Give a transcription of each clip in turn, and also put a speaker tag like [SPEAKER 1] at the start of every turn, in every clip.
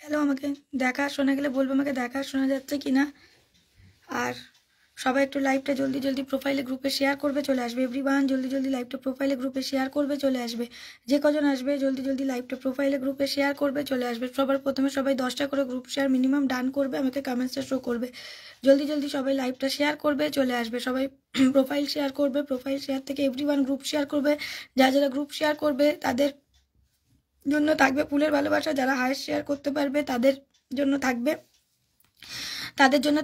[SPEAKER 1] Hello, আমাকে দেখা শোনা গেলে বলবো আমাকে দেখা শোনা যাচ্ছে কি না। আর সবাই একটু লাইভটা জলদি জলদি প্রোফাইলে গ্রুপে শেয়ার করবে, চলে আসবে এভরিওয়ান। জলদি জলদি লাইভটা প্রোফাইলে গ্রুপে শেয়ার করবে, চলে আসবে। যে কজন আসবে জলদি জলদি লাইভটা প্রোফাইলে গ্রুপে শেয়ার করবে, চলে আসবে। সবার প্রথমে সবাই 10টা করে গ্রুপ শেয়ার মিনিমাম ডান করবে, আমাকে কমেন্টসে শো করবে। জলদি জলদি সবাই লাইভটা শেয়ার করবে, চলে আসবে। সবাই প্রোফাইল শেয়ার করবে, প্রোফাইল শেয়ার থেকে এভরিওয়ান গ্রুপ শেয়ার করবে। যারা গ্রুপ শেয়ার করবে তাদের জন্য থাকবে ফুলের ভালোবাসা। যারা হায়েস্ট শেয়ার করতে পারবে তাদের জন্য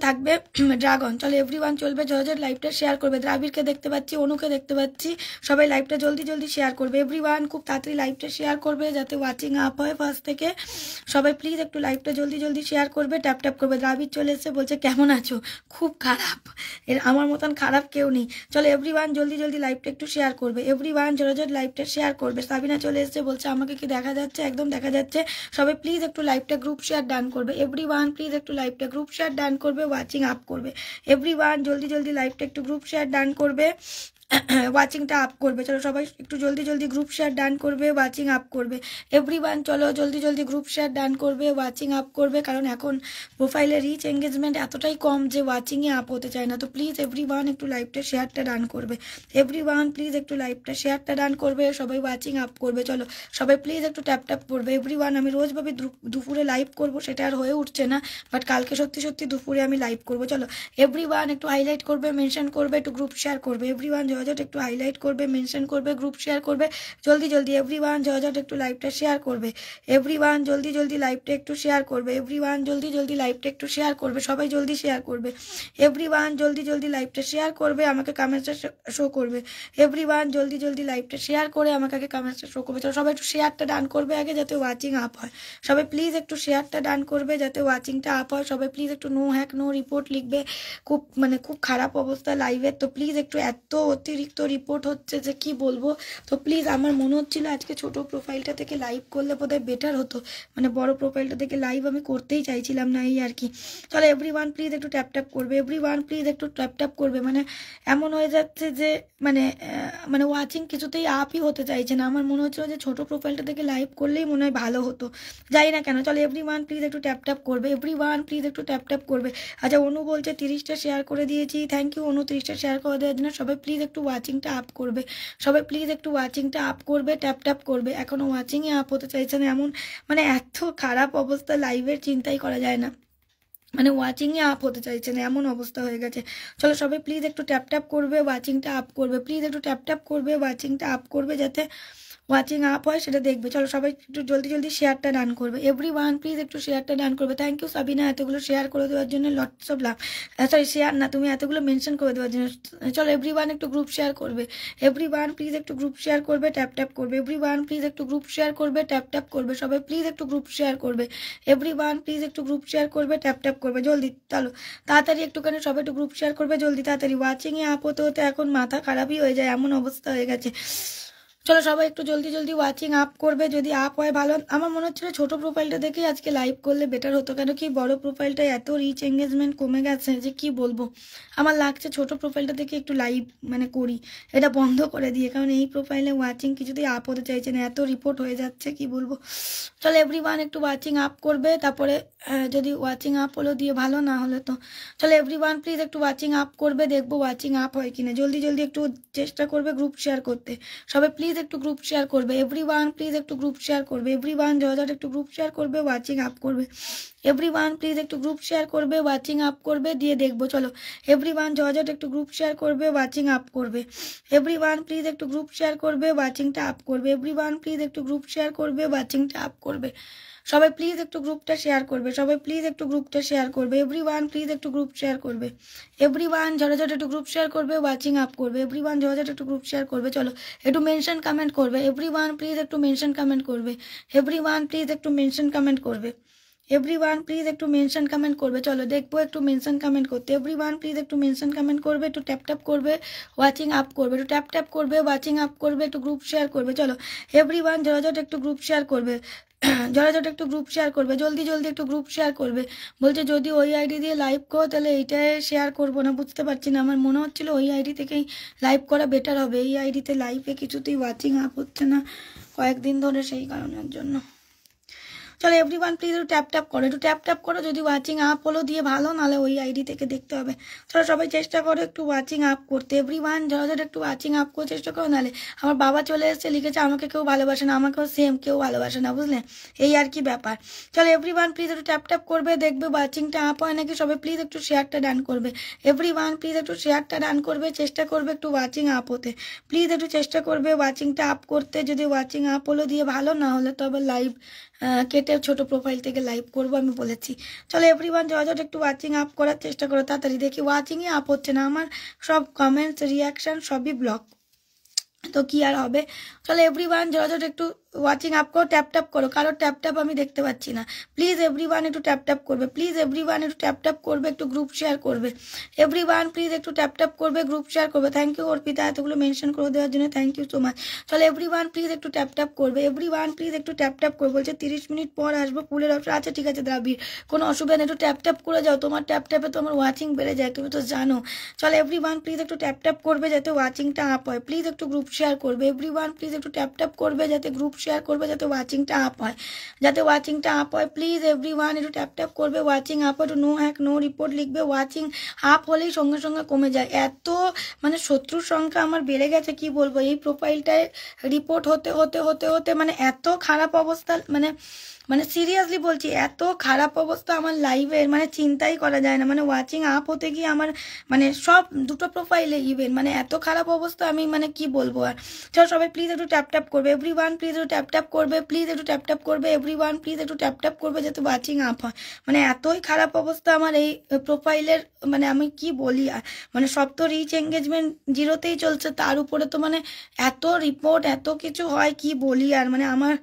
[SPEAKER 1] থাকবে ড্রাগন। চলো এভরিওয়ান চলবে, জর্জের লাইভটা শেয়ার করবে। দ্রাবিড়কে দেখতে পাচ্ছি, অনুকে দেখতে পাচ্ছি। সবাই লাইভটা জলদি জলদি শেয়ার করবে এভরিওয়ান, খুব তাড়াতাড়ি লাইভটা শেয়ার করবে যাতে ওয়াচিং আপ হয় ফার্স্ট থেকে। সবাই প্লিজ একটু লাইভটা জলদি জলদি শেয়ার করবে, ট্যাপ ট্যাপ করবে। দ্রাবিড় চলে এসেছে, বলছে কেমন আছো? খুব খারাপ, আমার মতন খারাপ কেউ নেই। চলো এভরিওয়ান জলদি জলদি লাইভটা একটু শেয়ার করবে এভরিওয়ান, জর্জের লাইভটা শেয়ার করবে। সাবিনা চলে এসেছে, বলছে আমাকে কি দেখা যাচ্ছে? একদম দেখা যাচ্ছে। সবাই প্লিজ একটু লাইভটা গ্রুপ শেয়ার ডান করবে এভরিওয়ান, প্লিজ একটু লাইভটা গ্রুপ শেয়ার ডান করবে, ওয়াচিং আপ করবে এভরিওয়ান। জলদি জলদি লাইভটা একটু গ্রুপ শেয়ার ডান করবে, ওয়াচিংটা আপ করবে। চলো সবাই একটু জলদি জলদি গ্রুপ শেয়ার ডান করবে, ওয়াচিং আপ করবে এভরিওয়ান। চলো জলদি জলদি গ্রুপ শেয়ার ডান করবে, ওয়াচিং আপ করবে, কারণ এখন প্রোফাইলে রিচ এঙ্গেজমেন্ট এতটাই কম যে ওয়াচিংয়ে আপ হতে চায় না। তো প্লিজ এভরিওয়ান একটু লাইভটা শেয়ারটা ডান করবে এভরিওয়ান, প্লিজ একটু লাইভটা শেয়ারটা ডান করবে, সবাই ওয়াচিং আপ করবে। চলো সবাই প্লিজ একটু ট্যাপ ট্যাপ করবে এভরিওয়ান। আমি রোজ ভাবে দুপুরে লাইভ করব, সেটা আর হয়ে উঠছে না, বাট কালকে সত্যি সত্যি দুপুরে আমি লাইভ করব। চলো এভরিওয়ান একটু হাইলাইট করবে, মেনশন করবে, একটু গ্রুপ শেয়ার করবে এভরিওয়ান। জর্জট একটু হাইলাইট করবে, মেনশন করবে, গ্রুপ শেয়ার করবে জলদি জলদি এভরিওয়ান। জর্জট একটু লাইভটা শেয়ার করবে এভরিওয়ান, জলদি জলদি লাইভটা একটু শেয়ার করবে এভরিওয়ান। জলদি জলদি লাইভটা একটু শেয়ার করবে, সবাই জলদি শেয়ার করবে এভরিওয়ান। জলদি জলদি লাইভটা শেয়ার করবে, আমাকে কমেন্টসে শো করবে এভরিওয়ান। জলদি জলদি লাইভটা শেয়ার করে আমাকে আগে কমেন্টসে শো করবে। চলো সবাই একটু শেয়ারটা ডান করবে আগে, যাতে ওয়াচিং আপ হয়। সবাই প্লিজ একটু শেয়ারটা ডান করবে যাতে ওয়াচিংটা আপ হয়। সবাই প্লিজ একটু নো হ্যাক নো রিপোর্ট লিখবে। খুব খারাপ অবস্থা লাইভের, তো প্লিজ একটু, এত অতিরিক্ত রিপোর্ট হচ্ছে যে কি বলবো। তো প্লিজ, আমার মনে হচ্ছিল আজকে ছোট প্রোফাইলটা থেকে লাইভ করলে বোধহয় বেটার হতো, বড় প্রোফাইলটা থেকে লাইভ আমি করতেই চাইছিলাম না, এই আর কি। চলো এভরিওয়ান প্লিজ একটু ট্যাপ ট্যাপ করবে এভরিওয়ান, প্লিজ একটু ট্যাপ ট্যাপ করবে। এমন হয়ে যাচ্ছে যে ওয়াচিং কিছুতেই আপই হতে চাইছে না। আমার মনে হচ্ছিল যে ছোট প্রোফাইলটা থেকে লাইভ করলেই মনে হয় ভালো হতো, যাই না কেন। চলো এভরিওয়ান প্লিজ একটু ট্যাপ ট্যাপ করবে এভরিওয়ান, প্লিজ একটু ট্যাপ ট্যাপ করবে। আচ্ছা, অনু বলছে 30টা শেয়ার করে দিয়েছি, থ্যাংক ইউ অনু 30টা শেয়ার করে দেওয়ার জন্য। সবাই প্লিজ একটু ওয়াচিংটা আপ করবে, সবাই প্লিজ একটু ওয়াচিংটা আপ করবে, ট্যাপ ট্যাপ করবে। এখনো ওয়াচিংয়ে আপ হতে চাইছে না, এমন এত খারাপ অবস্থা লাইভের, চিন্তাই করা যায় না। ওয়াচিংয়ে আপ হতে চাইছে না, এমন অবস্থা হয়ে গেছে। চলো সবাই প্লিজ একটু ট্যাপ ট্যাপ করবে, ওয়াচিংটা আপ করবে, প্লিজ একটু ট্যাপ ট্যাপ করবে, ওয়াচিংটা আপ করবে, যাতে ওয়াচিং আপ হয় সেটা দেখবে। চলো সবাই একটু জলদি জলদি শেয়ারটা ডান করবে এভরিওয়ান, প্লিজ একটু শেয়ারটা ডান করবে। থ্যাংক ইউ সাবিনা এতগুলো শেয়ার করে দেওয়ার জন্য, lots of love. Sorry share না, তুমি এতগুলো মেনশন করে দেওয়ার জন্য। চলো এভরিওয়ান একটু গ্রুপ শেয়ার করবে এভরিওয়ান, প্লিজ একটু গ্রুপ শেয়ার করবে, ট্যাপ ট্যাপ করবে এভরিওয়ান, প্লিজ একটু গ্রুপ শেয়ার করবে, ট্যাপ ট্যাপ করবে। সবাই প্লিজ একটু গ্রুপ শেয়ার করবে এভরিওয়ান, প্লিজ একটু গ্রুপ শেয়ার করবে, ট্যাপ ট্যাপ করবে জলদি। চলো তাড়াতাড়ি একটুখানি সবাই একটু গ্রুপ শেয়ার করবে জলদি তাড়াতাড়ি। ওয়াচিংয়ে আপ হতে হতে এখন মাথা খারাপই হয়ে যায়, এমন অবস্থা হয়ে গেছে। চলো সবাই একটু জলদি জলদি ওয়াচিং আপ করবে, যদি আপ হয় ভালো। আমার মনে হচ্ছিল ছোট প্রোফাইলটা দেখেই আজকে লাইভ করলে বেটার হতো, কেন কি বড় প্রোফাইলটায় এত রিচ এঙ্গেজমেন্ট কমে গেছে যে কি বলবো। আমার লাগছে ছোট প্রোফাইলটা দেখে একটু লাইভ করি, এটা বন্ধ করে দিয়ে, কারণ এই প্রোফাইলে ওয়াচিং কিছুতেই আপ হতে চাইছে না, এত রিপোর্ট হয়ে যাচ্ছে কি বলবো। চলো এভরিওয়ান একটু ওয়াচিং আপ করবে, তারপরে যদি ওয়াচিং আপ হলো দিয়ে ভালো, না হলে তো চলো এভরিওয়ান প্লিজ একটু ওয়াচিং আপ করবে, দেখবো ওয়াচিং আপ হয় কিনা। জলদি জলদি একটু চেষ্টা করবে গ্রুপ শেয়ার করতে, সবাই প্লিজ একটু গ্রুপ শেয়ার করবে এভরিওয়ান, প্লিজ একটু গ্রুপ শেয়ার করবে এভরিওয়ান। জর্জট একটু গ্রুপ শেয়ার করবে, ওয়াচিং আপ করবে এভরিওয়ান, প্লিজ একটু গ্রুপ শেয়ার করবে, ওয়াচিং আপ করবে, দিয়ে দেখবো। চলো এভরিওয়ান, জর্জট একটু গ্রুপ শেয়ার করবে, ওয়াচিং আপ করবে এভরিওয়ান, প্লিজ একটু গ্রুপ শেয়ার করবে, ওয়াচিংটা আপ করবে এভরিওয়ান, প্লিজ একটু গ্রুপ শেয়ার করবে, ওয়াচিংটা আপ করবে। সবাই প্লিজ একটু গ্রুপটা শেয়ার করবে, সবাই প্লিজ একটু গ্রুপটা শেয়ার করবে এভরিওয়ান, প্লিজ একটু গ্রুপ শেয়ার করবে এভরিওয়ান। ঝটাঝট একটু গ্রুপ শেয়ার করবে, ওয়াচিং আপ করবে এভরিওয়ান। ঝটাঝট একটু গ্রুপ শেয়ার করবে, চলো একটু মেনশন কমেন্ট করবে এভরিওয়ান, প্লিজ একটু মেনশন কমেন্ট করবে এভরিওয়ান, প্লিজ একটু মেনশন কমেন্ট করবে এভরিওয়ান, প্লিজ একটু মেনশন কমেন্ট করবে। চলো দেখবো একটু মেনশন কমেন্ট করতে এভরিওয়ান, প্লিজ একটু মেনশন কমেন্ট করবে, একটু ট্যাপ ট্যাপ করবে, ওয়াচিং আপ করবে, একটু ট্যাপ ট্যাপ করবে, ওয়াচিং আপ করবে, একটু গ্রুপ শেয়ার করবে। চলো এভরিওয়ান, ঝটাঝট একটু গ্রুপ শেয়ার করবে ঝটাঝট একটু গ্রুপ শেয়ার করবে, জলদি জলদি একটু গ্রুপ শেয়ার করবে। বলছে যদি ওই আইডি দিয়ে লাইভ করো তাহলে এইটাই শেয়ার করবো না, বুঝতে পারছি না। আমার মনে হচ্ছিল ওই আইডি থেকেই লাইভ করা বেটার হবে, এই আইডিতে লাইভে কিছুতেই ওয়াচিং আপ হচ্ছে না কয়েকদিন ধরে, সেই কারণের জন্য। চলো এভরিওয়ান প্লিজ একটু ট্যাপ ট্যাপ করো, যদি ওয়াচিং আপ হলো দিয়ে ভালো, নাহলে ওই আইডি থেকে দেখতে হবে। চলো সবাই চেষ্টা করো একটু ওয়াচিং আপ করতে, এভরিওয়ান ঝটাঝট একটু ওয়াচিং আপ করে চেষ্টা করো। নাহলে আমার বাবা চলে এসেছে, লিখেছে আমাকে কেউ ভালোবাসে না, আমাকেও সেম কেউ ভালোবাসে না, বুঝলে, এই আর কি ব্যাপার। চলো এভরিওয়ান প্লিজ একটু ট্যাপ করবে, দেখবে ওয়াচিংটা আপ হয় নাকি। সবাই প্লিজ একটু শেয়ারটা ডান করবে, এভরিওয়ান প্লিজ একটু শেয়ারটা ডান করবে, চেষ্টা করবে একটু ওয়াচিং আপ হতে, প্লিজ একটু চেষ্টা করবে ওয়াচিংটা আপ করতে। যদি ওয়াচিং আপ হলো দিয়ে ভালো, না হলে তো আবার লাইভ কেটে ছোট প্রোফাইল থেকে লাইভ করবো, আমি বলেছি। চলো এভরিওয়ান ঝটাঝট একটু ওয়াচিং আপ করার চেষ্টা করো তাড়াতাড়ি। দেখি ওয়াচিংই আপ হচ্ছে না, আমার সব কমেন্টস রিয়াকশান সবই ব্লক, তো কি আর হবে। চলো এভরিওয়ান ঝটাঝট একটু ওয়াচিং আপ করো, ট্যাপ করো, কারো ট্যাপ আমি দেখতে পাচ্ছি না। প্লিজ এভরিওয়ান একটু ট্যাপ করবে, প্লিজ এভরিওয়ান একটু ট্যাপ করবে, একটু গ্রুপ শেয়ার করবে, এভরিওয়ান প্লিজ একটু ট্যাপ করবে, গ্রুপ শেয়ার করবে। থ্যাংক ইউ অর্পিতা, এতগুলো মেনশন করে দেওয়ার জন্য থ্যাংক ইউ সো মাচ। চলো এভরিওয়ান প্লিজ একটু ট্যাপ করবে, এভরিওয়ান প্লিজ একটু ট্যাপ করবে। বলছে 30 মিনিট পর আসবো ফুলের অপশন, আচ্ছা ঠিক আছে দ্রাবিড়, কোনো অসুবিধা নেই, একটু ট্যাপ করে যাও, তোমার ট্যাপে তো আমার ওয়াচিং বেড়ে যায়, তুমি তো জানো। চলো এভরিওয়ান প্লিজ একটু ট্যাপ করবে যাতে ওয়াচিংটা আপ হয়, প্লিজ একটু গ্রুপ শেয়ার করবে, এভরিওয়ান প্লিজ একটু ট্যাপ করবে, যাতে গ্রুপ শেয়ার করবে, যাতে ওয়াচিংটা আপ হয়, যাতে ওয়াচিংটা আপ হয়। প্লিজ এভরিওয়ান একটু ট্যাপ করবে, ওয়াচিং আপ হয়, নো হ্যাক নো রিপোর্ট লিখবে, ওয়াচিং আপ হলেই সঙ্গে সঙ্গে কমে যায়। এত মানে শত্রুর সংখ্যা আমার বেড়ে গেছে, কি বলবো, এই প্রোফাইলটায় রিপোর্ট হতে হতে হতে হতে মানে এত খারাপ অবস্থা, মানে সিরিয়াসলি বলছি, এত খারাপ অবস্থা আমার লাইভের, মানে চিন্তাই করা যায় না। মানে ওয়াচিং আপ হতে গিয়ে আমার মানে সব দুটো প্রোফাইলে ইভেন মানে এত খারাপ অবস্থা, আমি মানে কি বলবো আর। চলো সবাই প্লিজ একটু ট্যাপ করবে, এভরিওয়ান প্লিজ একটু ট্যাপ করবে, প্লিজ একটু ট্যাপ করবে, এভরিওয়ান প্লিজ একটু ট্যাপ করবে, যাতে ওয়াচিং আপ হয়। মানে এতই খারাপ অবস্থা আমার এই প্রোফাইলের, মানে আমি কি বলি আর। মানে সব তো রিচ এঙ্গেজমেন্ট 0তেই চলছে, তার উপরে তো মানে এত রিপোর্ট এত কিছু হয়, কি বলি আর, মানে আমার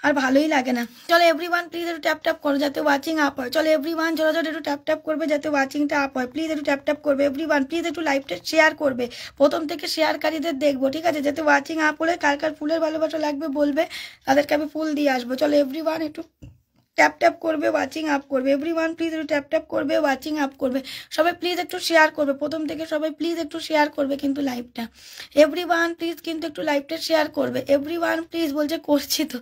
[SPEAKER 1] আর ভালোই লাগে না। চলো এভরিওয়ান প্লিজ একটু ট্যাপ করো, যাতে ওয়াচিং আপ হয়। চলো এভরিওয়ান ঝটাঝট একটু ট্যাপ করবে, যাতে ওয়াচিংটা আপ হয়, প্লিজ একটু ট্যাপ করবে, এভরিওয়ান প্লিজ একটু লাইভটা শেয়ার করবে, প্রথম থেকে শেয়ারকারীদের দেখবো, ঠিক আছে, যাতে ওয়াচিং আপ হলে কার কার ফুলের ভালোবাসা লাগবে বলবে, তাদেরকে আমি ফুল দিয়ে আসবো। চলো এভরিওয়ান একটু ট্যাপ করবে, ওয়াচিং আপ করবে, এভরিওয়ান প্লিজ একটু ট্যাপ করবে, ওয়াচিং আপ করবে। সবাই প্লিজ একটু শেয়ার করবে, প্রথম থেকে সবাই প্লিজ একটু শেয়ার করবে কিন্তু লাইভটা, এভরিওয়ান প্লিজ কিন্তু একটু লাইভটা শেয়ার করবে, এভরিওয়ান প্লিজ। বলছে করছি তো,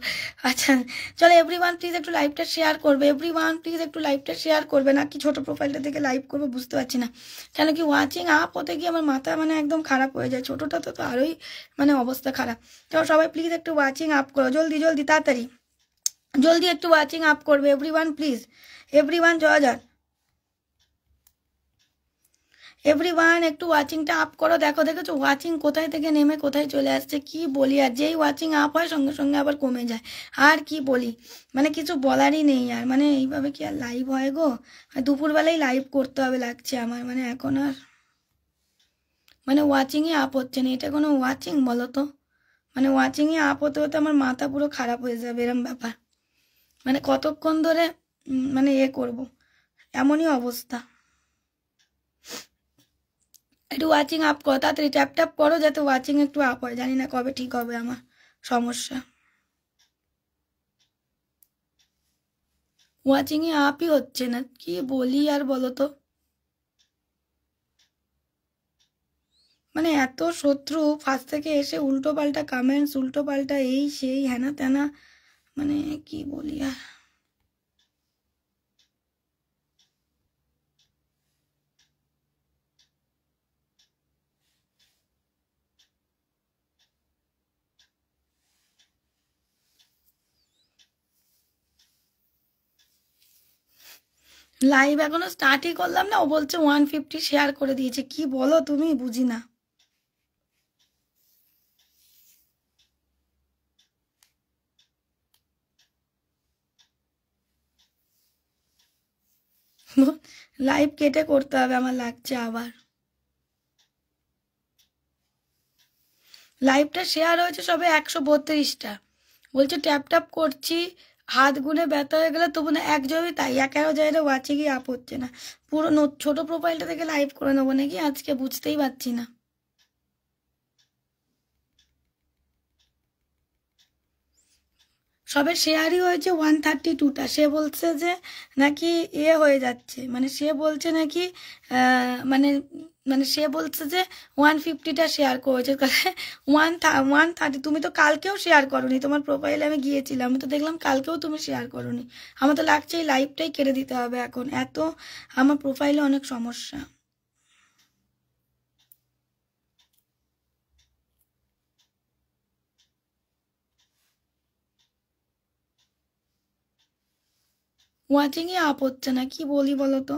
[SPEAKER 1] আচ্ছা চলো এভরিওয়ান প্লিজ একটু লাইভটা শেয়ার করবে, এভরিওয়ান প্লিজ একটু লাইভটা শেয়ার করবে। না কি ছোট প্রোফাইলটা থেকে লাইভ করবে বুঝতে পারছি না, কেন কি ওয়াচিং আপ হতে গিয়ে আমার মাথা মানে একদম খারাপ হয়ে যায়, ছোটোটা তো আরোই মানে অবস্থা খারাপ। চলো সবাই প্লিজ একটু ওয়াচিং আপ করো, জলদি তাড়াতাড়ি জলদি একটু ওয়াচিং আপ করবে, এভরিওয়ান প্লিজ, এভরিওয়ান ঝটাঝট, এভরিওয়ান একটু ওয়াচিংটা আপ করো। দেখেছো ওয়াচিং কোথায় থেকে নেমে কোথায় চলে আসছে, কি বলি আর। যেই ওয়াচিং আপ হয় সঙ্গে সঙ্গে আবার কমে যায়, আর কি বলি, মানে কিছু বলারই নেই আর। মানে এইভাবে কি আর লাইভ হয় গো, দুপুরবেলায় লাইভ করতে হবে লাগছে আমার, মানে এখন আর মানে ওয়াচিংই আপ হচ্ছে না, এটা কোনো ওয়াচিং বলো তো। মানে ওয়াচিংই আপ হতে হতে আমার মাথা পুরো খারাপ হয়ে যাবে, এরম ব্যাপার। মানে কতক্ষণ ধরে মানে করব, এমনই অবস্থা। একটু ওয়াচিং আপ করো, তাড়াতাড়ি ট্যাপ করো, যাতে ওয়াচিং একটু আপ হয়। জানি না কবে ঠিক হবে আমার সমস্যা, ওয়াচিংই আপই হচ্ছে না, কি বলি আর বলো তো। মানে এত শত্রু ফার্স্ট থেকে এসে উল্টো পাল্টা কমেন্টস, উল্টো পাল্টা এই সেই হ্যানা ত্যানা, মানে কি বলি আর। লাইভ এখনো স্টার্টই করলাম না, ও বলছে 150 শেয়ার করে দিয়েছে, কি বলো তুমি, বুঝি না। লাইভ কেটে করতে হবে আমার লাগছে আবার। লাইভটা শেয়ার হয়েছে সবে 132টা, বলছে ট্যাপ করছি, হাত গুনে ব্যথা হয়ে গেলে তবু না, একজনই তাই 11 ওয়াচিংই আপ হচ্ছে না। পুরো ছোট প্রোফাইলটা থেকে লাইভ করে নেবো নাকি আজকে, বুঝতেই পারছি না। সবে শেয়ারই হয়েছে 132টা, সে বলছে যে নাকি হয়ে যাচ্ছে, মানে সে বলছে নাকি মানে মানে সে বলছে যে 150টা শেয়ার করেছে, 130। তুমি তো কালকেও শেয়ার করোনি, তোমার প্রোফাইলে আমি গিয়েছিলাম, আমি তো দেখলাম কালকেও তুমি শেয়ার করোনি। আমার তো লাগছে এই লাইভটাই কেটে দিতে হবে এখন, এত আমার প্রোফাইলে অনেক সমস্যা। ওয়াচিংই আপ হচ্ছে না, কি বলি বলো তো।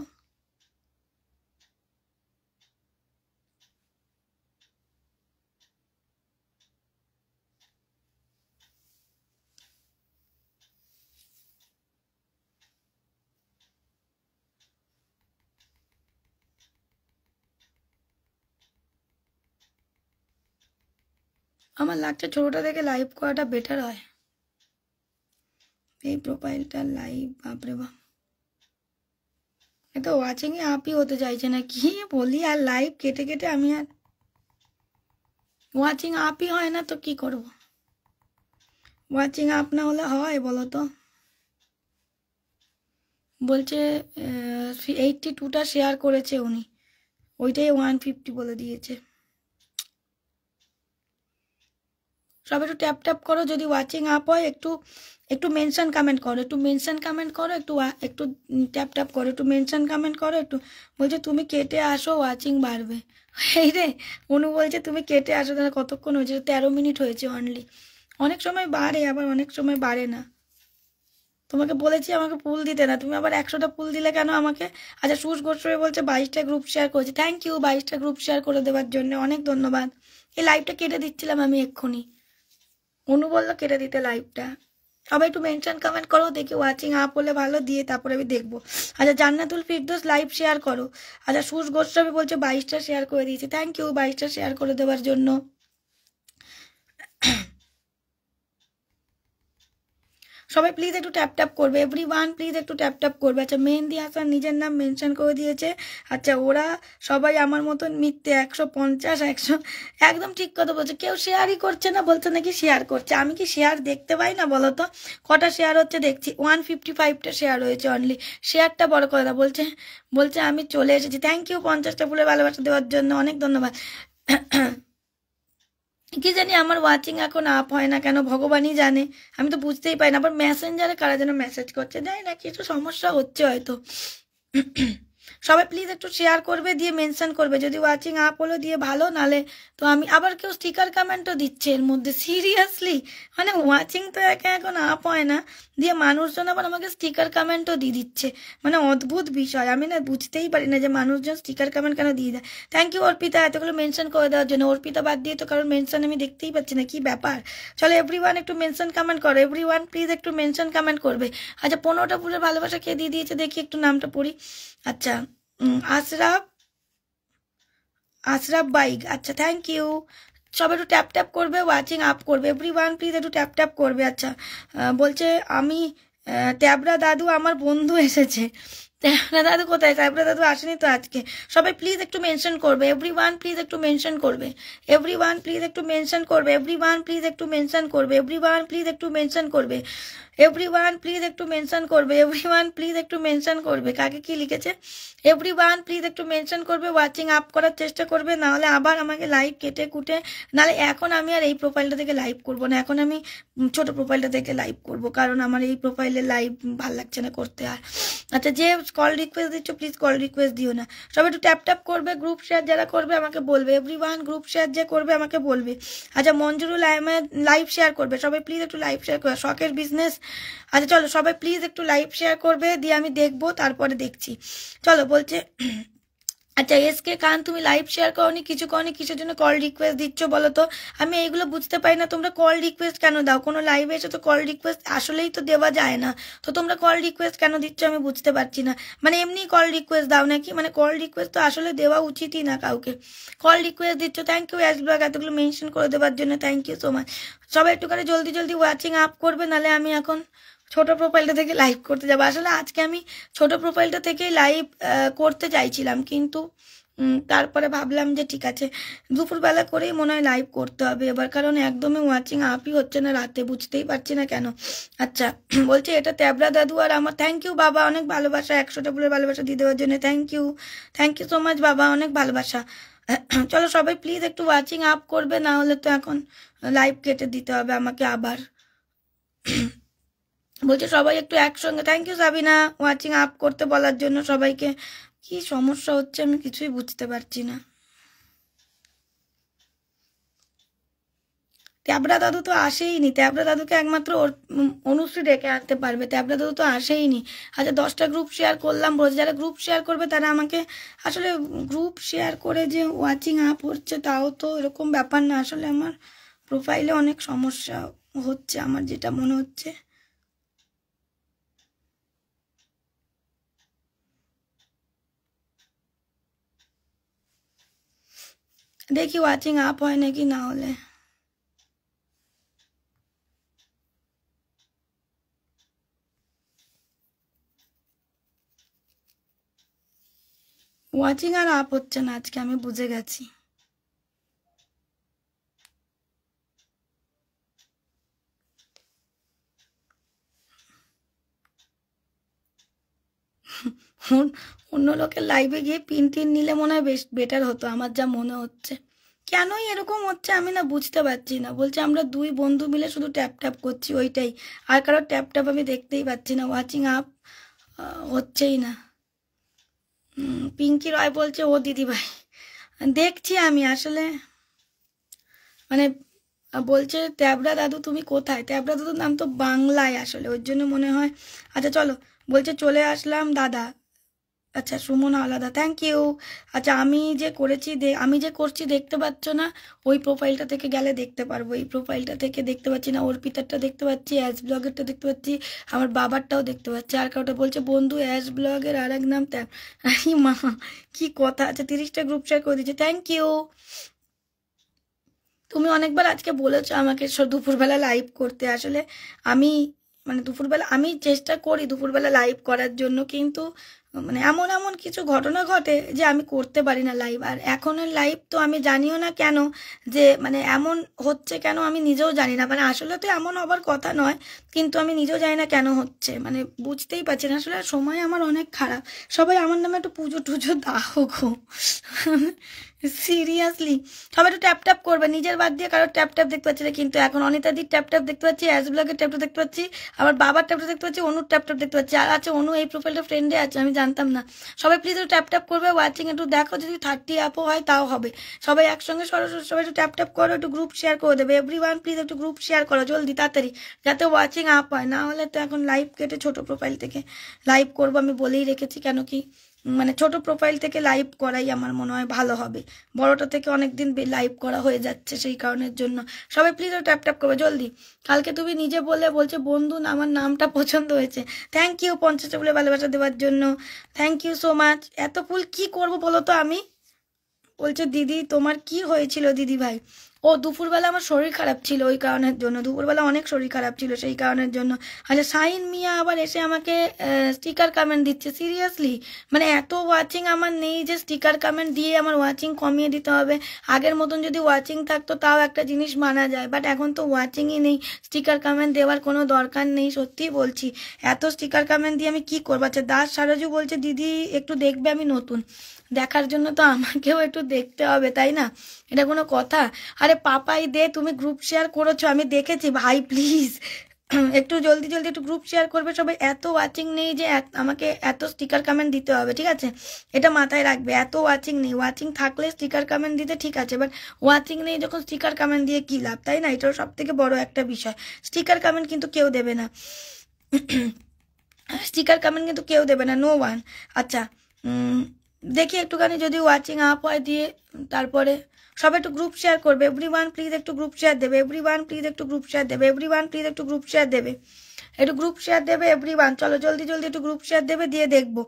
[SPEAKER 1] আমার লাগছে ছোটটা থেকে লাইভ করাটা বেটার হয়। এই প্রোফাইলটা লাইভ, বাপরে বাপ, এটা ওয়াচিংয়ে আপই হতে চাইছে না, কি বলি। আর লাইভ কেটে কেটে আমি আর ওয়াচিং আপই হয় না তো কি করব। ওয়াচিং আপ না হলে হয় বলো তো। বলছে 82টা শেয়ার করেছে উনি, ওইটাই 150 বলে দিয়েছে। সব একটু ট্যাপ ট্যাপ করো, যদি ওয়াচিং আপ হয় একটু একটু মেনশন কমেন্ট করো, একটু মেনশন কমেন্ট করো, একটু একটু ট্যাপ ট্যাপ করো, একটু মেনশন কমেন্ট করো একটু। বলছে তুমি কেটে আসো ওয়াচিং বাড়বে। এই রে অনু বলছে তুমি কেটে আসো, তাহলে কতক্ষণ হয়েছে? 13 মিনিট হয়েছে অনলি। অনেক সময় বাড়ে আবার অনেক সময় বাড়ে না। তোমাকে বলেছি আমাকে পুল দিতে না, তুমি আবার 100টা পুল দিলে কেন আমাকে? আচ্ছা সুজ গোস্বামী বলছে 22টা গ্রুপ শেয়ার করেছে, থ্যাংক ইউ 22টা গ্রুপ শেয়ার করে দেওয়ার জন্য, অনেক ধন্যবাদ। এই লাইভটা কেটে দিচ্ছিলাম আমি এক্ষুনি, অনু বললো কেটে দিতে লাইভটা। সবাই একটু মেনশন কমেন্ট করো, দেখি ওয়াচিং আপ হলে ভালো, দিয়ে তারপরে আমি দেখবো। আচ্ছা জান্নাতুল ফিরদৌস লাইভ শেয়ার করো। আচ্ছা সুজ গোস্বামী বলছে 22টা শেয়ার করে দিয়েছি, থ্যাংক ইউ 22টা শেয়ার করে দেওয়ার জন্য। সবাই প্লিজ একটু ট্যাপ ট্যাপ করবে, এভরিওয়ান প্লিজ একটু ট্যাপ ট্যাপ করবে। আচ্ছা মেহেন্দি হাসান নিজের নাম মেনশন করে দিয়েছে। আচ্ছা ওরা সবাই আমার মতন মিথ্যে, 150 100, একদম ঠিক কথা বলছে। কেউ শেয়ারই করছে না, বলছে নাকি শেয়ার করছে। আমি কি শেয়ার দেখতে পাই না বলো তো? কটা শেয়ার হচ্ছে দেখছি, 155টা শেয়ার হয়েছে অনলি। শেয়ারটা বড় কথা। বলছে বলছে আমি চলে এসেছি, থ্যাংক ইউ 50টা ফুলের ভালোবাসা দেওয়ার জন্য, অনেক ধন্যবাদ। কি জানি আমার ওয়াচিং এখন আপ হয় না কেন, ভগবানই জানে, আমি তো বুঝতেই পারি না। আবার মেসেঞ্জারে কারা যেন মেসেজ করছে, জানি না কিছু সমস্যা হচ্ছে হয়তো। সবাই প্লিজ একটু শেয়ার করবে, দিয়ে মেনশন করবে যদি ওয়াচিং আপ হলো, দিয়ে ভালো, নালে তো আমি আবার কেউ স্টিকার কমেন্টও দিচ্ছে এর মধ্যে, সিরিয়াসলি মানে ওয়াচিং তো এখন আপ হয় না, দিয়ে মানুষজন আবার আমাকে স্টিকার কমেন্টও দিয়ে দিচ্ছে, মানে অদ্ভুত বিষয়। আমি না বুঝতেই পারি না যে মানুষজন স্টিকার কমেন্ট কেন দিয়ে দেয়। থ্যাংক ইউ অর্পিতা এতগুলো মেনশন করে দেওয়ার জন্য। অর্পিতা বাদ দিয়ে তো কারণ মেনশন আমি দেখতেই পাচ্ছি না, কি ব্যাপার। চলো এভরিওয়ান একটু মেনশন কমেন্ট করো, এভরিওয়ান প্লিজ একটু মেনশন কমেন্ট করবে। আচ্ছা 15টা ফুলের ভালোবাসা কে দিয়ে দিয়েছে দেখি, একটু নামটা পড়ি। আচ্ছা আশরাফ, আশরাফ বাইক, আচ্ছা থ্যাংক ইউ। সব একটু ট্যাপ ট্যাপ করবে, ওয়াচিং আপ করবে, এভরিওয়ান প্লিজ একটু ট্যাপ ট্যাপ করবে। আচ্ছা বলছে আমি ট্যাবরা দাদু আমার বন্ধু এসেছে। ট্যাবরা দাদু কোথায়? ট্যাবরা দাদু আসেনি তো আজকে। সবাই প্লিজ একটু মেনশন করবে, এভরিওয়ান প্লিজ একটু মেনশন করবে, এভরিওয়ান প্লিজ একটু মেনশন করবে, এভরিওয়ান প্লিজ একটু মেনশন করবে, এভরিওয়ান প্লিজ একটু মেনশন করবে, এভরিওয়ান প্লিজ একটু মেনশন করবে, এভরিওয়ান প্লিজ একটু মেনশন করবে। কাকে কি লিখেছে? এভরিওয়ান প্লিজ একটু মেনশন করবে, ওয়াচিং আপ করার চেষ্টা করবে, নাহলে আবার আমাকে লাইভ কেটে কুটে, নাহলে এখন আমি আর এই প্রোফাইলটা থেকে লাইভ করব না, এখন আমি ছোট প্রোফাইলটা থেকে লাইভ করব, কারণ আমার এই প্রোফাইলে লাইভ ভাল লাগছে না করতে আর। আচ্ছা যে কল রিকোয়েস্ট দিচ্ছ প্লিজ কল রিকোয়েস্ট দিও না। সবাই একটু ট্যাপ ট্যাপ করবে, গ্রুপ শেয়ার যারা করবে আমাকে বলবে, এভরিওয়ান গ্রুপ শেয়ার যে করবে আমাকে বলবে। আচ্ছা মঞ্জুরুল আহমেদ লাইভ শেয়ার করবে, সবাই প্লিজ একটু লাইভ শেয়ার করবে, শখের বিজনেস। আচ্ছা চলো সবাই প্লিজ একটু লাইভ শেয়ার করবে, দিয়ে আমি দেখবো, তারপরে দেখছি। চলো বলছে আচ্ছা এসকে খান তুমি লাইভ শেয়ার করনি, কিছু করনি, কিসের জন্য কল রিকোয়েস্ট দিচ্ছ বলো তো? আমি এইগুলো বুঝতে পারি না, তোমরা কল রিকোয়েস্ট কেন দাও? কোনো লাইভে এসে তো কল রিকোয়েস্ট আসলেই তো দেওয়া যায় না, তো তোমরা কল রিকোয়েস্ট কেন দিচ্ছ আমি বুঝতে পারছি না। মানে এমনি কল রিকোয়েস্ট দাও নাকি? মানে কল রিকোয়েস্ট তো আসলে দেওয়া উচিতই না কাউকে, কল রিকোয়েস্ট দিচ্ছ। থ্যাংক ইউ অ্যাশ ব্লগ এতগুলো মেনশন করে দেওয়ার জন্য, থ্যাংক ইউ সো মাচ। সবাই একটু করে জলদি জলদি ওয়াচিং আপ করবে, নাহলে আমি এখন ছোট প্রোফাইলটা থেকে লাইভ করতে যাবো। আসলে আজকে আমি ছোট প্রোফাইলটা থেকেই লাইভ করতে চাইছিলাম, কিন্তু তারপরে ভাবলাম যে ঠিক আছে দুপুরবেলা করেই মনে হয় লাইভ করতে হবে এবার, কারণ একদমই ওয়াচিং আপই হচ্ছে না রাতে, বুঝতেই পারছি না কেন। আচ্ছা বলছে এটা ট্যাবরা দাদু আর আমার। থ্যাংক ইউ বাবা, অনেক ভালোবাসা, 100টা ফুলের ভালোবাসা দিয়ে দেওয়ার জন্য থ্যাংক ইউ সো মাচ বাবা, অনেক ভালোবাসা। চলো সবাই প্লিজ একটু ওয়াচিং আপ করবে, না হলে তো এখন লাইভ কেটে দিতে হবে আমাকে আবার। বলছে সবাই একটু একসঙ্গে। Thank you Sabina watching up করতে বলার জন্য সবাইকে। কি সমস্যা হচ্ছে আমি কিছুই বুঝতে পারছি না। ট্যাবরা দাদু তো আসেইনি, ট্যাবরা দাদুকে একমাত্র অনুশ্রী ডেকে আনতে পারবে, ট্যাবরা দাদু তো আসেইনি। আচ্ছা 10টা গ্রুপ শেয়ার করলাম, রোজ যারা গ্রুপ শেয়ার করবে তারা আমাকে আসলে গ্রুপ শেয়ার করে যে ওয়াচিং আপ হচ্ছে তাও তো এরকম ব্যাপার না, আসলে আমার প্রোফাইলে অনেক সমস্যা হচ্ছে আমার যেটা মনে হচ্ছে। দেখি ওয়াচিং আপ হয় নাকি, না হলে ওয়াচিং আর আপ হচ্ছে না আজকে, আমি বুঝে গেছি। অন্য লোকের লাইভে গিয়ে পিন টিন নিলে মনে হয় বেশ বেটার হতো, আমার যা মনে হচ্ছে। কেনই এরকম হচ্ছে আমি না বুঝতে পারছি না। বলছে আমরা দুই বন্ধু মিলে শুধু ট্যাপ ট্যাপ করছি, ওইটাই, আর কারো ট্যাপ ট্যাপ আমি দেখতেই পাচ্ছি না, ওয়াচিং আপ হচ্ছেই না। পিঙ্কি রয় বলছে ও দিদি ভাই দেখছি আমি আসলে, মানে বলছে ট্যাবরা দাদু তুমি কোথায়, ট্যাবরা দাদুর নাম তো বাংলায় আসলে, ওর জন্য মনে হয়। আচ্ছা চলো, বলছে চলে আসলাম দাদা। আচ্ছা সুমন আলাদা, থ্যাংক ইউ। আচ্ছা আমি যে করেছি আমি যে করছি দেখতে পাচ্ছ না, ওই প্রোফাইলটা থেকে গেলে দেখতে পারবো। এই প্রোফাইলটা থেকে দেখতে পাচ্ছি না, অর্পিতারটা দেখতে পাচ্ছি, অ্যাশ ব্লগেরটা দেখতে পাচ্ছি, আমার বাবারটাও দেখতে পাচ্ছি। আর কাউটা বলছে বন্ধু অ্যাশ ব্লগের আর এক নাম ট্যাব। মা কি কথা। আচ্ছা 30টা গ্রুপ শেয়ার করে দিচ্ছে, থ্যাংক ইউ। তুমি অনেকবার আজকে বলেছো আমাকে দুপুরবেলা লাইভ করতে, আসলে আমি মানে দুপুরবেলা আমি চেষ্টা করি দুপুরবেলা লাইভ করার জন্য, কিন্তু মানে এমন এমন কিছু ঘটনা ঘটে যে আমি করতে পারি না লাইভ। আর এখনের লাইভ তো আমি জানিও না কেন যে মানে এমন হচ্ছে কেন, আমি নিজেও জানি না। মানে আসলে তো এমন হবার কথা নয়, কিন্তু আমি নিজেও জানি না কেন হচ্ছে, মানে বুঝতেই পারছি না। আসলে সময় আমার অনেক খারাপ। সবাই আমার নামে একটু পুজো টুজো দাও গো, সিরিয়াসলি। সবাই একটু ট্যাপ ট্যাপ করবে, নিজের বাদ দিয়ে কারো ট্যাপ ট্যাপ দেখতে পাচ্ছি না, কিন্তু এখন অনিতাদির ট্যাপ ট্যাপ দেখতে পাচ্ছি, অ্যাজ ব্লগের ট্যাপ ট্যাপ দেখতে পাচ্ছি, আমার বাবার ট্যাপ ট্যাপ দেখতে পাচ্ছি, অনুর ট্যাপ ট্যাপ দেখতে পাচ্ছি। আর আছে অনু এই প্রোফাইলটা ফ্রেন্ডে আছে, আমি জানতাম না। সবাই প্লিজ একটু ট্যাপ ট্যাপ করবে, ওয়াচিং একটু দেখো, যদি 30 আপও হয় তাও হবে। সবাই একসঙ্গে সরাসরি সবাই একটু ট্যাপ ট্যাপ করো, একটু গ্রুপ শেয়ার করে দেবে। এভরিওয়ান প্লিজ একটু গ্রুপ শেয়ার করো জলদি তাড়াতাড়ি, যাতে ওয়াচিং আপ হয়। না হলে তো এখন লাইভ কেটে ছোট প্রোফাইল থেকে লাইভ করবো, আমি বলেই রেখেছি। কেন কি মানে ছোট প্রোফাইল থেকে লাইভ করাই আমার মনে হয় ভালো হবে, বড়টা থেকে অনেকদিন লাইভ করা হয়ে যাচ্ছে, সেই কারণের জন্য সবাই প্লিজ ট্যাপ ট্যাপ করবে জলদি। কালকে তুমি নিজে বলছে বন্ধু আমার নামটা পছন্দ হয়েছে, থ্যাংক ইউ 50টা ফুলে ভালোবাসা দেওয়ার জন্য, থ্যাংক ইউ সো মাচ। এত ফুল কি করব বলো তো আমি। বলছে দিদি তোমার কি হয়েছিল দিদি ভাই। ও দুপুরবেলা আমার শরীর খারাপ ছিল, ওই কারণের জন্য, দুপুরবেলা অনেক শরীর খারাপ ছিল সেই কারণের জন্য। আচ্ছা সাইন মিয়া আবার এসে আমাকে স্টিকার কমেন্ট দিচ্ছে, সিরিয়াসলি মানে এত ওয়াচিং আমার নেই যে স্টিকার কমেন্ট দিয়ে আমার ওয়াচিং কমিয়ে দিতে হবে। আগের মতন যদি ওয়াচিং থাকতো তাও একটা জিনিস মানা যায়, বাট এখন তো ওয়াচিংই নেই, স্টিকার কমেন্ট দেওয়ার কোনো দরকার নেই, সত্যিই বলছি। এত স্টিকার কমেন্ট দিয়ে আমি কি করবো। আচ্ছা দাস সারাজু বলছে দিদি একটু দেখবে আমি নতুন, দেখার জন্য তো আমাকেও একটু দেখতে হবে তাই না, এটা কোনো কথা। আরে পাপাই দে তুমি গ্রুপ শেয়ার করেছো আমি দেখেছি ভাই, প্লিজ একটু জলদি জলদি একটু গ্রুপ শেয়ার করবে সবাই। এত ওয়াচিং নেই যে আমাকে এত স্টিকার কমেন্ট দিতে হবে, ঠিক আছে, এটা মাথায় রাখবে। এত ওয়াচিং নেই, ওয়াচিং থাকলে স্টিকার কমেন্ট দিতে ঠিক আছে, বাট ওয়াচিং নেই যখন স্টিকার কমেন্ট দিয়ে কী লাভ, তাই না, এটাও সব থেকে বড় একটা বিষয়। স্টিকার কমেন্ট কিন্তু কেউ দেবে না, স্টিকার কমেন্ট কিন্তু কেউ দেবে না, নো ওয়ান। আচ্ছা দেখি একটুখানি যদি ওয়াচিং আপ হয় দিয়ে তারপরে সবাই একটু গ্রুপ শেয়ার করবে। এভরিওয়ান প্লিজ একটু গ্রুপ শেয়ার দেবে, এভরিওয়ান প্লিজ একটু গ্রুপ শেয়ার দেবে, এভরিওয়ান প্লিজ একটু গ্রুপ শেয়ার দেবে, একটু গ্রুপ শেয়ার দেবে এভরিওয়ান। চলো জলদি জলদি একটু গ্রুপ শেয়ার দেবে, দিয়ে দেখবো।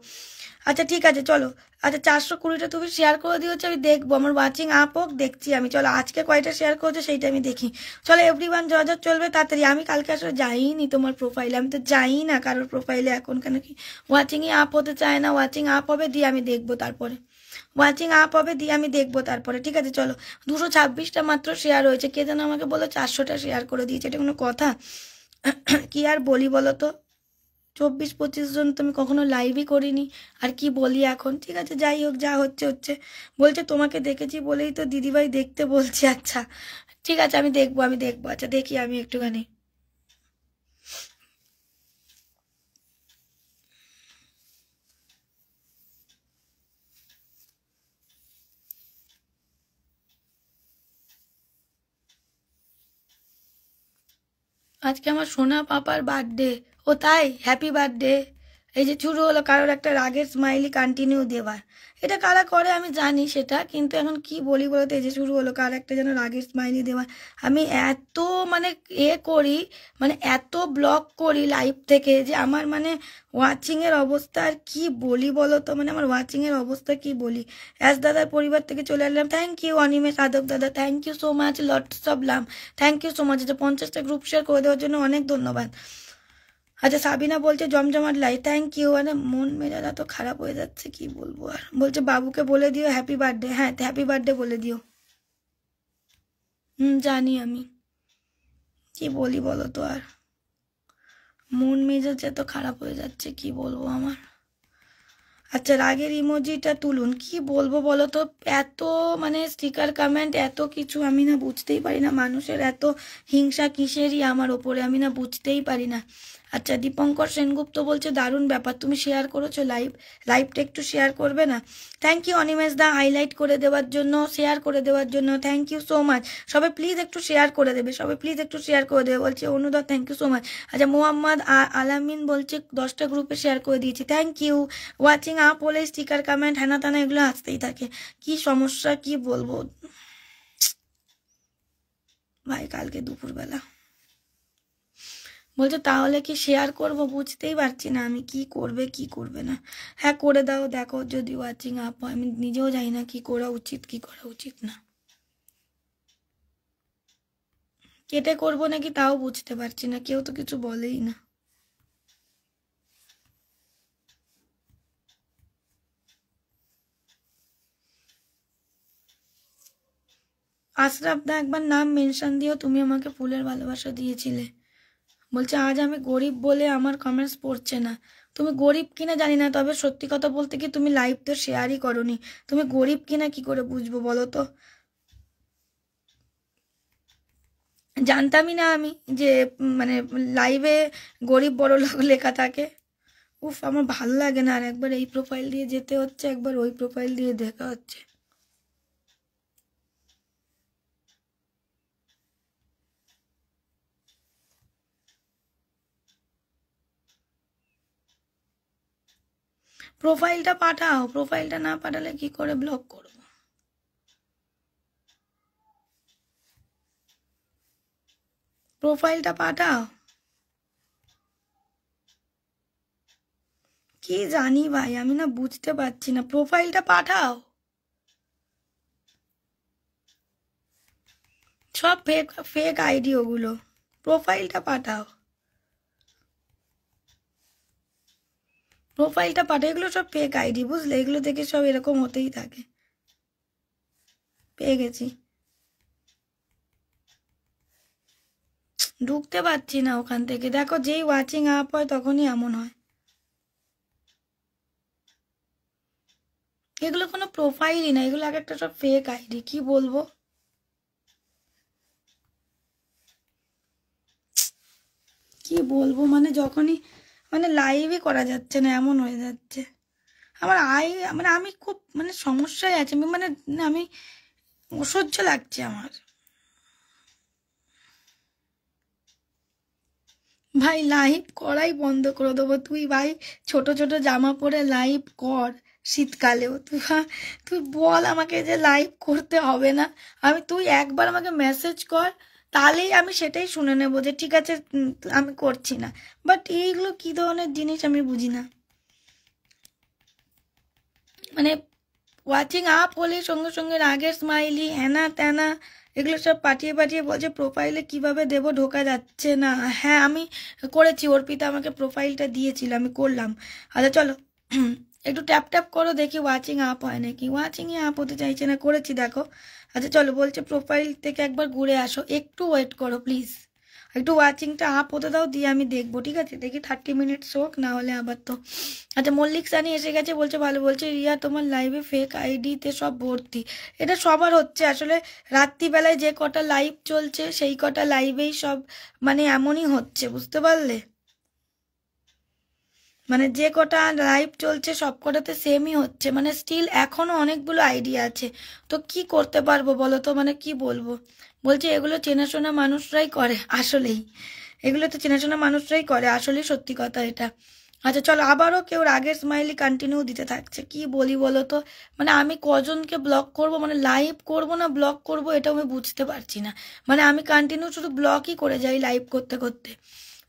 [SPEAKER 1] আচ্ছা ঠিক আছে চলো। আচ্ছা 420টা তুমি শেয়ার করে দিয়েছো, আমি দেখবো আমার ওয়াচিং আপ হোক, দেখছি আমি। চলো আজকে কয়টা শেয়ার করেছো সেইটা আমি দেখি। চলো এভরিওয়ান যা যা চলবে তাড়াতাড়ি। আমি কালকে আসলে যাইনি তোমার প্রোফাইলে, আমি তো যাই না কারোর প্রোফাইলে এখন, কেন কি ওয়াচিংই আপ হতে চায় না, ওয়াচিং আপ হবে দিয়ে আমি দেখবো তারপরে। ওয়াচিং আপ হবে, দিয়ে আমি দেখবো তারপরে। ঠিক আছে চলো, 226টা মাত্র শেয়ার হয়েছে। কে যেন আমাকে বলো 400টা শেয়ার করে দিয়েছে, এটা কোনো কথা? কি আর বলি বলো তো, 24-25 জন তো আমি কখনো লাইভই করিনি, আর কি বলি এখন। ঠিক আছে যাই হোক, যা হচ্ছে হচ্ছে। বলছে তোমাকে দেখেছি বলেই তো দিদিভাই দেখতে বলছি। আচ্ছা ঠিক আছে, আমি দেখবো আচ্ছা দেখি আমি একটুখানি। আজকে আমার সোনা পাপার বার্থডে। ও তাই, হ্যাপি বার্থডে। এই যে শুরু হলো কারোর একটা রাগের স্মাইলি কন্টিনিউ দেওয়ার, এটা কারা করে আমি জানি সেটা, কিন্তু এখন কি বলি বলতে, এই যে শুরু হলো কার একটা যেন রাগের স্মাইলি দেওয়ার। আমি এত মানে করি, মানে এত ব্লক করি লাইভ থেকে, যে আমার মানে ওয়াচিংয়ের অবস্থা আর কি বলি বলো তো, মানে আমার ওয়াচিংয়ের অবস্থা কি বলি। অ্যাস দাদার পরিবার থেকে চলে আসলাম, থ্যাংক ইউ অনিমেষ আদব দাদা, thank you so much, lots of love, thank you so much. এটা 50টা গ্রুপ শেয়ার করে দেওয়ার জন্য অনেক ধন্যবাদ। আচ্ছা সাবিনা বলছে জমজমাট লাই, থ্যাংক ইউ। মানে মন মেজাজা তো খারাপ হয়ে যাচ্ছে, কি বলবো আর। বলছে বাবুকে বলে দিও হ্যাপি বার্থডে। হ্যাঁ হ্যাপি বার্থডে বলে দিও। জানি আমি, কি বলি বলো তো আর, মন মেজাজ এত খারাপ হয়ে যাচ্ছে, কি বলবো আমার। আচ্ছা রাগের ইমোজিটা তুলুন, কি বলবো বলো তো, এত মানে স্টিকার কমেন্ট এত কিছু, আমি না বুঝতেই পারি না মানুষের এত হিংসা কিসেরই আমার ওপরে, আমি না বুঝতেই পারি না। আচ্ছা দীপঙ্কর সেনগুপ্ত বলছে দারুণ ব্যাপার, তুমি শেয়ার করেছো লাইভটা একটু শেয়ার করবে না? থ্যাংক ইউ অনিমেষ দা, হাইলাইট করে দেওয়ার জন্য, শেয়ার করে দেওয়ার জন্য, থ্যাংক ইউ সো মাচ। সবাই প্লিজ একটু শেয়ার করে দেবে, সবাই প্লিজ একটু শেয়ার করে দেবে। বলছে অনুদা থ্যাংক ইউ সো মাচ। আচ্ছা মোহাম্মদ আলামিন বলছে 10টা গ্রুপে শেয়ার করে দিয়েছি, থ্যাংক ইউ। ওয়াচিং আপ বলে স্টিকার কমেন্ট হ্যানা তানা এগুলো আসতেই থাকে, কি সমস্যা কি বলবো ভাই। কালকে দুপুরবেলা বলছে তাহলে কি শেয়ার করব, বুঝতেই পারছি না আমি কি করবে কি করবে না। হ্যাঁ করে দাও, দেখো যদি ওয়াচিং আপ হয়, আমি নিজেও জানি না কি করা উচিত কি করা উচিত না। কেটে করবো নাকি তাও বুঝতে পারছি না, কেউ তো কিছু বলেই না। আশরাফ দা একবার নাম মেনশন দিও, তুমি আমাকে ফুলের ভালোবাসা দিয়েছিলে। বলছে আজ আমি গরিব বলে আমার কমেন্টস পড়ছে না। তুমি গরিব কিনা জানি না, তবে সত্যি কথা বলতে কি তুমি লাইভ তো শেয়ারই করনি, তুমি গরিব কিনা কি করে বুঝবো বলো তো। জানতামই না আমি যে মানে লাইভে গরিব বড় লোক লেখা থাকে। উফ আমার ভালো লাগে না, আর একবার এই প্রোফাইল দিয়ে যেতে হচ্ছে, একবার ওই প্রোফাইল দিয়ে দেখা হচ্ছে। প্রোফাইলটা পাঠাও, প্রোফাইলটা না পাঠালে কি করে ব্লক করব? প্রোফাইলটা পাঠাও। কি জানি ভাই, আমি না বুঝতে পারছি না, প্রোফাইলটা পাঠাও। সব ফেক ফেক আইডি ওগুলো, প্রোফাইলটা পাঠাও, প্রোফাইলটা পাঠাও। এগুলো সব ফেক আইডি বুঝলে, এগুলো থেকে সব এরকম হতেই থাকে। পেয়ে গেছি, ঢুকতে পারছি না ওখান থেকে। দেখো যেই ওয়াচিং আপ হয় তখনই এমন হয়। এগুলো কোনো প্রোফাইলই না, এগুলো এক একটা সব ফেক আইডি, কি বলবো। কি বলবো মানে যখনই মানে লাইভই করা যাচ্ছে না এমন হয়ে যাচ্ছে। আমার মানে আমি খুব মানে সমস্যায় আছি, আমি মানে আমি অসহ্য লাগছে আমার। ভাই লাইভ করাই বন্ধ করে দেবো, তুই ভাই ছোট ছোট জামা পরে লাইভ কর শীতকালেও। তুই বল আমাকে যে লাইভ করতে হবে না, তুই একবার আমাকে মেসেজ কর, তাহলেই আমি সেটাই শুনে নেবো যে ঠিক আছে আমি করছি না। বাট এইগুলো কি ধরনের জিনিস আমি বুঝি না। মানে ওয়াচিং আপ হলে সঙ্গে সঙ্গে রাগের স্মাইলি হ্যানা ত্যানা এগুলো সব পাঠিয়ে পাঠিয়ে বলছে প্রোফাইলে কিভাবে দেবো, ঢোকা যাচ্ছে না। হ্যাঁ আমি করেছি, অর্পিতা আমাকে প্রোফাইলটা দিয়েছিল, আমি করলাম। আচ্ছা চলো একটু ট্যাপ ট্যাপ করো, দেখি ওয়াচিং আপ হয় নাকি। ওয়াচিংই আপ হতে চাইছে না, করেছি দেখো। আচ্ছা চলো, বলছে প্রোফাইল থেকে একবার ঘুরে আসো, একটু ওয়েট করো প্লিজ, একটু ওয়াচিংটা আপ হতে দাও, দিয়ে আমি দেখবো, ঠিক আছে? দেখি 30 মিনিটস হোক, না হলে আবার তো। আচ্ছা মল্লিক সানি এসে গেছে, বলছে ভালো, বলছে রিয়া তোমার লাইভে ফেক আইডিতে সব ভর্তি। এটা সবার হচ্ছে আসলে, রাত্রিবেলায় যে কটা লাইভ চলছে সেই কটা লাইভেই সব মানে এমনই হচ্ছে, বুঝতে পারলে? মানে যে কটা লাইভ চলছে সব কটাতে সেমই হচ্ছে, মানে স্টিল এখনো অনেকগুলো আইডিয়া আছে, তো কি করতে পারবো বলো তো, মানে কি বলবো। বলছে এগুলো চেনাশোনা মানুষরাই করে, আসলেই এগুলো তো চেনাশোনা মানুষরাই করে, আসলেই সত্যি কথা এটা। আচ্ছা চলো, আবারও কেউ রাগের স্মাইলি কন্টিনিউ দিতে থাকছে, কি বলি বলো তো। মানে আমি কজনকে ব্লক করব, মানে লাইভ করব না ব্লক করব, এটা আমি বুঝতে পারছি না। মানে আমি কন্টিনিউ শুধু ব্লকই করে যাই লাইভ করতে করতে,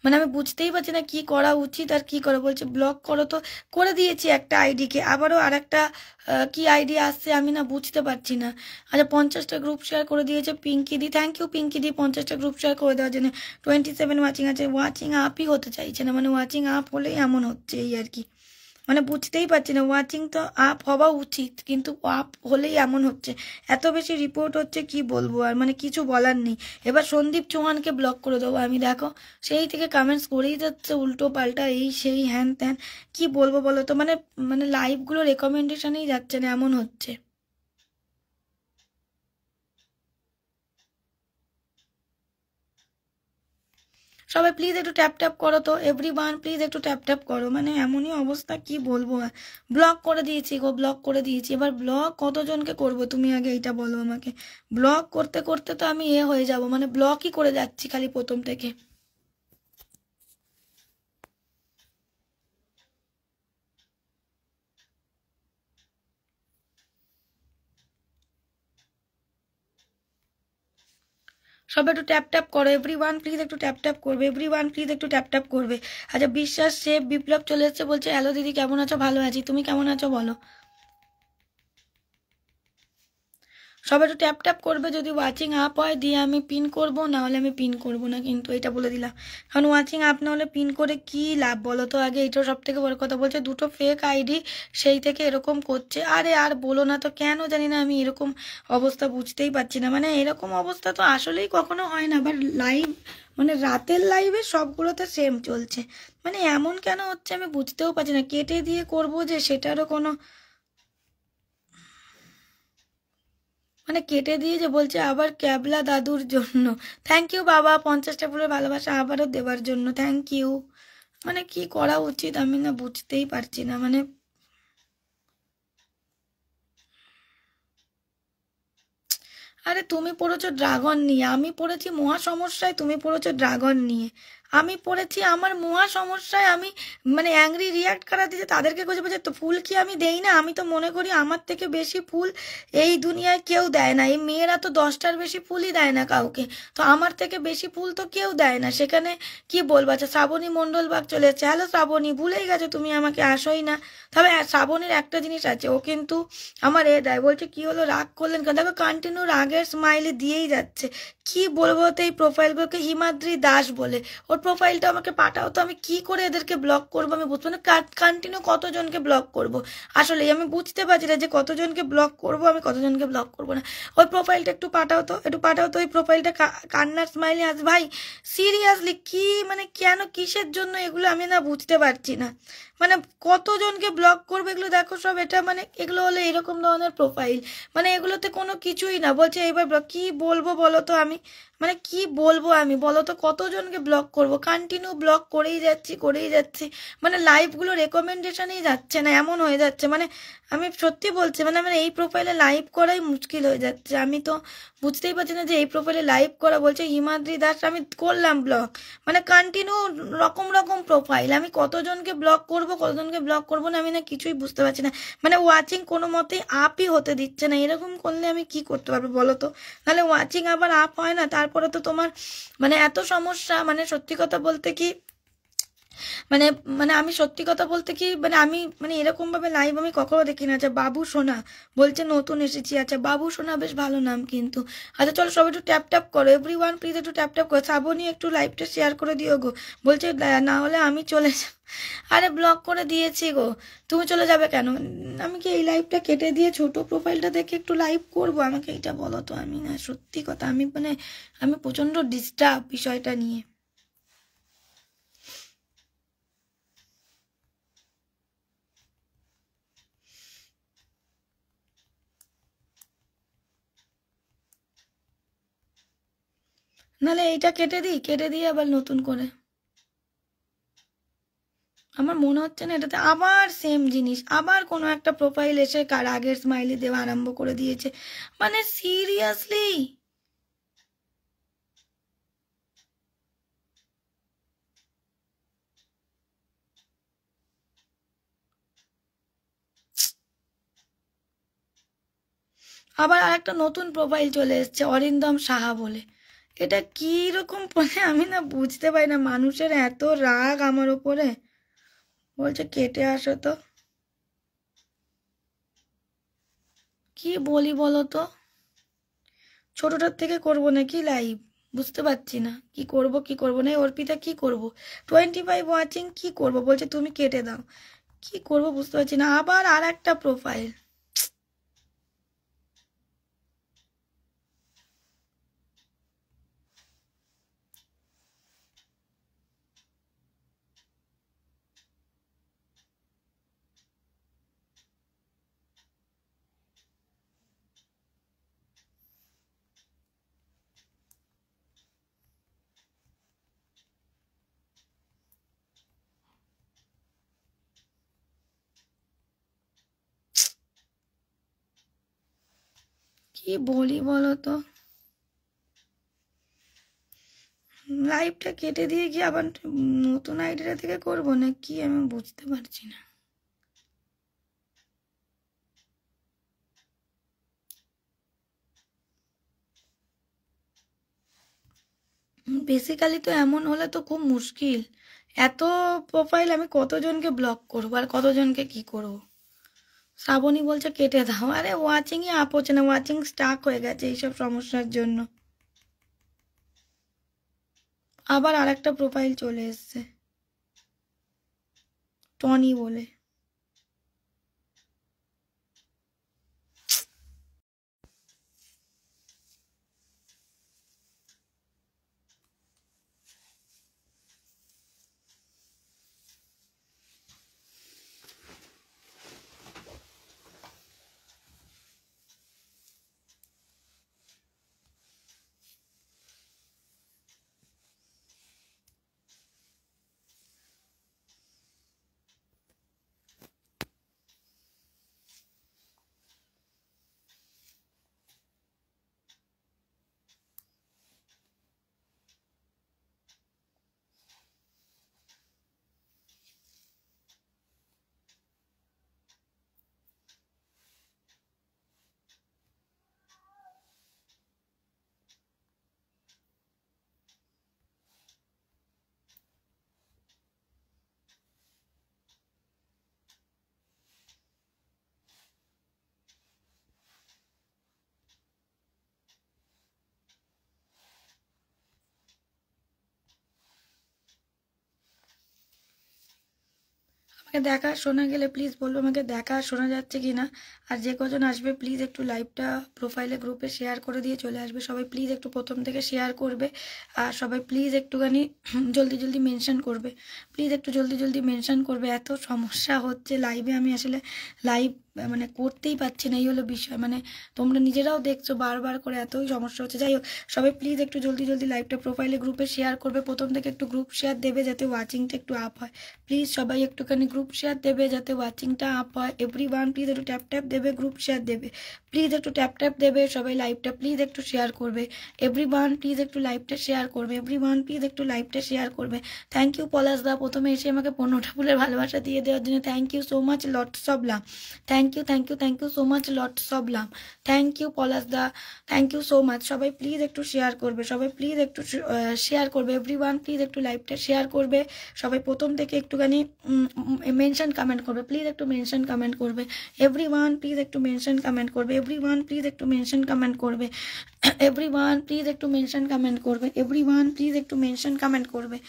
[SPEAKER 1] মানে আমি বুঝতেই পারছি না কি করা উচিত আর কি করে। বলছে ব্লক করো, তো করে দিয়েছি একটা আইডিকে, আবারও আর একটা কি আইডি আসছে আমি না বুঝতে পারছি না। আচ্ছা 50টা গ্রুপ শেয়ার করে দিয়েছে পিঙ্কি দি, থ্যাংক ইউ পিঙ্কি দি 50টা গ্রুপ শেয়ার করে দেওয়ার জন্য। 27 ওয়াচিং আছে, ওয়াচিং আপই হতে চাইছে না, মানে ওয়াচিং আপ হলেই এমন হচ্ছে এই আর কি। মানে বুঝতেই পারছি না, ওয়াচিং তো আপ হওয়া উচিত কিন্তু আপ হলেই এমন হচ্ছে, এত বেশি রিপোর্ট হচ্ছে কি বলবো আর, মানে কিছু বলার নেই। এবার সন্দীপ চৌহানকে ব্লক করে দেবো আমি, দেখো সেই থেকে কমেন্টস করেই যাচ্ছে উল্টো পাল্টা, এই সেই হ্যান ত্যান, কি বলবো বলো তো। মানে মানে লাইভগুলো রেকমেন্ডেশনেই যাচ্ছে না, এমন হচ্ছে। সবাই প্লিজ একটু ট্যাপ ট্যাপ করো তো, এভরিওয়ান প্লিজ একটু ট্যাপ ট্যাপ করো, মানে এমনই অবস্থা কি বলবো। ব্লক করে দিয়েছি গো, ব্লক করে দিয়েছি, এবার ব্লক কতজনকে করব তুমি আগে এটা বলো আমাকে। ব্লক করতে করতে তো আমি হয়ে যাব, মানে ব্লকই করে যাচ্ছি খালি প্রথম থেকে। সবাই একটু ট্যাপ ট্যাপ করো, এভরিওয়ান প্লিজ একটু ট্যাপ ট্যাপ করবে, এভরিওয়ান প্লিজ একটু ট্যাপ ট্যাপ করবে। আচ্ছা বিশ্বাস শেফ বিপ্লব চলে এসেছে, বলছে হ্যালো দিদি কেমন আছো? ভালো আছি, তুমি কেমন আছো বলো। সবাই একটু ট্যাপ ট্যাপ করবে, যদি ওয়াচিং আপ হয় দিয়ে আমি পিন করব, না হলে আমি পিন করব না, কিন্তু এটা বলে দিলাম। কারণ ওয়াচিং আপ না হলে পিন করে কি লাভ বলো তো আগে, এটা সব থেকে বড় কথা। বলছে দুটো ফেক আইডি সেই থেকে এরকম করছে, আরে আর বলো না তো, কেন জানি না আমি এরকম অবস্থা বুঝতেই পারছি না। মানে এরকম অবস্থা তো আসলেই কখনো হয় না, আবার লাইভ মানে রাতের লাইভে সবগুলোতে সেম চলছে, মানে এমন কেন হচ্ছে আমি বুঝতেও পারছি না। কেটে দিয়ে করব যে সেটারও কোনো মানে কেটে দিয়ে যে বলছে আবার ক্যাবলা দাদুর জন্য, থ্যাংক ইউ বাবা 50টা ফুলের ভালোবাসা আবারও দেওয়ার জন্য, থ্যাংক ইউ। মানে কি করা উচিত আমি না বুঝতেই পারছি না। মানে আরে তুমি পড়েছো ড্রাগন নিয়ে, আমি পড়েছি মহা সমস্যায়, তুমি পড়েছো ড্রাগন নিয়ে। আমি পড়েছি আমার মহা সমস্যায়, আমি মানে অ্যাংরি রিয়াক্ট করা দিয়েছে তাদেরকে খুঁজে পেয়েছে, তো ফুল কি আমি দেই না? আমি তো মনে করি আমার থেকে বেশি ফুল এই দুনিয়ায় কেউ দেয় না, এই মেয়েরা তো 10টার বেশি ফুলই দেয় না কাউকে, তো আমার থেকে বেশি ফুল তো কেউ দেয় না, সেখানে কি বলবো। আচ্ছা শ্রাবণী মণ্ডল বাগ চলে এসেছে, হ্যালো শ্রাবণী, ভুলেই গেছো তুমি আমাকে, আসোই না। তবে শ্রাবণীর একটা জিনিস আছে, ও কিন্তু আমার দেয়, বলছে কি হলো রাগ করলেন কেন, দেখো কন্টিনিউ রাগের স্মাইলি দিয়েই যাচ্ছে। কি বলবো তো, এই প্রোফাইলগুলোকে হিমাদ্রি দাস বলে, ওর প্রোফাইলটা আমাকে পাঠাও তো, আমি কি করে এদেরকে ব্লক করবো আমি বুঝবো না, কন্টিনিউ কতজনকে ব্লক করব। আসলে আমি বুঝতে পারছি না যে কতজনকে ব্লক করব আমি, কতজনকে ব্লক করব না। ওই প্রোফাইলটা একটু পাঠাও তো, একটু পাঠাও তো ওই প্রোফাইলটা, কান্নার স্মাইলি আছে ভাই, সিরিয়াসলি কি মানে কেন কিসের জন্য এগুলো আমি না বুঝতে পারছি না। মানে কতজনকে ব্লক করবে এগুলো দেখো সব, এটা মানে এগুলো হলো এরকম ধরনের প্রোফাইল, মানে এগুলোতে কোনো কিছুই না। বলছে এইবার ব্লক, কি বলবো বলো তো আমি, মানে কি বলবো আমি বলো তো, কতজনকে ব্লক করব, কন্টিনিউ ব্লক করেই যাচ্ছি করেই যাচ্ছি, মানে লাইভগুলো রেকমেন্ডেশনেই যাচ্ছে না, এমন হয়ে যাচ্ছে। মানে আমি সত্যি বলছি, মানে আমার এই প্রোফাইলে লাইভ করাই মুশকিল হয়ে যাচ্ছে, আমি তো বুঝতেই পারছি না যে এই প্রোফাইলে লাইভ করা। বলছে হিমাদ্রি দাস, আমি করলাম ব্লক, মানে কন্টিনিউ রকম রকম প্রোফাইল, আমি কতজনকে ব্লক করব কতজনকে ব্লক করব না আমি না কিছুই বুঝতে পারছি না। মানে ওয়াচিং কোনো মতেই আপই হতে দিচ্ছে না, এরকম করলে আমি কি করতে পারবো বলো তো। নাহলে ওয়াচিং আবার আপ হয় না, তারপরে তো তোমার মানে এত সমস্যা, মানে সত্যি কথা বলতে কি মানে মানে আমি সত্যি কথা বলতে কি, মানে আমি মানে এরকম ভাবে লাইভ আমি কখনো দেখি না। আচ্ছা বাবু সোনা বলছে নতুন এসেছি, আচ্ছা বাবু সোনা বেশ ভালো নাম কিন্তু। আচ্ছা চলো সবাই একটু ট্যাপ ট্যাপ করো, এভরিওয়ান প্লিজ একটু ট্যাপ ট্যাপ করো। শ্রাবণী একটু লাইভটা শেয়ার করে দিও গো, বলছে না হলে আমি চলে যাব। আরে ব্লক করে দিয়েছি গো, তুমি চলে যাবে কেন? আমি কি এই লাইভটা কেটে দিয়ে ছোট প্রোফাইলটা দেখে একটু লাইভ করব? আমাকে এটা বলো তো। আমি না সত্যি কথা, আমি মানে আমি প্রচন্ড ডিস্টার্ব বিষয়টা নিয়ে। নাহলে এইটা কেটে দিই, কেটে দিয়ে আবার নতুন করে। আমার মনে হচ্ছে না এটাতে আবার সেম জিনিস, আবার কোনো একটা প্রোফাইল এসে কার আগের স্মাইলি দেওয়া আরম্ভ করে দিয়েছে। মানে সিরিয়াসলি আবার আরেকটা নতুন প্রোফাইল চলে এসছে অরিন্দম সাহা বলে। এটা কি রকম মানে আমি না বুঝতে পারি না, মানুষের এত রাগ আমার উপরে। বলছে কেটে আসো তো, কি বলি বলো তো। ছোটটার থেকে করবো নাকি লাইভ, বুঝতে পারছি না কি করব কি করব না। অর্পিতা কি করব, 25 ওয়াচিং কি করব, বলছে তুমি কেটে দাও। কি করব বুঝতে পারছি না। আবার আর একটা প্রোফাইল। কি বলি বলো তো, লাইভটা কেটে দিয়ে কি আবার নতুন আইডিয়া থেকে করবো না কি, আমি বুঝতে পারছি না। বেসিক্যালি তো এমন হলে তো খুব মুশকিল। এত প্রোফাইল আমি কতজনকে ব্লক করবো আর কতজনকে কি করবো। শ্রাবণী বলছে কেটে দাও। আরে ওয়াচিংই আপ হচ্ছে না, ওয়াচিং স্টাক হয়ে গেছে এইসব সমস্যার জন্য। আবার আর একটা প্রোফাইল চলে এসছে টনি বলে। আমাকে দেখা শোনা গেলে প্লিজ বলবো, আমাকে দেখা শোনা যাচ্ছে কি না। আর যে কজন আসবে প্লিজ একটু লাইভটা প্রোফাইলে গ্রুপে শেয়ার করে দিয়ে চলে আসবে সবাই। প্লিজ একটু প্রথম থেকে শেয়ার করবে। আর সবাই প্লিজ একটুখানি জলদি জলদি মেনশন করবে, প্লিজ একটু জলদি জলদি মেনশন করবে। এত সমস্যা হচ্ছে লাইভে, আমি আসলে লাইভ মানে করতেই পারছি না, এই হলো বিষয়। মানে তোমরা নিজেরাও দেখছো বারবার করে এতই সমস্যা হচ্ছে। যাই হোক সবাই প্লিজ একটু জলদি জলদি লাইভটা প্রোফাইলে গ্রুপে শেয়ার করবে, প্রথম থেকে একটু গ্রুপ শেয়ার দেবে যাতে ওয়াচিংটা একটু আপ হয়। প্লিজ সবাই একটুখানি গ্রুপ গ্রুপ শেয়ার দেবে যাতে ওয়াচিংটা আপ হয়। এভরিওয়ান প্লিজ একটু ট্যাপ ট্যাপ দেবে, গ্রুপ শেয়ার দেবে, প্লিজ একটু ট্যাপ ট্যাপ দেবে। সবাই লাইভটা প্লিজ একটু শেয়ার করবে। এভরিওয়ান প্লিজ একটু লাইভটা শেয়ার করবে। এভরিওয়ান প্লিজ একটু লাইভটা শেয়ার করবে। থ্যাংক ইউ পলাশ দা, প্রথমে এসে আমাকে 15টা ফুলের ভালোবাসা দিয়ে দেওয়ার জন্য thank you so much, lots of love. Thank you thank you thank you so much, lots of love. Thank you Palash দা, থ্যাংক ইউ সো মাচ। সবাই প্লিজ একটু শেয়ার করবে, সবাই প্লিজ একটু শেয়ার করবে। এভরিওয়ান প্লিজ একটু লাইভটা শেয়ার করবে। সবাই প্রথম থেকে একটুখানি মেনশন কমেন্ট করবে, প্লিজ একটু মেনশন কমেন্ট করবে। এভরিওয়ান প্লিজ একটু মেনশন কমেন্ট করবে। এভরিওয়ান প্লিজ একটু মেনশন কমেন্ট করবে। এভরিওয়ান প্লিজ একটু মেনশন কমেন্ট করবে। এভরিওয়ান প্লিজ একটু মেনশন কমেন্ট করবে।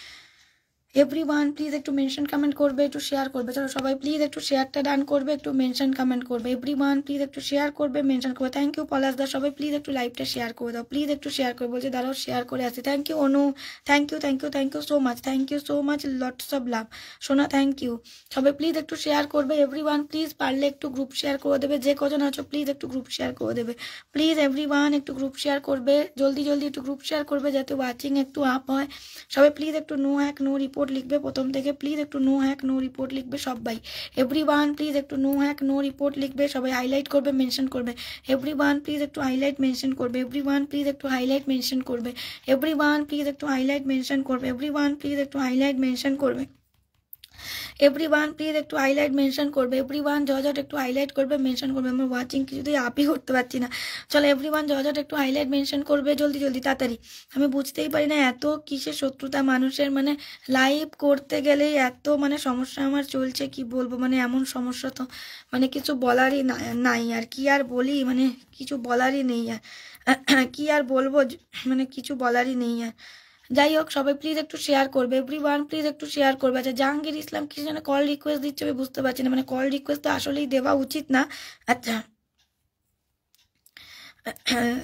[SPEAKER 1] এভরিওয়ান প্লিজ একটু মেনশন কমেন্ট করবে, একটু শেয়ার করবে। চলো সবাই প্লিজ একটু শেয়ারটা ডান করবে, একটু মেনশন কমেন্ট করবে। এভরিওয়ান প্লিজ একটু শেয়ার করবে, মেনশন করবে। থ্যাংক ইউ পলাশ দা, সবাই প্লিজ একটু লাইভটা শেয়ার করে দাও, প্লিজ একটু শেয়ার করে। বলছে দাঁড়াও শেয়ার করে আসি। Thank you Anu, thank you thank you thank you so much, thank you so much, lots of love. সোনা থ্যাংক ইউ। সবাই প্লিজ একটু শেয়ার করবে। এভরিওয়ান প্লিজ পারলে একটু গ্রুপ শেয়ার করে দেবে, যে কজন আছো প্লিজ একটু গ্রুপ শেয়ার করে দেবে। প্লিজ এভরিওয়ান একটু গ্রুপ শেয়ার করবে, জলদি জলদি একটু গ্রুপ শেয়ার করবে যাতে ওয়াচিং একটু আপ হয়। সবাই প্লিজ একটু নো হ্যাক নো রিপোর্ট লিখবে প্রথম থেকে, প্লিজ একটু নো হ্যাক নো রিপোর্ট লিখবে সবাই। এভরিওয়ান প্লিজ একটু নো হ্যাক নো রিপোর্ট লিখবে, সবাই হাইলাইট করবে, মেনশন করবে। এভরিওয়ান প্লিজ একটু হাইলাইট মেনশন করবে। এভরিওয়ান প্লিজ একটু হাইলাইট মেনশন করবে। এভরিওয়ান প্লিজ একটু হাইলাইট মেনশন করবে। এভরিওয়ান প্লিজ একটু হাইলাইট মেনশন করবে। এভরিওয়ান প্লিজ একটু হাইলাইট মেনশন করবে। এভরিওয়ান জজট একটু হাইলাইট করবে, মেনশন করবে। আমার ওয়াচিং কিছুতেই আপই করতে পারছি না। চলো এভরিওয়ান জজট একটু হাইলাইট মেনশন করবে, জলদি জলদি তাড়াতাড়ি। আমি বুঝতেই পারি না এত কিসের শত্রুতা মানুষের, মানে লাইভ করতে গেলেই এত মানে সমস্যা আমার চলছে, কি বলবো। মানে এমন সমস্যা তো মানে কিছু বলারই নাই আর, কি আর বলি, মানে কিছু বলারই নেই আর, কি আর বলবো, মানে কিছু বলারই নেই আর। যাই হোক সবাই প্লিজ একটু শেয়ার করবে। এভরিওয়ান প্লিজ একটু শেয়ার করবে। আচ্ছা জাহাঙ্গীর ইসলাম কিছু যেন কল রিকোয়েস্ট দিচ্ছে, আমি বুঝতে পারছি না, মানে কল রিকোয়েস্ট তো আসলেই দেওয়া উচিত না। আচ্ছা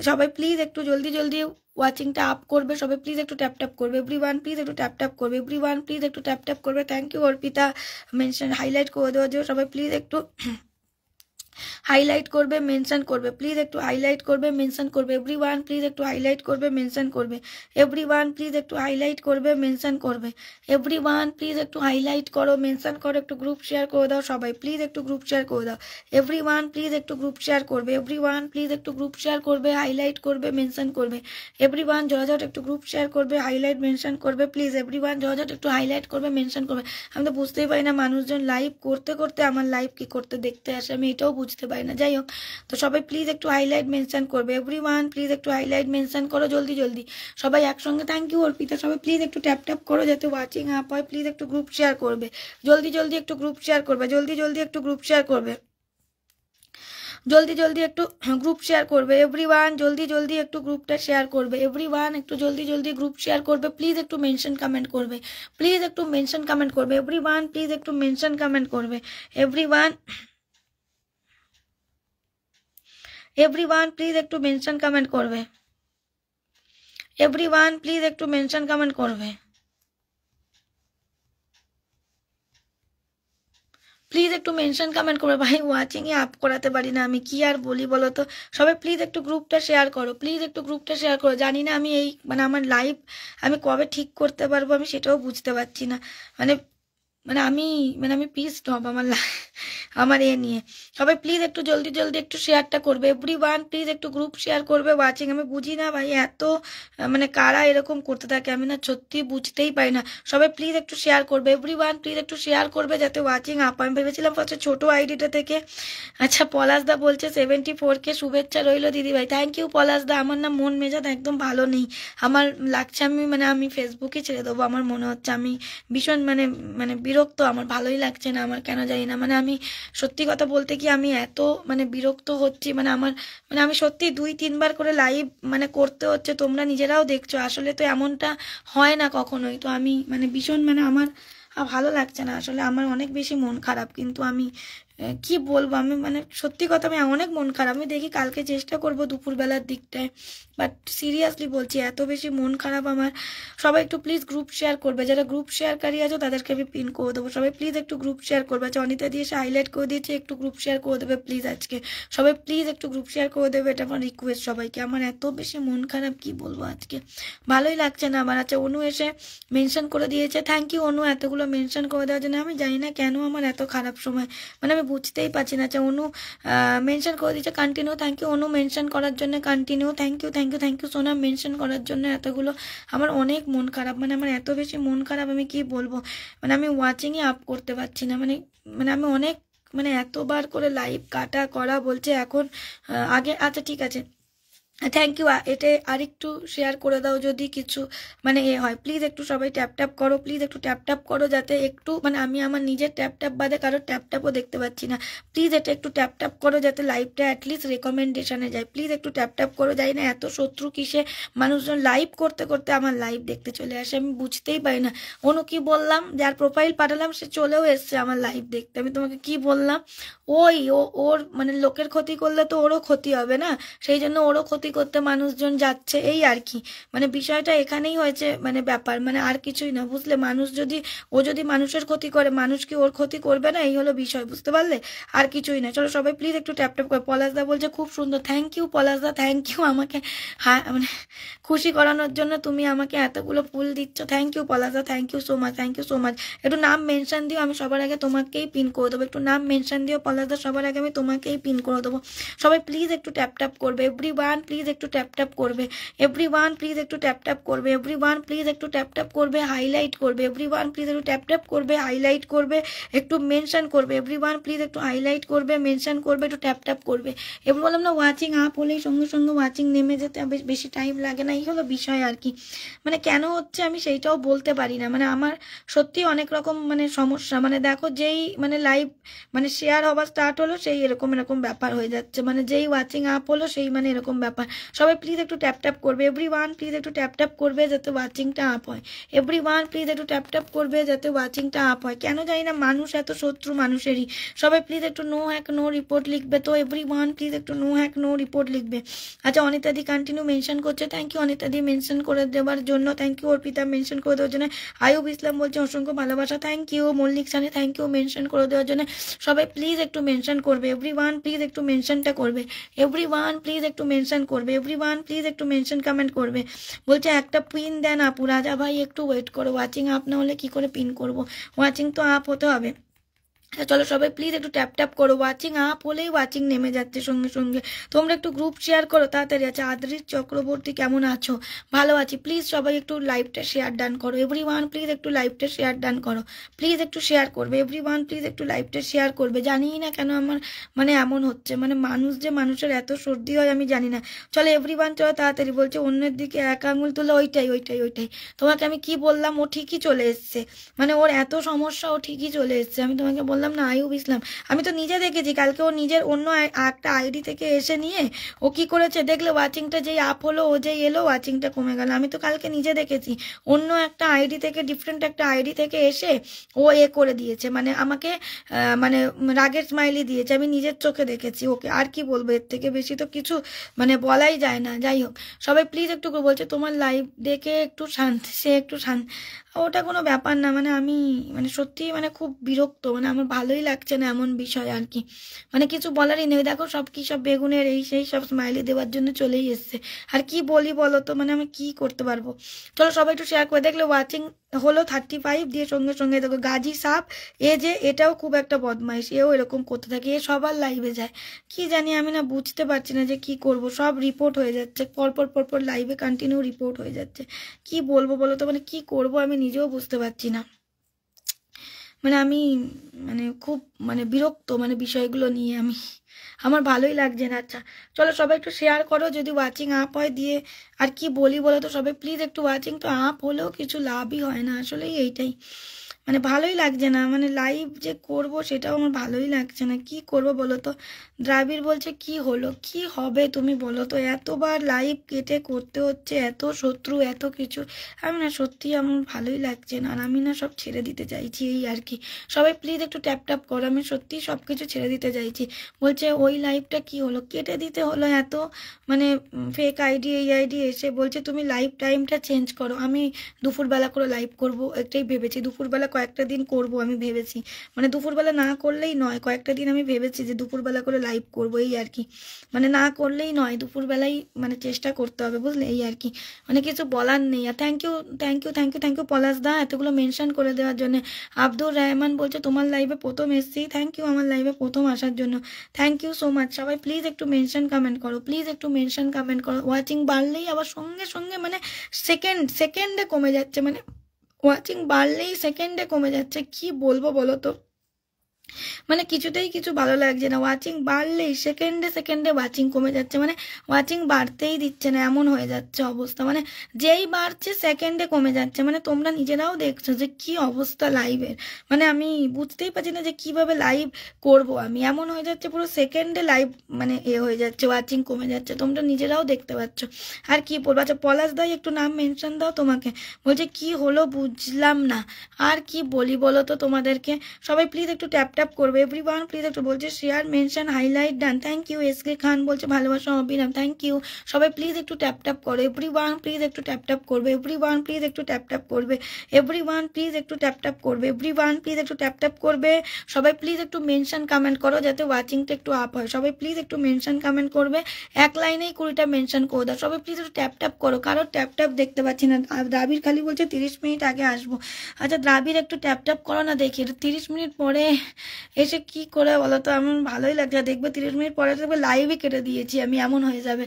[SPEAKER 1] সবাই প্লিজ একটু জলদি জলদি ওয়াচিংটা আপ করবে, সবাই প্লিজ একটু ট্যাপ ট্যাপ করবে। এভরিওয়ান প্লিজ একটু ট্যাপ ট্যাপ করবে। এভরিওয়ান প্লিজ একটু ট্যাপ ট্যাপ করবে। Thank you Arpita, mention highlight করে দেওয়ার জন্য। সবাই প্লিজ একটু হাইলাইট করবে, মেনশন করবে, প্লিজ একটু হাইলাইট করবে, মেনশন করবে। এভরিওয়ান প্লিজ একটু হাইলাইট করবে, মেনশন করবে। এভরিওয়ান প্লিজ একটু হাইলাইট করবে, মেনশন করবে। এভরিওয়ান প্লিজ একটু হাইলাইট করো, মেনশন করো, একটু গ্রুপ শেয়ার করে দাও সবাই, প্লিজ একটু গ্রুপ শেয়ার করে দাও। এভরিওয়ান প্লিজ একটু গ্রুপ শেয়ার করবে। এভরিওয়ান প্লিজ একটু গ্রুপ শেয়ার করবে, হাইলাইট করবে, মেনশন করবে। এভরিওয়ান জজট একটু গ্রুপ শেয়ার করবে, হাইলাইট মেনশন করবে, প্লিজ। এভরিওয়ান জজট একটু হাইলাইট করবে, মেনশন করবে। আমি তো বুঝতেই পারি না মানুষজন লাইভ করতে করতে আমার লাইভ কি করতে দেখতে আসে, আমি এটাও বুঝতে পারি না। যাই হোক তো সবাই প্লিজ একটু হাইলাইট মেনশন করবে। এভরিওয়ান প্লিজ একটু হাইলাইট মেনশন করো, জলদি জলদি সবাই একসঙ্গে। থ্যাংক ইউ অর্পিতা, সবাই প্লিজ একটু ট্যাপ ট্যাপ করো যাতে ওয়াচিং আপ হয়। প্লিজ একটু গ্রুপ শেয়ার করবে, জলদি জলদি একটু গ্রুপ শেয়ার করবে, জলদি জলদি একটু গ্রুপ শেয়ার করবে, জলদি জলদি একটু গ্রুপ শেয়ার করবে। এভরিওয়ান জলদি জলদি একটু গ্রুপটা শেয়ার করবে। এভরিওয়ান একটু জলদি জলদি গ্রুপ শেয়ার করবে, প্লিজ একটু মেনশন কমেন্ট করবে, প্লিজ একটু মেনশন কমেন্ট করবে। এভরিওয়ান প্লিজ একটু মেনশন কমেন্ট করবে। এভরিওয়ান এভরিওয়ান প্লিজ একটু মেনশন কমেন্ট করবে। এভরিওয়ান প্লিজ একটু মেনশন কমেন্ট করবে, প্লিজ একটু মেনশন কমেন্ট করবে। ভাই ওয়াচিংয়ে আপ করাতে পারি না, আমি কি আর বলি বলো তো। সবাই প্লিজ একটু গ্রুপটা শেয়ার করো, প্লিজ একটু গ্রুপটা শেয়ার করো। জানি না আমি এই মানে আমার লাইভ আমি কবে ঠিক করতে পারবো, আমি সেটাও বুঝতে পারছি না। মানে মানে আমি আমি পিসড হব আমার এ নিয়ে। সবাই প্লিজ একটু জলদি জলদি একটু শেয়ারটা করবে। এভরিওয়ান প্লিজ একটু গ্রুপ শেয়ার করবে ওয়াচিং। আমি বুঝি না ভাই এত মানে কারা এরকম করতে থাকে, আমি না সত্যি বুঝতেই পারি না। সবাই প্লিজ একটু শেয়ার করবে। এভরিওয়ান প্লিজ একটু শেয়ার করবে যাতে ওয়াচিং আপ। আমি ভেবেছিলাম ফার্স্টে ছোটো আইডিটা থেকে। আচ্ছা পলাশদা বলছে 74K শুভেচ্ছা রইল দিদিভাই। থ্যাংক ইউ পলাশদা। আমার না মন মেজাজ একদম ভালো নেই, আমার লাগছে আমি ফেসবুকে ছেড়ে দেবো। আমার মনে হচ্ছে আমি ভীষণ মানে বিরক্ত, আমার ভালোই লাগছে না, আমার কেন জানি না। মানে আমি সত্যি কথা বলতে কি আমি এত বিরক্ত হচ্ছি, আমার আমি সত্যি 2-3 বার করে লাইভ করতে হচ্ছে, তোমরা নিজেরাও দেখছো। আসলে তো এমনটা হয় না কখনোই। তো আমি ভীষণ আমার ভালো লাগছে না আসলে, আমার অনেক বেশি মন খারাপ। কিন্তু আমি কি বলবো আমি, মানে সত্যি কথা আমি অনেক মন খারাপ। আমি দেখি কালকে চেষ্টা করবো দুপুরবেলার দিকটায়, বাট সিরিয়াসলি বলছি এত বেশি মন খারাপ আমার। সবাই একটু প্লিজ গ্রুপ শেয়ার করবে, যারা গ্রুপ শেয়ারকারী আছো তাদেরকে আমি পিন করে দেবো। সবাই প্লিজ একটু গ্রুপ শেয়ার করবে। আচ্ছা অনিতা দিয়ে এসে হাইলাইট করে দিয়েছে, একটু গ্রুপ শেয়ার করে দেবে প্লিজ আজকে। সবাই প্লিজ একটু গ্রুপ শেয়ার করে দেবে, এটা আমার রিকোয়েস্ট সবাইকে। আমার এত বেশি মন খারাপ কি বলবো আজকে, ভালোই লাগছে না আমার। আচ্ছা অনু এসে মেনশন করে দিয়েছে, থ্যাংক ইউ অনু এতগুলো মেনশন করে দেওয়ার জন্য। আমি জানি না কেন আমার এত খারাপ সময়, মানে আমি বুঝতেই পারছি না। আচ্ছা অনু মেনশন করে দিয়েছে, continue, thank you Anu mention করার জন্য, continue, thank you thank you thank you সোনা মেনশন করার জন্য এতগুলো। আমার অনেক মন খারাপ, মানে আমার এত বেশি মন খারাপ আমি কি বলবো, মানে আমি ওয়াচিংই আপ করতে পারছি না। মানে মানে আমি অনেক, মানে এতবার করে লাইভ কাটা করা বলছে এখন আগে। আচ্ছা ঠিক আছে, থ্যাংক ইউ। এটা আরেকটু শেয়ার করে দাও যদি কিছু মানে এ হয়, প্লিজ একটু সবাই ট্যাপ ট্যাপ করো, প্লিজ একটু ট্যাপ ট্যাপ করো, যাতে একটু মানে আমি আমার নিজের ট্যাপ ট্যাপ বাদে কারো ট্যাপ ট্যাপও দেখতে পাচ্ছি না। প্লিজ এটা একটু ট্যাপ ট্যাপ করো যাতে লাইভটা অ্যাটলিস্ট রেকমেন্ডেশনে যায়। প্লিজ একটু ট্যাপ ট্যাপ করো। যাই না এত শত্রু কিসে মানুষজন লাইভ করতে করতে আমার লাইভ দেখতে চলে আসে, আমি বুঝতেই পারি না। অনু কি বললাম, যার প্রোফাইল পাঠালাম সে চলেও এসছে আমার লাইভ দেখতে। আমি তোমাকে কি বললাম, ওর মানে লোকের ক্ষতি করলে তো ওরও ক্ষতি হবে না, সেই জন্য ওরও ক্ষতি করতে মানুষজন যাচ্ছে, এই আর কি। মানে বিষয়টা এখানেই হয়েছে, মানে ব্যাপার, মানে আর কিছুই না, বুঝলে। মানুষ যদি যদি মানুষের ক্ষতি করে, মানুষ কি ওর ক্ষতি করবে না, এই হলো বিষয়, বুঝতে পারলে, আর কিছুই না। চলো সবাই প্লিজ একটু ট্যাপ ট্যাপ করে। পলাশদা বলছে খুব সুন্দর, থ্যাংক ইউ পলাশদা, থ্যাংক ইউ আমাকে মানে খুশি করানোর জন্য তুমি আমাকে এতগুলো ফুল দিচ্ছ, থ্যাংক ইউ পলাশদা, thank you so much, thank you so much. একটু নাম মেনশন দিও, আমি সবার আগে তোমাকেই পিন করে দেবো। একটু নাম মেনশন দিও পলাশদা, সবার আগে আমি তোমাকেই পিন করে দেবো। সবাই প্লিজ একটু ট্যাপ ট্যাপ করবে, এভরিওয়ান প্লিজ একটু ট্যাপ ট্যাপ করবে, এভরিওয়ান প্লিজ একটু ট্যাপ ট্যাপ করবে, এভরিওয়ান প্লিজ একটু ট্যাপ ট্যাপ করবে, হাইলাইট করবে, এভরিওয়ান প্লিজ একটু ট্যাপ ট্যাপ করবে, হাইলাইট করবে, একটু মেনশন করবে, এভরিওয়ান প্লিজ একটু হাইলাইট করবে, মেনশন করবে, একটু ট্যাপ ট্যাপ করবে। এবার বললাম না ওয়াচিং আপ হলেই সঙ্গে সঙ্গে ওয়াচিং নেমে যেতে বেশি টাইম লাগে না, এই হলো বিষয় আর কি। মানে কেন হচ্ছে আমি সেইটাও বলতে পারি না, মানে আমার সত্যি অনেক রকম মানে সমস্যা। মানে দেখো যেই মানে লাইভ মানে শেয়ার হওয়া স্টার্ট হলো সেই এরকম ব্যাপার হয়ে যাচ্ছে, মানে যেই ওয়াচিং আপ হলো সেই মানে এরকম ব্যাপার। সবাই প্লিজ একটু ট্যাপ ট্যাপ করবে, এভরিওয়ান প্লিজ একটু ট্যাপ ট্যাপ করবে যাতে ওয়াচিংটা আপ হয়, এভরিওয়ান প্লিজ একটু ট্যাপ ট্যাপ করবে যাতে ওয়াচিংটা আপ হয়। কেন জানি না মানুষ এত শত্রু মানুষেরই। সবাই প্লিজ একটু নো হ্যাক নো রিপোর্ট লিখবে, তো এভরিওয়ান প্লিজ একটু নো হ্যাক নো রিপোর্ট লিখবে। আচ্ছা অনিতাদি কন্টিনিউ মেনশন করছে, থ্যাংক ইউ অনিতাদি মেনশন করে দেওয়ার জন্য, থ্যাংক ইউ অর্পিতা মেনশন করে দেওয়ার জন্য, আয়ুব ইসলাম বলছে অসংখ্য ভালোবাসা, thank you Mallik Sunny, thank you mention করে দেওয়ার জন্য। সবাই প্লিজ একটু মেনশন করবে, এভরিওয়ান প্লিজ একটু মেনশনটা করবে, এভরিওয়ান প্লিজ একটু মেনশন করবে, এভরিওয়ান প্লিজ একটু মেনশন কমেন্ট করবে। বলছে একটা পিন দেন আপু। রাজা ভাই একটু ওয়েট করো, ওয়াচিং আপ না হলে কি করে পিন করব, ওয়াচিং তো আপ হতে হবে। চলো সবাই প্লিজ একটু ট্যাপ ট্যাপ করো, ওয়াচিং আপ হলেই ওয়াচিং নেমে যাচ্ছে সঙ্গে সঙ্গে। তোমরা একটু গ্রুপ শেয়ার করো তাড়াতাড়ি। আছে আদ্রিত চক্রবর্তী কেমন আছো, ভালো আছি, প্লিজ সবাই একটু লাইভটা শেয়ার ডান করো, এভরিওয়ান প্লিজ একটু লাইভটা শেয়ার ডান করো, প্লিজ একটু শেয়ার করবে, এভরিওয়ান প্লিজ একটু লাইভটা শেয়ার করবে। জানি না কেন আমার মানে এমন হচ্ছে, মানে মানুষ যে মানুষের এত সর্দি হয় আমি জানি না। চলো এভরিওয়ান চলো তাড়াতাড়ি। বলছে অন্যের দিকে এক আঙুল তুলে, ওইটাই ওইটাই ওইটাই। তোমাকে আমি কি বললাম, ও ঠিকই চলে এসছে, মানে ওর এত সমস্যা ও ঠিকই চলে এসছে। আমি তোমাকে বললাম না আয়ুব ইসলাম, আমি তো নিজে দেখেছি কালকে ও নিজের অন্য একটা আইডি থেকে এসে নিয়ে ও কি করেছে দেখলে, ওয়াচিংটা যেই আপ হলো ও যেই এলো ওয়াচিংটা কমে গেল। আমি তো কালকে নিজে দেখেছি অন্য একটা আইডি থেকে, ডিফারেন্ট একটা আইডি থেকে এসে ও করে দিয়েছে, মানে আমাকে মানে রাগের স্মাইলি দিয়েছে, আমি নিজের চোখে দেখেছি ওকে। আর কি বলবো, এর থেকে বেশি তো কিছু মানে বলাই যায় না। যাই হোক সবাই প্লিজ একটু বলছে তোমার লাইভ দেখে একটু শান্তি, সে একটু শান্তি, ওটা কোনো ব্যাপার না। মানে আমি মানে সত্যি মানে খুব বিরক্ত, মানে আমার ভালোই লাগছে না এমন বিষয় আর কি, মানে কিছু বলারই নেই। দেখো সব কি সব বেগুনের এই সেই সব স্মাইলি দেওয়ার জন্য চলেই এসছে, আর কি বলি বলো তো, মানে আমি কি করতে পারবো। চলো সবাই একটু শেয়ার করে। দেখলে ওয়াচিং হলো 35 দিয়ে সঙ্গে সঙ্গে দেখো গাজী সাপ যে এটাও খুব একটা বদমাইশ, এও এরকম করতে থাকে, এ সবার লাইভে যায়, কি জানি আমি না বুঝতে পারছি না যে কি করব। সব রিপোর্ট হয়ে যাচ্ছে পরপর পরপর লাইভে কন্টিনিউ রিপোর্ট হয়ে যাচ্ছে, কি বলবো বলো তো, মানে কি করব আমি নিজেও বুঝতে পারছি না। মানে আমি মানে খুব মানে বিরক্ত মানে বিষয়গুলো নিয়ে, আমি আমার ভালোই লাগছে না। আচ্ছা চলো সবাই একটু শেয়ার করো যদি ওয়াচিং আপ হয় দিয়ে। আর কি বলি বলো তো সবাই প্লিজ একটু, ওয়াচিং তো আপ হলেও কিছু লাভই হয় না আসলে, এইটাই মানে ভালোই লাগছে না, মানে লাইভ যে করব সেটাও আমার ভালোই লাগছে না। কি করব বলো তো? দ্রাবিড় বলছে কি হলো, কি হবে তুমি বলো তো? এতবার লাইভ কেটে করতে হচ্ছে, এত শত্রু, এত কিছু। আমি না সত্যি আমার ভালোই লাগছে না, আর আমি না সব ছেড়ে দিতে চাইছি, এই আর কি। সবাই প্লিজ একটু ট্যাপ ট্যাপ করো, আমি সত্যি সব কিছু ছেড়ে দিতে চাইছি। বলছে ওই লাইভটা কি হলো, কেটে দিতে হলো এত, মানে ফেক আইডি এই আইডি এসে বলছে তুমি লাইভ টাইমটা চেঞ্জ করো। আমি দুপুরবেলা করে লাইভ করব একটাই ভেবেছি, দুপুরবেলা কয়েকটা দিন করব আমি ভেবেছি, মানে দুপুরবেলা না করলেই নয়, কয়েকটা দিন আমি ভেবেছি যে দুপুরবেলা করে লাইভ করব, এই আর কি। মানে না করলেই নয়, দুপুরবেলাই মানে চেষ্টা করতে হবে, বুঝলে, এই আর কি। মানে কিছু বলার নেই। আর thank you thank you thank you thank you Palash da এতগুলো মেনশন করে দেওয়ার জন্য। আব্দুর রহমান বলছে তোমার লাইভে প্রথম এসেছি, থ্যাংক ইউ আমার লাইভে প্রথম আসার জন্য, থ্যাংক ইউ সো মাচ। সবাই প্লিজ একটু মেনশন কমেন্ট করো, প্লিজ একটু মেনশন কমেন্ট করো। ওয়াচিং বাড়লেই আবার সঙ্গে সঙ্গে মানে সেকেন্ডে কমে যাচ্ছে, মানে ওয়াচিং বাড়লেই সেকেন্ডে কমে যাচ্ছে, কি বলবো বলো তো? মানে কিছুতেই কিছু ভালো লাগছে না, ওয়াচিং বাড়লেই সেকেন্ডে ওয়াচিং কমে যাচ্ছে, মানে ওয়াচিং বাড়তেই দিচ্ছে না, এমন হয়ে যাচ্ছে অবস্থা। মানে যেই বাড়ছে সেকেন্ডে কমে যাচ্ছে, মানে তোমরা নিজেরাও দেখছো যে কি অবস্থা লাইভের। মানে আমি বুঝতেই পারছি না যে কিভাবে লাইভ করব আমি, এমন হয়ে যাচ্ছে পুরো সেকেন্ডে লাইভ মানে হয়ে যাচ্ছে, ওয়াচিং কমে যাচ্ছে, তোমরা নিজেরাও দেখতে পাচ্ছ। আর কি বলবো? আচ্ছা পলাশ দাই একটু নাম মেনশন দাও তোমাকে। বলছে কি হলো বুঝলাম না, আর কি বলি বলো তো তোমাদেরকে? সবাই প্লিজ একটু ট্যাপ ট্যাপ করবে, এভরিওয়ান প্লিজ একটু। বলছে share mention highlight done, thank you. SK Khan বলছে ভালোবাসা অবিরাম, থ্যাংক ইউ। সবাই প্লিজ একটু ট্যাপ ট্যাপ করো, এভরিওয়ান প্লিজ একটু ট্যাপ ট্যাপ করবে, এভরিওয়ান প্লিজ একটু ট্যাপ ট্যাপ করবে, এভরিওয়ান প্লিজ একটু ট্যাপ ট্যাপ করবে, এভরিওয়ান প্লিজ একটু ট্যাপ ট্যাপ করবে। সবাই প্লিজ একটু মেনশন কমেন্ট করো যাতে ওয়াচিংটা একটু আপ হয়। সবাই প্লিজ একটু মেনশন কমেন্ট করবে, এক লাইনেই 20টা মেনশন করে দাও। সবাই প্লিজ একটু ট্যাপ ট্যাপ করো, কারোর ট্যাপ ট্যাপ দেখতে পাচ্ছি না। দ্রাবিড় খালি বলছে 30 মিনিট আগে আসবো। আচ্ছা দ্রাবিড় একটু ট্যাপ ট্যাপ করো না দেখি, 30 মিনিট পরে এসে কি করে বলো তো? আমার ভালোই লাগছে, দেখবে 30 মিনিট পরে দেখবে লাইভই কেটে দিয়েছি আমি, এমন হয়ে যাবে।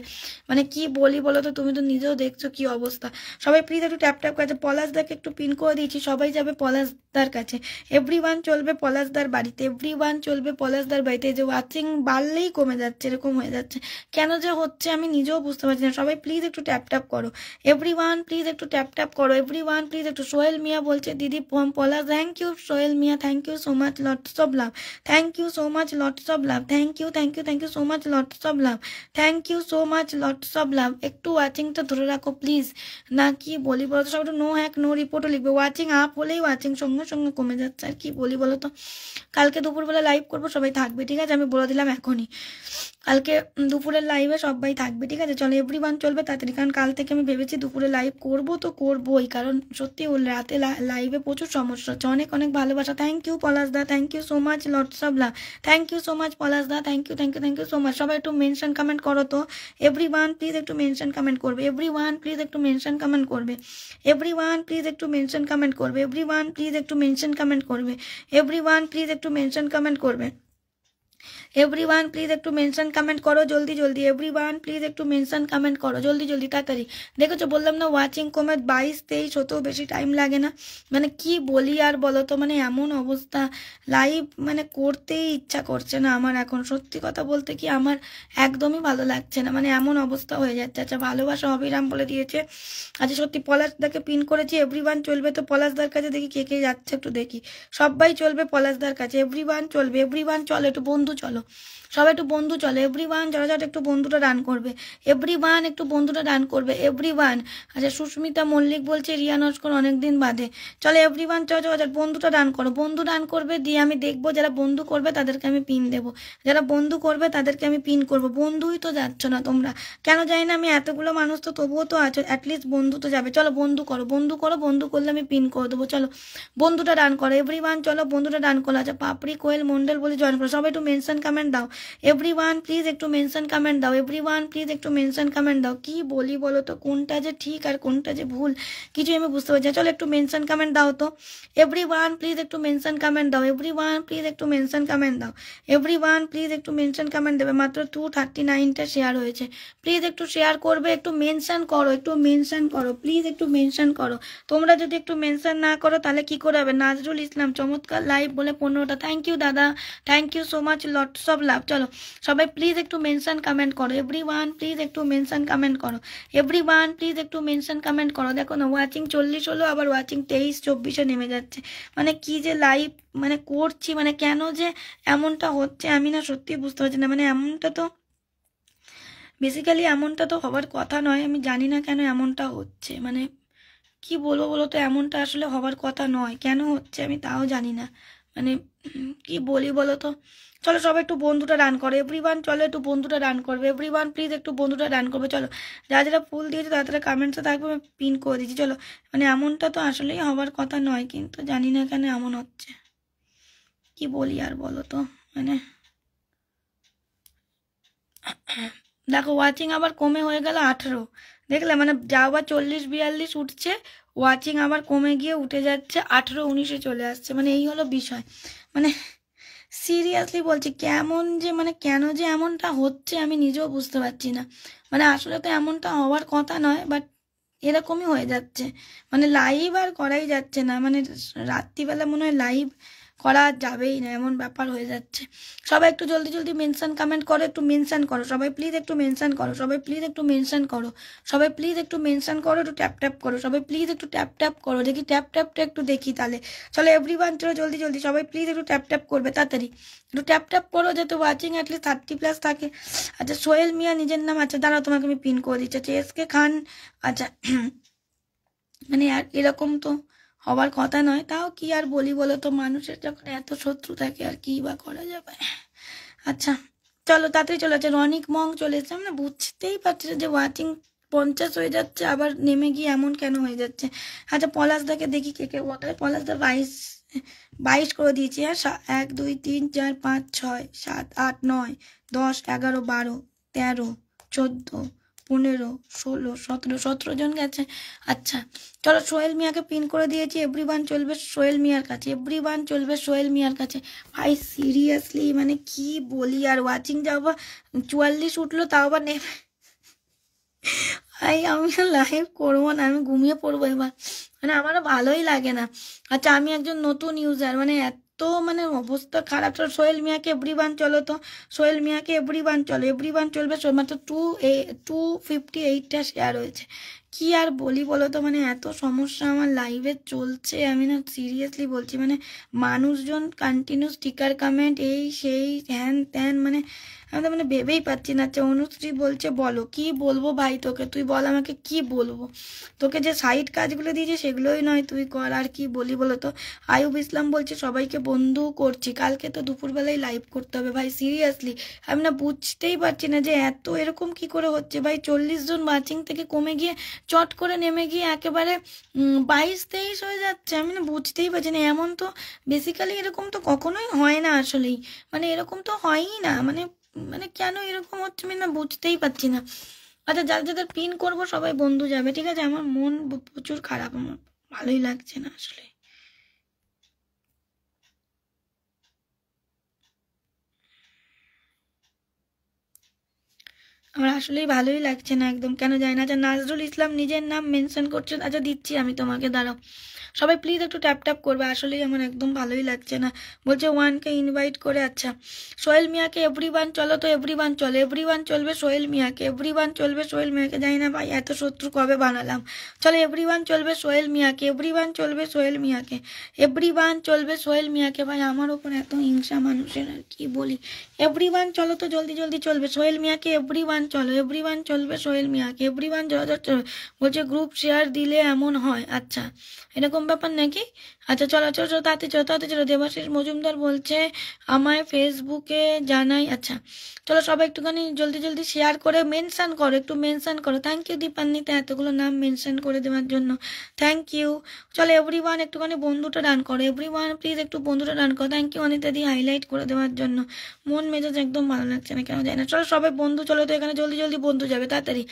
[SPEAKER 1] মানে কি বলি বলো তো? তুমি তো নিজেও দেখছো কি অবস্থা। সবাই প্লিজ একটু ট্যাপ ট্যাপ কাছে। পলাশদাকে একটু পিন করে দিয়েছি, সবাই যাবে পলাশদার কাছে। এভরিওয়ান চলবে পলাশদার বাড়িতে, এভরিওয়ান চলবে পলাশদার বাড়িতে। যে ওয়াচিং বাড়লেই কমে যাচ্ছে, এরকম হয়ে যাচ্ছে কেন যে হচ্ছে আমি নিজেও বুঝতে পারছি না। সবাই প্লিজ একটু ট্যাপ ট্যাপ করো, এভরিওয়ান প্লিজ একটু ট্যাপ ট্যাপ করো, এভরিওয়ান প্লিজ একটু। সোহেল মিয়া বলছে দিদি Palash, thank you Sohel Miya, thank you so much, lots of love, thank you so much, lots of love, thank you so much, lots of love, thank you so much, lots of love. একটু ওয়াচিংটা ধরে রাখো please, না কি বলি বলো তো? সব একটু নো হ্যাক নো রিপোর্টও লিখবে, ওয়াচিং আপ হলেই ওয়াচিং সঙ্গে সঙ্গে কমে যাচ্ছে, আর কি বলি বলো তো? কালকে দুপুরবেলা লাইভ করবো, সবাই থাকবে ঠিক আছে, আমি বলে দিলাম এখনই। কালকে দুপুরের লাইভে সবাই থাকবে ঠিক আছে। চলো এভরিওয়ান চলবে তাড়াতাড়ি, কারণ কাল থেকে আমি ভেবেছি দুপুরে লাইভ করবো তো করবোই, কারণ সত্যি রাতে লাইভে প্রচুর সমস্যা হচ্ছে। অনেক অনেক ভালোবাসা, থ্যাংক ইউ পলাশ দা, thank you so much, lots of love, thank you so much Palash দা, থ্যাংক ইউ সো মাচ। সবাই একটু মেনশন কমেন্ট করো তো, এভরিওয়ান প্লিজ একটু মেনশন কমেন্ট করবে, এভরিওয়ান প্লিজ একটু মেনশন কমেন্ট করবে, এভরিওয়ান প্লিজ একটু মেনশন কমেন্ট করবে, এভরিওয়ান প্লিজ একটু মেনশন কমেন্ট করবে, এভরিওয়ান প্লিজ একটু মেনশন কমেন্ট করবে, এভরিওয়ান প্লিজ একটু মেনশন কমেন্ট করো জলদি জলদি, এভরিওয়ান প্লিজ একটু মেনশন কমেন্ট করো জলদি জলদি তাড়াতাড়ি। দেখেছো বললাম না ওয়াচিং কমে 22-23 হতেও বেশি টাইম লাগে না। মানে কি বলি আর বলো তো, মানে এমন অবস্থা লাইভ মানে করতেই ইচ্ছা করছে না আমার এখন, সত্যি কথা বলতে কি আমার একদমই ভালো লাগছে না, মানে এমন অবস্থা হয়ে যাচ্ছে। আচ্ছা ভালোবাসা অবিরাম বলে দিয়েছে। আচ্ছা সত্যি পলাশদাকে পিন করেছি, এভরিওয়ান চলবে তো পলাশদার কাছে, দেখি কে কে যাচ্ছে একটু দেখি। সবাই চলবে পলাশদার কাছে, এভরিওয়ান চলবে, এভরিওয়ান চলো একটু বন্ধু চলো, সবাই একটু বন্ধু চলো, এভরিওয়ান ঝটাঝট একটু বন্ধুটা ডান করবে, এভরিওয়ান একটু বন্ধুটা ডান করবে, এভরিওয়ান। আচ্ছা সুস্মিতা মল্লিক বলছে রিয়া নস্কর অনেকদিন বাদে, চলো এভরিওয়ান চলো বন্ধুটা ডান করো, বন্ধু ডান করবে, দিয়ে আমি দেখবো যারা বন্ধু করবে তাদেরকে আমি পিন দেবো, যারা বন্ধু করবে তাদেরকে আমি পিন করবো। বন্ধুই তো যাচ্ছ না তোমরা, কেন জানি না, আমি এতগুলো মানুষ তো তবুও তো আছো, অ্যাটলিস্ট বন্ধু তো যাবে। চলো বন্ধু করো, বন্ধু করো, বন্ধু করলে আমি পিন করে দেবো। চলো বন্ধুটা ডান করো, এভরিওয়ান চলো বন্ধুটা ডান করো। আচ্ছা পাপড়ি কোয়েল মন্ডল বলে জয়েন করো, সবাই একটু মেনশন কমেন্ট দাও, এভরিওয়ান প্লিজ একটু মেনশন কমেন্ট দাও, এভরিওয়ান প্লিজ একটু মেনশন কমেন্ট দাও। কি বলি বলো তো, কোনটা যে ঠিক আর কোনটা যে ভুল কিছু আমি বুঝতে পারছি। চলো একটু মেনশন কমেন্ট দাও তো, এভরিওয়ান প্লিজ একটু মেনশন কমেন্ট দাও, এভরিওয়ান প্লিজ একটু মেনশন কমেন্ট দাও, এভরিওয়ান প্লিজ একটু মেনশন কমেন্ট দেবে। মাত্র 239টা শেয়ার হয়েছে, প্লিজ একটু শেয়ার করবে, একটু মেনশন করো, একটু মেনশন করো প্লিজ, একটু মেনশন করো। তোমরা যদি একটু মেনশন না করো তাহলে কি করে হবে? নাজরুল ইসলাম চমৎকার লাইভ বলে 15টা, থ্যাংক ইউ দাদা, thank you so much lots of love. চলো সবাই প্লিজ একটু মেনশন কমেন্ট করো, এভরিওয়ান প্লিজ একটু মেনশন কমেন্ট করো, এভরিওয়ান প্লিজ একটু মেনশন কমেন্ট করো। দেখো না ওয়াচিং 40 হলো, আবার ওয়াচিং 23-24-এ নেমে যাচ্ছে। মানে কি যে লাইভ মানে করছি, মানে কেন যে এমনটা হচ্ছে আমি না সত্যি বুঝতে পারছি না। মানে এমনটা তো বেসিক্যালি এমনটা তো হওয়ার কথা নয়, আমি জানি না কেন এমনটা হচ্ছে। মানে কি বলবো বলো তো, এমনটা আসলে হওয়ার কথা নয়, কেন হচ্ছে আমি তাও জানি না। মানে কি বলি বলো তো। চলো সবাই একটু বন্ধুটা রান করো, এভরিওয়ান চলো একটু বন্ধুটা রান করবে, এভরিওয়ান প্লিজ একটু বন্ধুটা রান করবে। চলো যারা যারা ফুল দিয়েছে তারা তারা কমেন্টসে থাকবে, আমি পিন করে দিচ্ছি। চলো মানে এমনটা তো আসলেই হওয়ার কথা নয়, কিন্তু জানি না কেন এমন হচ্ছে। কি বলি আর বলো তো। মানে দেখো ওয়াচিং আবার কমে হয়ে গেল 18, দেখলে মানে যা আবার 40-42 উঠছে, ওয়াচিং আবার কমে গিয়ে উঠে যাচ্ছে 18-19-এ চলে আসছে। মানে এই হলো বিষয়। মানে সিরিয়াসলি বলছি, কেমন যে মানে কেন যে এমনটা হচ্ছে আমি নিজেও বুঝতে পারছি না। মানে আসলে তো এমনটা হওয়ার কথা নয়, বাট এরকমই হয়ে যাচ্ছে। মানে লাইভ আর করাই যাচ্ছে না, মানে রাত্রিবেলা মনে হয় লাইভ করা যাবেই না, এমন ব্যাপার হয়ে যাচ্ছে। সবাই একটু জলদি জলদি মেনশন কমেন্ট করো, একটু মেনশন করো সবাই প্লিজ, একটু মেনশন করো সবাই প্লিজ, একটু মেনশন করো সবাই প্লিজ, একটু মেনশন করো, একটু ট্যাপ ট্যাপ করো সবাই প্লিজ, একটু ট্যাপ ট্যাপ করো, দেখি ট্যাপ ট্যাপটা একটু দেখি তাহলে। চলো এভরিওয়ান চলো জলদি জলদি সবাই প্লিজ একটু ট্যাপ ট্যাপ করবে তাড়াতাড়ি, একটু ট্যাপ ট্যাপ করো যাতে ওয়াচিং অ্যাটলিস্ট 30+ থাকে। আচ্ছা সোহেল মিয়া নিজের নাম, আচ্ছা দাঁড়াও তোমাকে আমি পিন করে দিচ্ছি। আচ্ছা এসকে খান, আচ্ছা মানে আর এরকম তো হবার কথা নয়, তাও কি আর বলি বলো তো, মানুষের যখন এত শত্রু থাকে আর কি বা করা যাবে। আচ্ছা চলো তাড়াতাড়ি চলে যাচ্ছে, রনিক মং চলে এসছে। আমরা বুঝতেই পারছি না যে ওয়াচিং 50 হয়ে যাচ্ছে আবার নেমে গিয়ে এমন কেন হয়ে যাচ্ছে। আচ্ছা পলাশদাকে দেখি কে কে বলতে, পলাশদা 22 করে দিয়েছি। হ্যাঁ 1 2 3 4 5 6 7 8 9 10 11 12 13 14 15 16 17 17 জন গেছে। আচ্ছা চলো সোহেল মিয়াকে পিন করে দিয়েছি, এভরিওয়ান চলবে সোহেল মিয়ার কাছে, এভরিওয়ান চলবে সোহেল মিয়ার কাছে। ভাই সিরিয়াসলি মানে কি বলি আর, ওয়াচিং যাও বা 44 উঠলো তাও আবার নেমে, ভাই আমি লাইভ করবো না, আমি ঘুমিয়ে পড়বো এবার। মানে আমারও ভালোই লাগে না। আচ্ছা আমি একজন নতুন ইউজার, মানে এত মানে অবস্থা খারাপ। চলো সোহেল মিয়াকে এভরিওয়ান চলো তো, সোহেল মিয়াকে এভরিওয়ান চলো, এভরিওয়ান চলবে। মাত্র 258টা শেয়ার হয়েছে। কি আর বলি বলো তো, মানে এত সমস্যা আমার লাইভে চলছে, আমি না সিরিয়াসলি বলছি। মানে মানুষজন কন্টিনিউ স্টিকার কমেন্ট এই সেই হ্যান ত্যান, মানে আমি তো মানে ভেবেই পাচ্ছি না। আচ্ছা অনুশ্রী বলছে বলো কি বলবো ভাই তোকে, তুই বল আমাকে কি বলবো। তোকে যে সাইড কাজগুলো দিয়েছে সেগুলোই নয় তুই কর, আর কি বলি বলো তো। আয়ুব ইসলাম বলছে সবাইকে বন্ধু করছি, কালকে তো দুপুরবেলায় লাইভ করতে হবে। ভাই সিরিয়াসলি আমি না বুঝতেই পারছি না যে এত এরকম কি করে হচ্ছে। ভাই 40 জন ওয়াচিং থেকে কমে গিয়ে চট করে নেমে গিয়ে একেবারে 22-23 হয়ে যাচ্ছে। আমি না বুঝতেই পারছি না, এমন তো বেসিক্যালি এরকম তো কখনোই হয় না আসলেই, মানে এরকম তো হয়ই না। মানে মানে কেন এরকম হচ্ছে আমি না বুঝতেই পারছি না। আচ্ছা যাদের যাদের পিন করবো সবাই বন্ধু যাবে, ঠিক আছে। আমার মন প্রচুর খারাপ, আমার ভালোই লাগছে না আসলে। আমার আসলেই ভালোই লাগছে না একদম, কেন জানি না। আচ্ছা নাজরুল ইসলাম নিজের নাম মেনশন করছেন, আচ্ছা দিচ্ছি আমি তোমাকে, দাঁড়াও সবাই প্লিজ একটু ট্যাপ ট্যাপ করবে। আসলেই আমার একদম ভালোই লাগছে না। বলছে 1কে ইনভাইট করে। আচ্ছা সোহেল মিয়াকে এভরিওয়ান চলো তো, এভরিওয়ান চলো, এভরিওয়ান চলবে সোহেল মিয়াকে, এভরিওয়ান চলবে সোহেল মিয়াকে। জানি না ভাই এত শত্রু কবে বানালাম। চলো এভরিওয়ান চলবে সোহেল মিয়াকে, এভরিওয়ান চলবে সোহেল মিয়াকে, এভরিওয়ান চলবে সোহেল মিয়াকে। ভাই আমার ওপর এত হিংসা মানুষের আর কি বলি। এভরিওয়ান চলো তো জলদি জলদি চলবে সোহেল মিয়াকে, এভরিওয়ান চলো, এভরিওয়ান চলবে সোহেল মিয়াকে, এভরিওয়ান চলো। বলছে গ্রুপ শেয়ার দিলে এমন হয়, আচ্ছা এরকম ব্যাপার নাকি। আচ্ছা চলো চলো চলো তাতে চলো তাতে চলো। দেবাশিস মজুমদার বলছে আমায় ফেসবুকে জানাই। আচ্ছা চলো সবাই একটুখানি জলদি জলদি শেয়ার করে মেনশন করো, একটু মেনশন করো। থ্যাংক ইউ দীপান্বিতা এতগুলো নাম মেনশন করে দেওয়ার জন্য, থ্যাংক ইউ। চলো এভরিওয়ান একটুখানি বন্ধুটা রান করো, এভরিওয়ান প্লিজ একটু বন্ধুটা রান করো। থ্যাংক ইউ অনিতা দি হাইলাইট করে দেওয়ার জন্য। মন মেজাজ একদম ভালো লাগছে না, কেন যায় না। চলো সবাই বন্ধু চলো তো, এখানে জলদি জলদি বন্ধু যাবে তাড়াতাড়ি।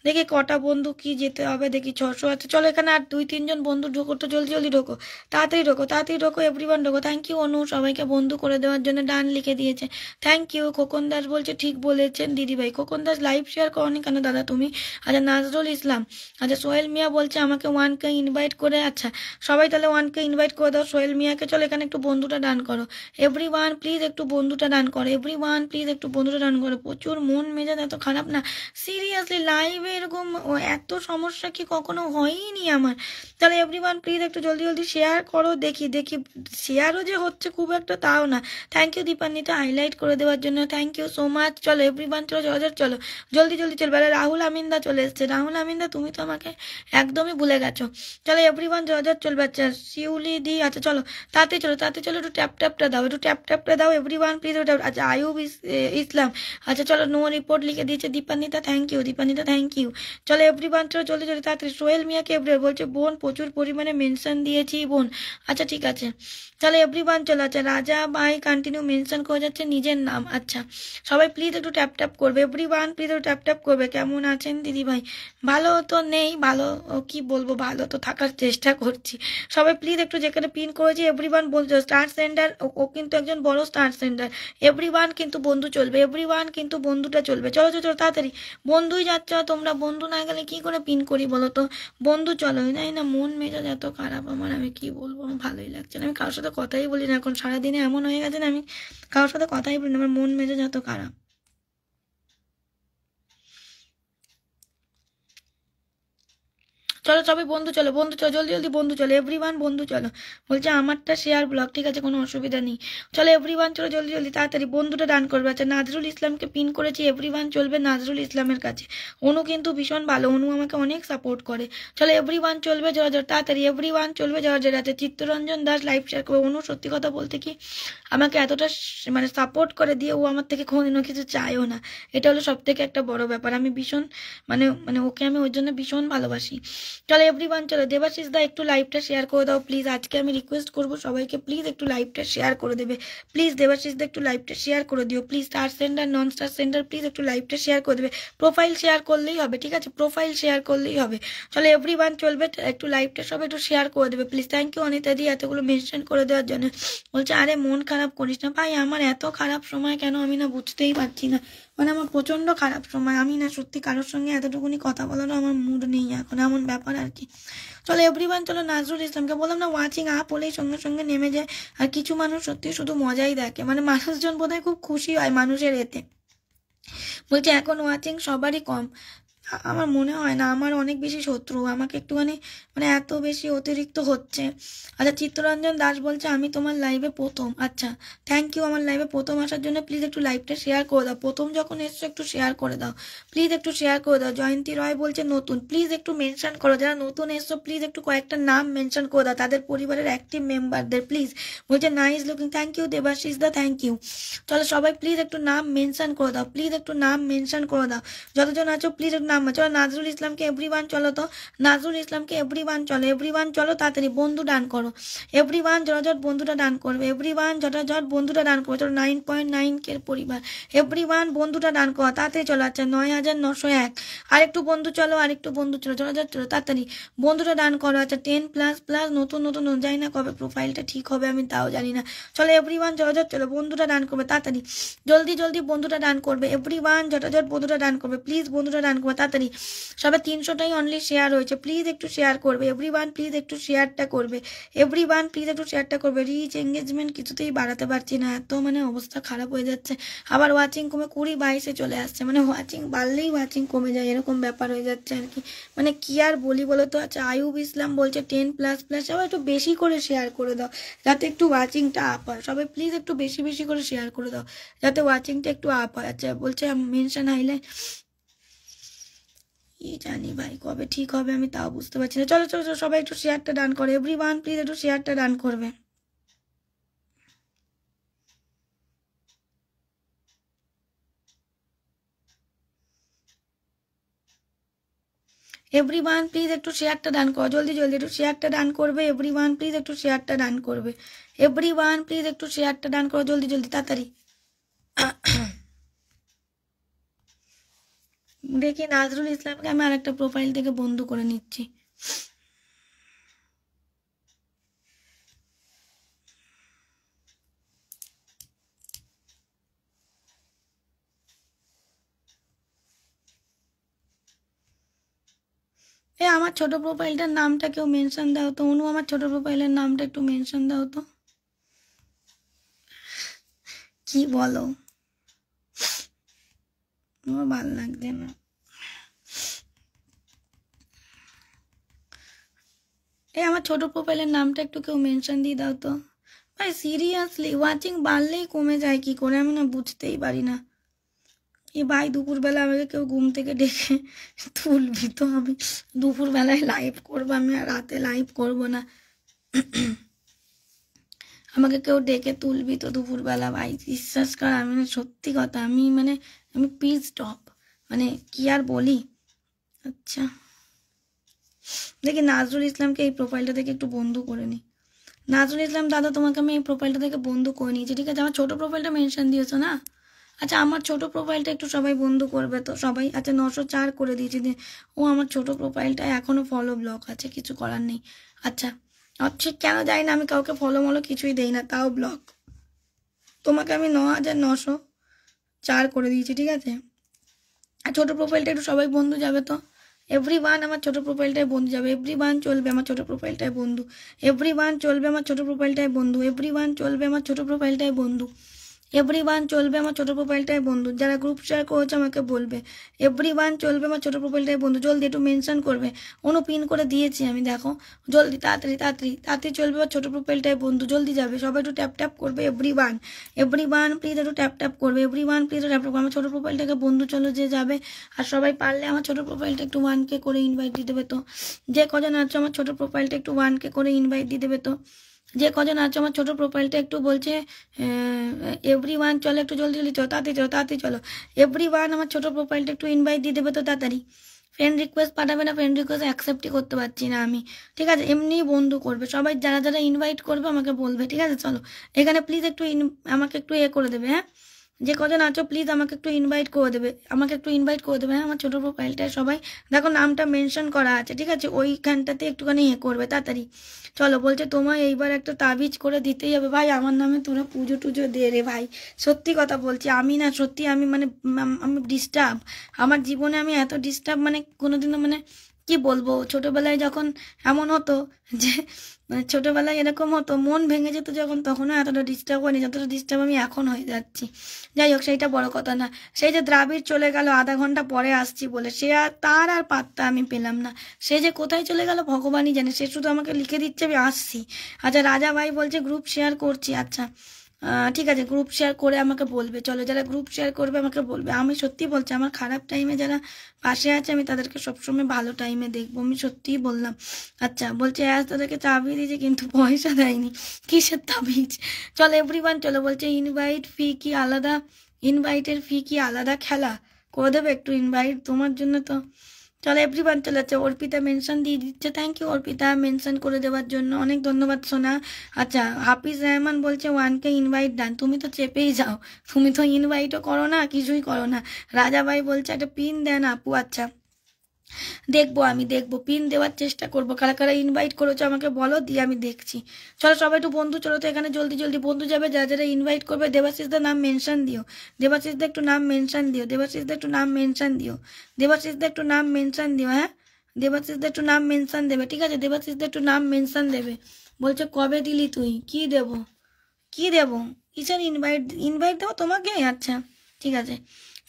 [SPEAKER 1] দেখি কটা বন্ধু কি যেতে হবে, দেখি 600 আছে। চলো এখানে আর 2-3 জন বন্ধু ঢুকো তো জলদি। জলদি জলদি ঢোকো, তাড়াতাড়ি ঢোকো, তাড়াতাড়ি ঢোকো, এভরিওয়ান ঢোকো। থ্যাংক ইউ অনু, সবাইকে বন্ধু করে দেওয়ার জন্য ডান লিখে দিয়েছে, থ্যাংক ইউ। খোকন দাস বলছে ঠিক বলেছেন দিদিভাই। খোকন দাস লাইভ শেয়ার করনি কেন দাদা তুমি? আচ্ছা নাজরুল ইসলাম, আচ্ছা সোহেল মিয়া বলছে আমাকে 1K ইনভাইট করে, আচ্ছা সবাই তাহলে 1K ইনভাইট করে দাও সোহেল মিয়াকে। চলো এখানে একটু বন্ধুটা ডান করো, এভরিওয়ান প্লিজ একটু বন্ধুটা ডান করো, এভরিওয়ান প্লিজ একটু বন্ধুটা ডান করো। প্রচুর মন মেজাজ এত খারাপ না সিরিয়াসলি, লাইভে এরকম এত সমস্যা কি কখনো হয়নি আমার। তাহলে এভরিওয়ান প্লিজ একটু জলদি জলদি শেয়ার করো, দেখি দেখি শেয়ারও যে হচ্ছে খুব একটা তাও না। থ্যাংক ইউ দীপান্বিতা হাইলাইট করে দেওয়ার জন্য, থ্যাংক ইউ সো মাচ। চলো এভরিওয়ান চলো চলো চলো জলদি জলদি চলবে। আরে রাহুল আমিনদা চলে এসছে, রাহুল আমিনদা তুমি তো আমাকে একদমই ভুলে গেছো। চলো এভরিওয়ান জর্জর চলবে। আচ্ছা শিউলি দি, আচ্ছা চলো তাতে চলো তাতে চলো, একটু ট্যাপ ট্যাপটা দাও, একটু ট্যাপ ট্যাপটা দাও এভরিওয়ান প্লিজ। আচ্ছা আয়ুব ইসলাম, আচ্ছা চলো নো রিপোর্ট লিখে দিয়েছে Dipanwita, thank you Dipanwita, thank you. চলো এভরিওয়ান চলো জলদি জলদি তাড়াতাড়ি। সোহেল মিয়াকে এভরিওয়ান বলছে বোন প্রচুর পরিমাণে মেনশন দিয়েছি বোন, আচ্ছা ঠিক আছে। তাহলে এভরিওয়ান চলো। আচ্ছা রাজা ভাই কন্টিনিউ মেনশন করে যাচ্ছে নিজের নাম, আচ্ছা সবাই প্লিজ একটু ট্যাপ ট্যাপ করবে, এভরিওয়ান প্লিজ একটু ট্যাপ ট্যাপ করবে। কেমন আছেন দিদি ভাই? ভালো তো নেই, ভালো কি বলবো, ভালো তো থাকার চেষ্টা করছি। সবাই প্লিজ একটু যেখানে পিন করেছি এভরিওয়ান বলছো স্টার সেন্টার, ও কিন্তু একজন বড় স্টার সেন্টার। এভরিওয়ান কিন্তু বন্ধু চলবে, এভরিওয়ান কিন্তু বন্ধুটা চলবে। চলো চলো চলো তাড়াতাড়ি, বন্ধুই যাচ্ছ তোমরা, বন্ধু না গেলে কি করে পিন করি বলো তো? বন্ধু চলো। নাই না মন মেজাজ এত খারাপ আমার, আমি কি বলবো, আমার ভালোই লাগছে না, আমি কারোর সাথে কথাই বলি না এখন, সারাদিনে এমন হয়ে গেছে না আমি কারোর সাথে কথাই বলি না, আমার মন মেজাজ এত খারাপ। চলো সবাই বন্ধু চলো, বন্ধু চলো জলদি জলদি বন্ধু চলো, এভরিওয়ান বন্ধু চলো। বলছে আমারটা শেয়ার ব্লগ, ঠিক আছে কোনো অসুবিধা নেই। চলো এভরিওয়ান চলো জলদি জলদি তাড়াতাড়ি বন্ধুটা ডান করবে। আচ্ছা নাজরুল ইসলামকে পিন করেছি, এভরিওয়ান চলবে নাজরুল ইসলামের কাছে। অনু কিন্তু ভীষণ ভালো, অনু আমাকে অনেক সাপোর্ট করে। চলো এভরিওয়ান চলবে যাওয়া যাওয়া তাড়াতাড়ি, এভরিওয়ান চলবে যাওয়া যাওয়া। আছে চিত্তরঞ্জন দাস লাইভ শেয়ার করবে। অনু সত্যি কথা বলতে কি আমাকে এতটা মানে সাপোর্ট করে দিয়ে ও আমার থেকে কোনোদিনও কিছু চায়ও না, এটা হলো সব থেকে একটা বড় ব্যাপার। আমি ভীষণ মানে মানে ওকে আমি ওর জন্য ভীষণ ভালোবাসি। চলো এভরিওয়ান চলো। দেবাশিস দা একটু লাইভটা শেয়ার করে দাও প্লিজ, আজকে আমি রিকোয়েস্ট করবো সবাইকে প্লিজ একটু লাইভটা শেয়ার করে দেবে প্লিজ। দেবাশিস দা একটু লাইভটা শেয়ার করে দিও please. Star centre non star centre please একটু লাইভটা শেয়ার করে দেবে, প্রোফাইল শেয়ার করলেই হবে, ঠিক আছে প্রোফাইল শেয়ার করলেই হবে। চলো এভরিওয়ান চলবে একটু লাইভটা সবাই একটু শেয়ার করে দেবে প্লিজ। থ্যাংক ইউ অনিতা দি এতগুলো মেনশন করে দেওয়ার জন্য। বলছে আরে মন খারাপ করিস না ভাই, আমার এত খারাপ সময় কেন আমি না বুঝতেই পারছি না, মানে আমার প্রচন্ড খারাপ সময়, আমি না সত্যি কারোর সঙ্গে এতটুকুনি কথা বলারও আমার মুড নেই এখন, এমন ব্যাপার আর কি। চলো এভরিওয়ান চলো। নাজরুল ইসলামকে বললাম না ওয়াচিং আপ হলেই সঙ্গে সঙ্গে নেমে যায়, আর কিছু মানুষ সত্যি শুধু মজাই দেখে, মানে মানুষজন বোধহয় খুব খুশি হয় মানুষের এতে। বলছে এখন ওয়াচিং সবারই কম, আমার মনে হয় না, আমার অনেক বেশি শত্রু, আমাকে একটুখানি মানে এত বেশি অতিরিক্ত হচ্ছে। আচ্ছা চিত্তরঞ্জন দাস বলছে আমি তোমার লাইভে প্রথম, আচ্ছা থ্যাংক ইউ আমার লাইভে প্রথম আসার জন্য। প্লিজ একটু লাইভটা শেয়ার করে দাও, প্রথম যখন এসছো একটু শেয়ার করে দাও প্লিজ, একটু শেয়ার করে দাও। জয়ন্তী রয় বলছে নতুন, প্লিজ একটু মেনশন করো, যারা নতুন এসছো প্লিজ একটু কয়েকটা নাম মেনশন করে দাও, তাদের পরিবারের অ্যাক্টিভ মেম্বারদের প্লিজ। বলছে nice looking, thank you Debashish দা, থ্যাংক ইউ। চলো সবাই প্লিজ একটু নাম মেনশন করে দাও প্লিজ, একটু নাম মেনশন করে দাও যতজন আছো প্লিজ একটু নাম। চলো নাজরুল ইসলামকে এভরিওয়ান চলো, তো নাজরুল ইসলামকে এভরিওয়ান চলো, এভরিওয়ান চলো তাড়াতাড়ি বন্ধু ডান করো, এভরিওয়ান ঝটাঝট বন্ধুটা ডান করবে, এভরিওয়ান ঝটাঝট বন্ধুটা ডান করবে। চলো 9.9K পরিবার, এভরিওয়ান বন্ধুটা ডান করো তাড়াতাড়ি চলো। আচ্ছা 9901 আরেকটু বন্ধু চলো, আরেকটু বন্ধু চলো, ঝটাঝট চলো তাড়াতাড়ি বন্ধুটা ডান করো। আচ্ছা 10++ নতুন নতুন জানি না কবে প্রোফাইলটা ঠিক হবে আমি তাও জানি না। চলো এভরিওয়ান ঝটাঝট চলো বন্ধুটা ডান করবে তাড়াতাড়ি, জলদি জলদি বন্ধুটা ডান করবে, এভরিওয়ান ঝটাঝট বন্ধুটা ডান করবে প্লিজ, বন্ধুটা ডান করবে তাড়াতাড়ি। সবাই 300টাই অনলি শেয়ার হয়েছে, প্লিজ একটু শেয়ার করবে এভরিওয়ান, প্লিজ একটু শেয়ারটা করবে এভরিওয়ান, প্লিজ একটু শেয়ারটা করবে। রিচ এঙ্গেজমেন্ট কিছুতেই বাড়াতে পারছি না, এত মানে অবস্থা খারাপ হয়ে যাচ্ছে। আবার ওয়াচিং কমে 20-22-এ চলে আসছে, মানে ওয়াচিং বাড়লেই ওয়াচিং কমে যায় এরকম ব্যাপার হয়ে যাচ্ছে আর কি, মানে কি আর বলি বলো তো। আচ্ছা আয়ুব ইসলাম বলছে 10++, সবাই একটু বেশি করে শেয়ার করে দাও যাতে একটু ওয়াচিংটা আপ হয়, সবাই প্লিজ একটু বেশি বেশি করে শেয়ার করে দাও যাতে ওয়াচিংটা একটু আপ হয়। আচ্ছা বলছে মেনশন হাইলাইট, কি জানি ভাই কবে ঠিক হবে আমি তাও বুঝতে পারছি না। চলো চলো চলো সবাই একটু শেয়ারটা ডান করে, এভরিওয়ান প্লিজ একটু শেয়ারটা ডান করবে। এভরিওয়ান প্লিজ একটু শেয়ারটা ডান করো, জলদি জলদি একটু শেয়ারটা ডান করবে, এভরিওয়ান প্লিজ একটু শেয়ারটা ডান করবে, এভরিওয়ান প্লিজ একটু শেয়ারটা ডান করো জলদি জলদি তাড়াতাড়ি। দেখি নাজরুল ইসলামকে আমি আরেকটা প্রোফাইল থেকে বন্ধ করে নিচ্ছি। আমার ছোট প্রোফাইলটার নামটা কেউ মেনশন দাও তো। অনু আমার ছোট প্রোফাইলের নামটা একটু মেনশন দাও তো। কি বলো, আমার ভালো লাগছে না। আমার ছোট প্রোফাইলের নামটা একটু কেউ মেনশন দিয়ে দাও তো ভাই। সিরিয়াসলি ওয়াচিং বাড়লেই কমে যায় কি করে, আমি না বুঝতেই পারি না। ভাই দুপুরবেলা আমাকে কেউ ঘুম থেকে ডেকে তুলবি তো। আমি দুপুরবেলায় লাইভ করবো, আমি আর রাতে লাইভ করবো না। আমাকে কেউ ডেকে তুলবি তো দুপুরবেলা ভাই, বিশ্বাস কর। আমি সত্যি কথা, আমি পিস টপ, কি আর বলি। আচ্ছা দেখি নাজরুল ইসলামকে এই প্রোফাইলটা থেকে একটু বন্ধু করে নি। নাজরুল ইসলাম দাদা, তোমাকে আমি এই প্রোফাইলটা থেকে বন্ধু করে নিয়েছি, ঠিক আছে। আমার ছোট প্রোফাইলটা মেনশন দিয়েছো না? আচ্ছা আমার ছোট প্রোফাইলটা একটু সবাই বন্ধু করবে তো সবাই। আচ্ছা 904 করে দিয়েছি। আমার ছোট প্রোফাইলটা এখনো ফলো ব্লক আছে, কিছু করার নেই। আচ্ছা আচ্ছা কেন যাই না, আমি কাউকে ফলো মলো কিছুই দেই না, তাও ব্লক। তোমাকে আমি 9904 করে দিয়েছি, ঠিক আছে। আর ছোট প্রোফাইলটা একটু সবাই বন্ধু যাবে তো। এভরিওয়ান আমার ছোট প্রোফাইলটাই বন্ধু যাবে। এভরিওয়ান চলবে আমার ছোট প্রোফাইলটাই বন্ধু। এভরিওয়ান চলবে আমার ছোট প্রোফাইলটাই বন্ধু। এভরিওয়ান চলবে আমার ছোট প্রোফাইলটাই বন্ধু। এভরিওয়ান চলবে আমার ছোট প্রোফাইলটাই বন্ধু। যারা গ্রুপ শেয়ার করেছে আমাকে বলবে এভরিওয়ান চলবে আমার ছোট প্রোফাইলটাই বন্ধু। জলদি একটু মেনশন করবে। পিন করে দিয়েছি আমি, দেখো জলদি, তাড়াতাড়ি তাড়াতাড়ি তাড়াতাড়ি চলবে আমার ছোট প্রোফাইলটাই বন্ধু। জলদি যাবে সবাই, একটু ট্যাপ ট্যাপ করবে। এভরিওয়ান এভরিওয়ান প্লিজ একটু ট্যাপ ট্যাপ করবে। Everyone please tap tap. আমার ছোট প্রোফাইলটাকে বন্ধু চলো যে যাবে। আর সবাই পারলে আমার ছোট প্রোফাইলটা একটু 1K করে ইনভাইট দিয়ে দেবে তো। যে কজন আছো আমার ছোট প্রোফাইলটা একটু 1K করে ইনভাইট দিয়ে দেবে তো। যে কজন আছে আমার ছোট প্রোফাইলটা একটু বলছে এভরিওয়ান চলো, একটু জলদি জলদি চলো, তাড়াতাড়ি চলো তাড়াতাড়ি চলো। এভরিওয়ান আমার ছোট প্রোফাইলটা একটু ইনভাইট দিয়ে দেবে তো তাড়াতাড়ি। ফ্রেন্ড রিকোয়েস্ট পাঠাবে না, ফ্রেন্ড রিকোয়েস্ট অ্যাকসেপ্টই করতে পারছি না আমি, ঠিক আছে। এমনিই বন্ধু করবে সবাই, যারা যারা ইনভাইট করবে আমাকে বলবে, ঠিক আছে। চলো এখানে প্লিজ একটু আমাকে একটু করে দেবে, হ্যাঁ। যে কজন আছো প্লিজ আমাকে একটু ইনভাইট করে দেবে, আমাকে একটু ইনভাইট করে দেবে, হ্যাঁ। আমার ছোটো প্রোফাইলটায় সবাই দেখো নামটা মেনশন করা আছে, ঠিক আছে। ওইখানটাতে একটুখানি করবে তাড়াতাড়ি। চলো বলছে তোমায় এইবার একটা তাবিজ করে দিতেই হবে। ভাই আমার নামে তোরা পুজো টুজো দে রে ভাই, সত্যি কথা বলছি। আমি না সত্যি আমি আমি ডিস্টার্ব, আমার জীবনে আমি এত ডিস্টার্ব কোনোদিনও কি বলবো। ছোটবেলায় যখন এমন হতো যে ছোটবেলায় এরকম হতো, মন ভেঙে যেত যখন, তখনও এতটা ডিস্টার্ব হয়নি যতটা ডিস্টার্ব আমি এখন হয়ে যাচ্ছি। যাই হোক সেইটা বড় কথা না। সেই যে দ্রাবিড় চলে গেল আধা ঘন্টা পরে আসছি বলে, সে তার আর পাত্তা আমি পেলাম না। সে যে কোথায় চলে গেল ভগবানই জানে। সে শুধু আমাকে লিখে দিচ্ছে আমি আসছি। আচ্ছা রাজা ভাই বলছে গ্রুপ শেয়ার করছি। আচ্ছা ঠিক আছে, গ্রুপ শেয়ার করে আমাকে বলবে। চলো যারা গ্রুপ শেয়ার করবে আমাকে বলবে। আমি সত্যি বলছি, আমার খারাপ টাইমে যারা পাশে আছে আমি তাদেরকে সবসময় ভালো টাইমে দেখবো, আমি সত্যিই বললাম। আচ্ছা বলছে তাদেরকে তাবিজ দিয়েছে কিন্তু পয়সা দেয়নি, কিসের তাবিজ। চলো এভরিওয়ান চলো। বলছে ইনভাইট ফি কি আলাদা, ইনভাইটের ফি কি আলাদা খেলা করে দেবে একটু ইনভাইট তোমার জন্য তো। চলো এভরিওয়ান চলে যাচ্ছে। অর্পিতা মেনশন দিয়ে দিচ্ছে, থ্যাংক ইউ অর্পিতা মেনশন করে দেওয়ার জন্য, অনেক ধন্যবাদ সোনা। আচ্ছা হাফিজ রহমান বলছে 1K ইনভাইট ডান। তুমি তো চেপেই যাও, তুমি তো ইনভাইটও করো না, কিছুই করো না। রাজা ভাই বলছে একটা পিন দেন আপু। আচ্ছা দেখবো, আমি দেখবো, পিন দেওয়ার চেষ্টা করবো। কারা কারা ইনভাইট করেছো আমাকে বলো, দিয়ে আমি দেখছি। চলো সবাই একটু বন্ধু চলো তো এখানে, জলদি জলদি বন্ধু যাবে। যারা যারা ইনভাইট করবে দেবাশিসদের নাম মেনশন দিও, দেবাশিসদের একটু নাম মেনশন দিও, দেবাশিসদের একটু নাম মেনশন দিও, দেবাশিসদের একটু নাম মেনশন দিও, হ্যাঁ। দেবাশিসদের একটু নাম মেনশন দেবে, ঠিক আছে। দেবাশিসদের একটু নাম মেনশন দেবে। বলছে কবে দিলি তুই, কি দেবো কি দেবো, কিসের ইনভাইট, ইনভাইট দেবো তোমাকে। আচ্ছা ঠিক আছে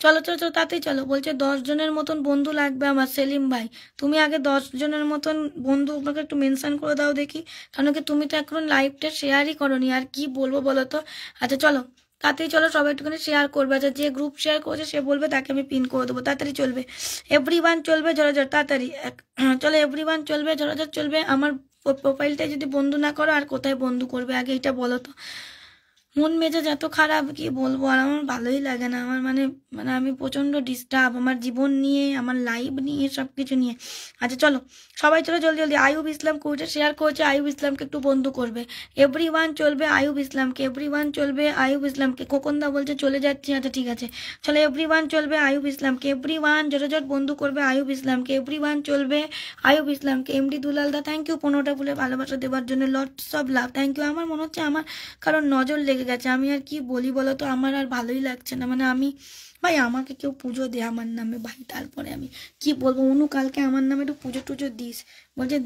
[SPEAKER 1] চলো চলো চলো তাতেই চলো। বলছে 10 জনের মতন বন্ধু লাগবে আমার। সেলিম ভাই তুমি আগে 10 জনের মতন বন্ধু আমাকে একটু মেনশন করে দাও দেখি, কারণ কি তুমি তো এখন লাইভটা শেয়ারই করোনি, আর কি বলবো বলো তো। আচ্ছা চলো তাতেই চলো, সবাই একটুখানি শেয়ার করবে। আচ্ছা যে গ্রুপ শেয়ার করছে সে বলবে, তাকে আমি পিন করে দেবো। তাড়াতাড়ি চলবে এভরিওয়ান চলবে ঝড়াঝড় তাড়াতাড়ি। চলো এভরিওয়ান চলবে ঝড়াঝড় চলবে। আমার প্রোফাইলটাই যদি বন্ধু না করো আর কোথায় বন্ধু করবে আগে এটা বলো তো। মন মেজাজ এত খারাপ কি বলবো, আর আমার ভালোই লাগে না। আমার আমি প্রচণ্ড ডিস্টার্ব আমার জীবন নিয়ে, আমার লাইফ নিয়ে, সব কিছু নিয়ে। আচ্ছা চলো সবাই চলো জলদি জলদি। আয়ুব ইসলাম কোচে শেয়ার করছে, আয়ুব ইসলামকে একটু বন্ধু করবে। এভরিওয়ান চলবে আয়ুব ইসলামকে, এভরিওয়ান চলবে আয়ুব ইসলামকে। খোকনদা বলছে চলে যাচ্ছি। আচ্ছা ঠিক আছে চলো এভরিওয়ান চলবে আয়ুব ইসলামকে, এভরিওয়ান জোর বন্ধু করবে আয়ুব ইসলামকে, এভরিওয়ান চলবে আয়ুব ইসলামকে। এমডি দুলালদা থ্যাংক ইউ 15টা ফুলে ভালোবাসা দেওয়ার জন্য, lots of love, thank you. আমার মনে হচ্ছে আমার কারণ নজর লেগে গেছে, আমি আর কি বলি বলো তো, আমার আর ভালোই লাগছে না। আমি ভাই আমাকে কেউ পুজো দে আমার নামে ভাই, তারপরে আমি কি বলবো। অনু কালকে আমার নামে একটু পুজো টুজো দিস, বলছে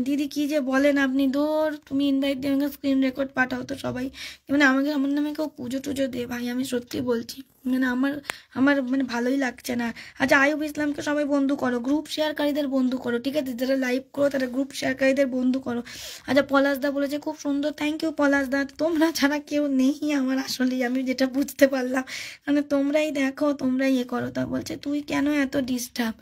[SPEAKER 1] দিদি কি যে বলেন আপনি, দৌড় তুমি ইনভাইট দিয়ে আমাকে স্ক্রিন রেকর্ড পাঠাও তো সবাই, মানে আমাকে আমার নামে কেউ পুজো টুজো দে ভাই, আমি সত্যি বলছি, মানে আমার আমার মানে ভালোই লাগছে না। আচ্ছা আয়ুব ইসলামকে সবাই বন্ধু করো, গ্রুপ শেয়ারকারীদের বন্ধু করো, ঠিক আছে, যারা লাইভ করো তারা গ্রুপ শেয়ারকারীদের বন্ধু করো। আচ্ছা পলাশদা বলেছে খুব সুন্দর, থ্যাংক ইউ পলাশদা, তোমরা ছাড়া কেউ নেই আমার, আসলেই আমি যেটা বুঝতে পারলাম, মানে তোমরাই দেখো তোমরাই করো। তা বলছে তুই কেন এত ডিস্টার্ব,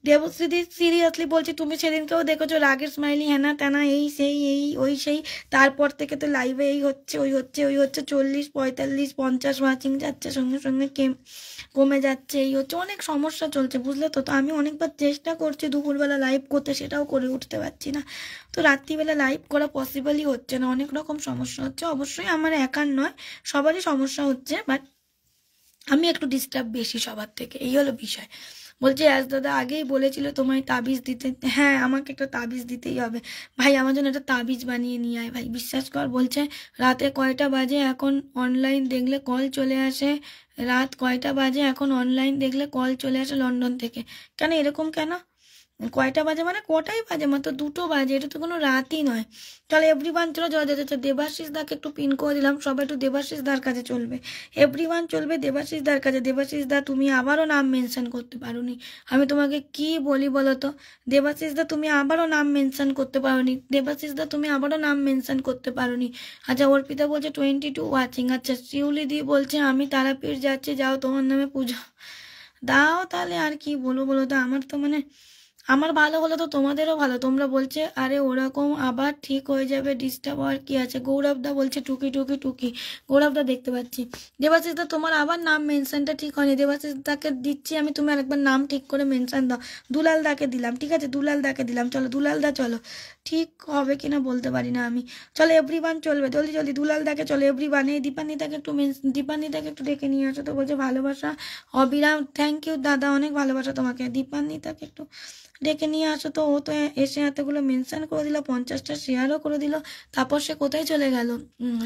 [SPEAKER 1] দেবশ্রীদি সিরিয়াসলি বলছি, তুমি সেদিনকেও দেখেছো রাগের স্মাইলি হ্যানা তেনা এই সেই এই ওই সেই, তারপর থেকে তো লাইভে এই হচ্ছে ওই হচ্ছে ওই হচ্ছে, 40 45 50 ওয়াচিং যাচ্ছে, সঙ্গে সঙ্গে কমে যাচ্ছে, এই হচ্ছে, অনেক সমস্যা চলছে বুঝলে তো। তো আমি অনেকবার চেষ্টা করছি দুপুরবেলা লাইভ করতে, সেটাও করে উঠতে পারছি না, তো রাত্রিবেলা লাইভ করা পসিবলই হচ্ছে না, অনেক রকম সমস্যা হচ্ছে, অবশ্যই আমার একার নয় সবারই সমস্যা হচ্ছে, বাট আমি একটু ডিস্টার্ব বেশি সবার থেকে, এই হলো বিষয়। বলছে আজ দাদা আগেই বলেছিল তোমায় তাবিজ দিতে, হ্যাঁ আমাকে একটা তাবিজ দিতেই হবে ভাই, আমার জন্য একটা তাবিজ বানিয়ে নিয়ে আয় ভাই, বিশ্বাস কর। বলছে রাতে কয়টা বাজে এখন অনলাইন দেখলে কল চলে আসে, রাত কয়টা বাজে এখন অনলাইন দেখলে কল চলে আসে লন্ডন থেকে, কেন এরকম কেন, কয়টা বাজে মানে কটাই বাজে, মাত্র 2টো বাজে, এটা তো কোনো রাতই নয়। চলো এভরিওয়ান চলো যাচ্ছে, দেবাশিস দাকে একটু পিন করে দিলাম, সবাই একটু দেবাশিস দার কাছে চলবে, এভরিওয়ান চলবে দেবাশিস দার কাছে। দেবাশিস দা তুমি আবারও নাম মেনশন করতে পারোনি, আমি তোমাকে কি বলি বলো তো, দেবাশিস দা তুমি আবারও নাম মেনশন করতে পারোনি, দেবাশিস দা তুমি আবারও নাম মেনশন করতে পারোনি। আচ্ছা অর্পিতা বলছে 22 ওয়াচিং, আচ্ছা শিউলি দি বলছে আমি তারাপীঠ যাচ্ছি, যাও তোমার নামে পুজো দাও, তাহলে আর কি বলো বলো তো, আমার তো মানে আমার ভালো হলো তো তোমাদেরও ভালো। তোমরা বলছে আরে ওরকম আবার ঠিক হয়ে যাবে, ডিস্টার্ব হওয়ার কি আছে। গৌরবদা বলছে টুকি টুকি টুকি, গৌরবদা দেখতে পাচ্ছি। দেবাশিস দা তোমার আবার নাম মেনশনটা ঠিক হয়নি, দেবাশিস দাকে দিচ্ছি আমি, তুমি আরেকবার নাম ঠিক করে মেনশন দাও। দুলাল দাকে দিলাম, ঠিক আছে দুলাল দাকে দিলাম, চলো দুলাল দা চলো, ঠিক হবে কিনা বলতে পারি না আমি। চলো এভরিওয়ান চলবে জলদি জলদি, দুলাল দাকে চলো এভরিওয়ান। এই দীপান্বিতাকে একটু দীপান্বিতাকে একটু ডেকে নিয়ে আসো তো, বলছে ভালোবাসা অবিরাম, থ্যাংক ইউ দাদা অনেক ভালোবাসা তোমাকে। দীপান্বিতাকে একটু ডেকে নিয়ে আসো তো, ও তো এসে এতগুলো মেনশন করে দিল, 50টা শেয়ারও করে দিল, তারপর সে কোথায় চলে গেল,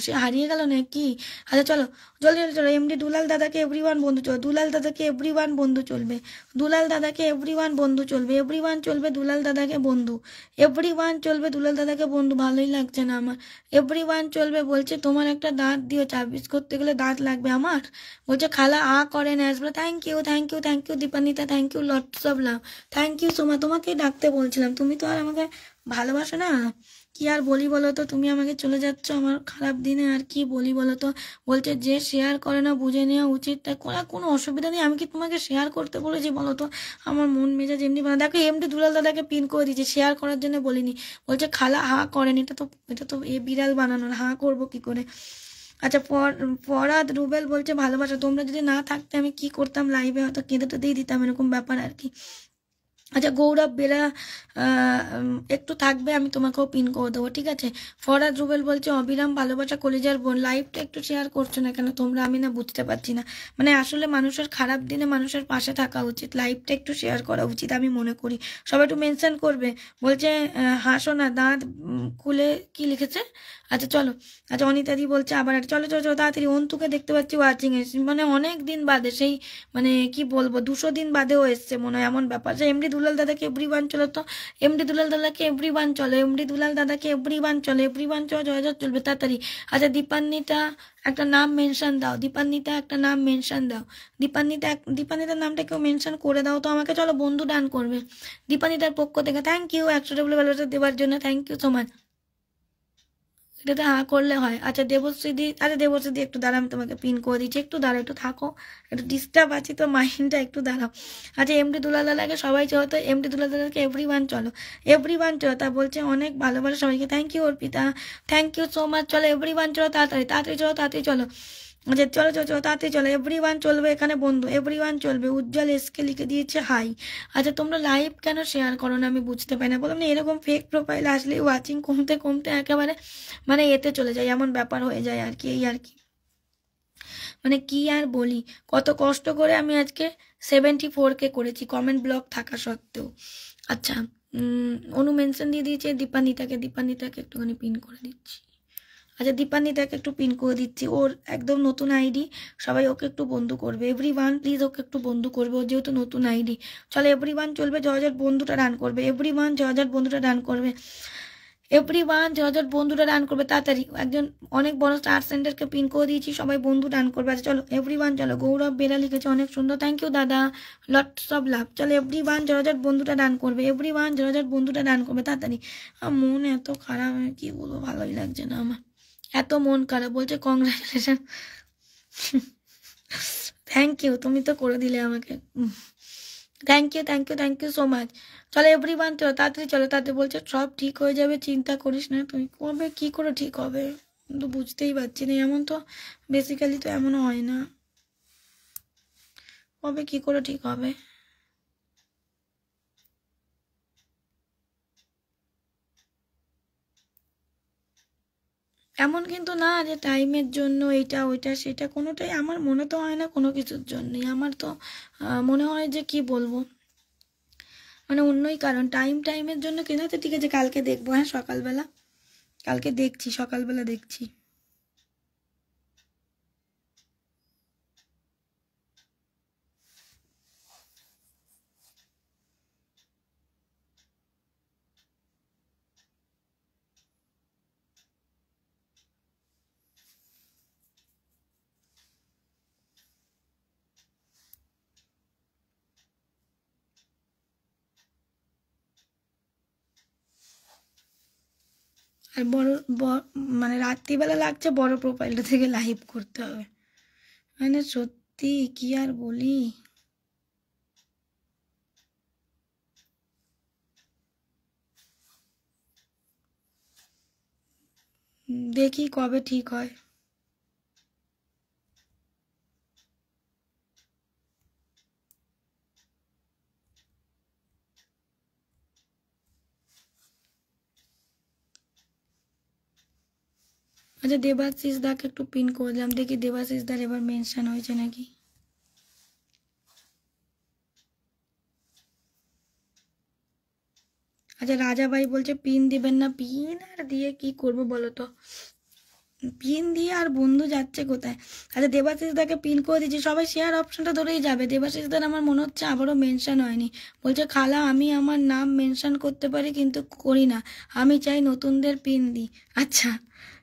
[SPEAKER 1] সে হারিয়ে গেল নাকি। আচ্ছা চলো জলদি জলদি চলো, এমডি দুলাল দাদাকে এভরিওয়ান বন্ধু চলো, দুলাল দাদাকে এভরিওয়ান বন্ধু চলবে, দুলাল দাদাকে এভরিওয়ান বন্ধু চলবে, এভরিওয়ান চলবে দুলাল দাদাকে বন্ধু, এভরিওয়ান চলবে দুলাল দাদাকে বন্ধু, ভালোই লাগছে না আমার। এভরিওয়ান চলবে বলছে তোমার একটা দাঁত দিও, চাবিজ করতে গেলে দাঁত লাগবে আমার, বলছে খালা করেন আসবে, thank you thank you thank you Dipanwita, thank you lots of love, thank you Soma. তোমাকেই ডাকতে বলছিলাম, তুমি তো আর আমাকে ভালোবাসো না, কি আর বলি বলো তো, তুমি আমাকে চলে যাচ্ছ আমার খারাপ দিনে, আর কি বলি বলো তো। বলছে যে শেয়ার করে না বুঝে নেওয়া উচিত, তাই করা কোনো অসুবিধা নেই, আমি কি তোমাকে শেয়ার করতে বলেছি বলো তো, আমার মন মেজাজ এমনি বানা। দেখো এমডি দুলাল দাদাকে পিন করে দিয়েছে, শেয়ার করার জন্য বলিনি, বলছে খালা করেন, এটা তো বিড়াল বানানোর, করবো কি করে। আচ্ছা ফরাদ রুবেল বলছে ভালোবাসা, তোমরা যদি না থাকতে আমি কি করতাম লাইভে, হয়তো কেঁদে টেঁদেই দিতাম, এরকম ব্যাপার আর কি। আচ্ছা গৌরব বেরা একটু থাকবে, আমি তোমাকেও পিন করে দেবো, ঠিক আছে। ফরাদ রুবেল বলছে অবিরাম ভালোবাসা কলিজার বোন, লাইভটা একটু শেয়ার করছো না কেন তোমরা, আমি না বুঝতে পারছি না, মানে আসলে মানুষের খারাপ দিনে মানুষের পাশে থাকা উচিত, লাইভটা একটু শেয়ার করা উচিত আমি মনে করি, সবাই একটু মেনশন করবে। বলছে হাসো না দাঁত খুলে, কি লিখেছে, আচ্ছা চলো। আচ্ছা অনিতাদি বলছে আবার চলো চলো চলো তাড়াতাড়ি, অন্তুকে দেখতে পাচ্ছি ওয়াচিং এ, মানে অনেক দিন বাদে, সেই মানে কি বলবো 200 দিন বাদেও এসছে মনে হয়, এমন ব্যাপার। যে এমডি দুলাল দাদাকে এভরিওয়ান চলো তো, এমডি দুলাল দাদাকে এভরিওয়ান চলো, এমডি দুলাল দাদাকে এভরিওয়ান চলো, এভরিওয়ান চলো, জয় জয় চলবে তাড়াতাড়ি। আচ্ছা দীপান্বিতা একটা নাম মেনশন দাও, দীপান্বিতা একটা নাম মেনশন দাও, দীপান্বিতার নামটা কেউ মেনশন করে দাও তো আমাকে, চলো বন্ধু ডান করবে দীপান্বিতার পক্ষ থেকে, থ্যাংক ইউ 100 ডবল ভালোবাসা দেওয়ার জন্য, থ্যাংক ইউ সো মাচ। এটাতে করলে হয়। আচ্ছা দেবশ্রীদি একটু দাঁড়াও, আমি তোমাকে পিন করে দিচ্ছি, একটু দাঁড়াও, একটু থাকো, একটু ডিস্টার্ব আছি তো মাইন্ডটা, একটু দাঁড়াও। আচ্ছা এমডি দুলাল দাদাকে সবাই চলো তো, এমডি দুলাল দাদাকে এভরিওয়ান চলো, এভরিওয়ান চলো, তা বলছে অনেক ভালোবাসা সবাইকে, thank you Arpita, thank you so much. চলো এভরিওয়ান চলো তাড়াতাড়ি তাড়াতাড়ি চলো তাড়াতাড়ি চলো, আচ্ছা চলো চলো চলো তাড়াতাড়ি চলো, এভরিওয়ান চলবে এখানে বন্ধু, এভরিওয়ান চলবে। উজ্জ্বল এসকে লিখে দিয়েছে হাই। আচ্ছা তোমরা লাইভ কেন শেয়ার করো না আমি বুঝতে পারি না, বললাম না এরকম ফেক প্রোফাইল আসলে ওয়াচিং কমতে কমতে একেবারে মানে এতে চলে যায়, এমন ব্যাপার হয়ে যায় আর কি, এই আর কি, মানে কি আর বলি, কত কষ্ট করে আমি আজকে 74K করেছি কমেন্ট ব্লক থাকা সত্ত্বেও। আচ্ছা অনু মেনশন দিয়ে দিয়েছে দীপান্বিতাকে একটুখানি পিন করে দিচ্ছি, আচ্ছা দীপান্বিতাকে একটু পিন করে দিচ্ছি, ওর একদম নতুন আইডি, সবাই ওকে একটু বন্ধু করবে, এভরিওয়ান প্লিজ ওকে একটু বন্ধু করবে, ওর যেহেতু নতুন আইডি। চলো এভরিওয়ান চলবে, জর্জট বন্ধুটা রান করবে, এভরিওয়ান জর্জট বন্ধুটা রান করবে, এভরিওয়ান জর্জট বন্ধুটা রান করবে তাড়াতাড়ি। একজন অনেক বড় স্টার সেন্টারকে পিন করে দিয়েছি, সবাই বন্ধু রান করবে। আচ্ছা চলো এভরিওয়ান, চলো গৌরব বেরা লিখেছে অনেক সুন্দর, থ্যাংক ইউ দাদা, লটস অফ লাভ। চলো এভরিওয়ান জর্জট বন্ধুটা রান করবে, এভরিওয়ান জর্জট বন্ধুটা রান করবে তাড়াতাড়ি। আমার মন এত খারাপ, কি বলবো, ভালোই লাগছে না আমার, এত মন খারাপ। বলছে কংগ্রাচুলেশন, থ্যাংক ইউ, তুমি তো করে দিলে আমাকে, thank you thank you thank you so much. চলো এভরিওয়ান চলো তাড়াতাড়ি, চলো তাড়াতাড়ি। বলছে সব ঠিক হয়ে যাবে, চিন্তা করিস না তুই। কবে কি করে ঠিক হবে তো বুঝতেই পারছি না, এমন তো বেসিক্যালি তো এমনও হয় না, কবে কি করে ঠিক হবে। এমন কিন্তু না যে টাইমের জন্য এইটা ওইটা সেটা, কোনোটাই আমার মনে তো হয় না কোনো কিছুর জন্যই। আমার তো মনে হয় যে কি বলবো, মানে অন্যই কারণ, টাইমের জন্য কেন। তো ঠিক আছে কালকে দেখবো, হ্যাঁ সকালবেলা, কালকে দেখছি, সকালবেলা দেখছি। আর বড় মানে রাত্রিবেলা লাগছে বড় প্রোফাইলটা থেকে লাইভ করতে হবে, মানে সত্যি কি আর বলি। দেখি কবে ঠিক হয়। আচ্ছা দেবাশিস দাকে একটু পিন করলাম, দেখি দেবাশিস দার এবার মেনশন হয়েছে নাকি। আচ্ছা রাজা ভাই বলছে পিন দিবেন না, পিন আর দিয়ে কি করবো বলো তো, পিন দিয়ে আর বন্ধু যাচ্ছে কোথায়। আচ্ছা দেবাশিস দাকে পিন করে দিচ্ছি, সবাই শেয়ার অপশনটা ধরেই যাবে। দেবাশিস দার আমার মনে হচ্ছে আবারও মেনশন হয়নি। বলছে খালা আমি আমার নাম মেনশন করতে পারি কিন্তু করি না, আমি চাই নতুনদের পিন দিই। আচ্ছা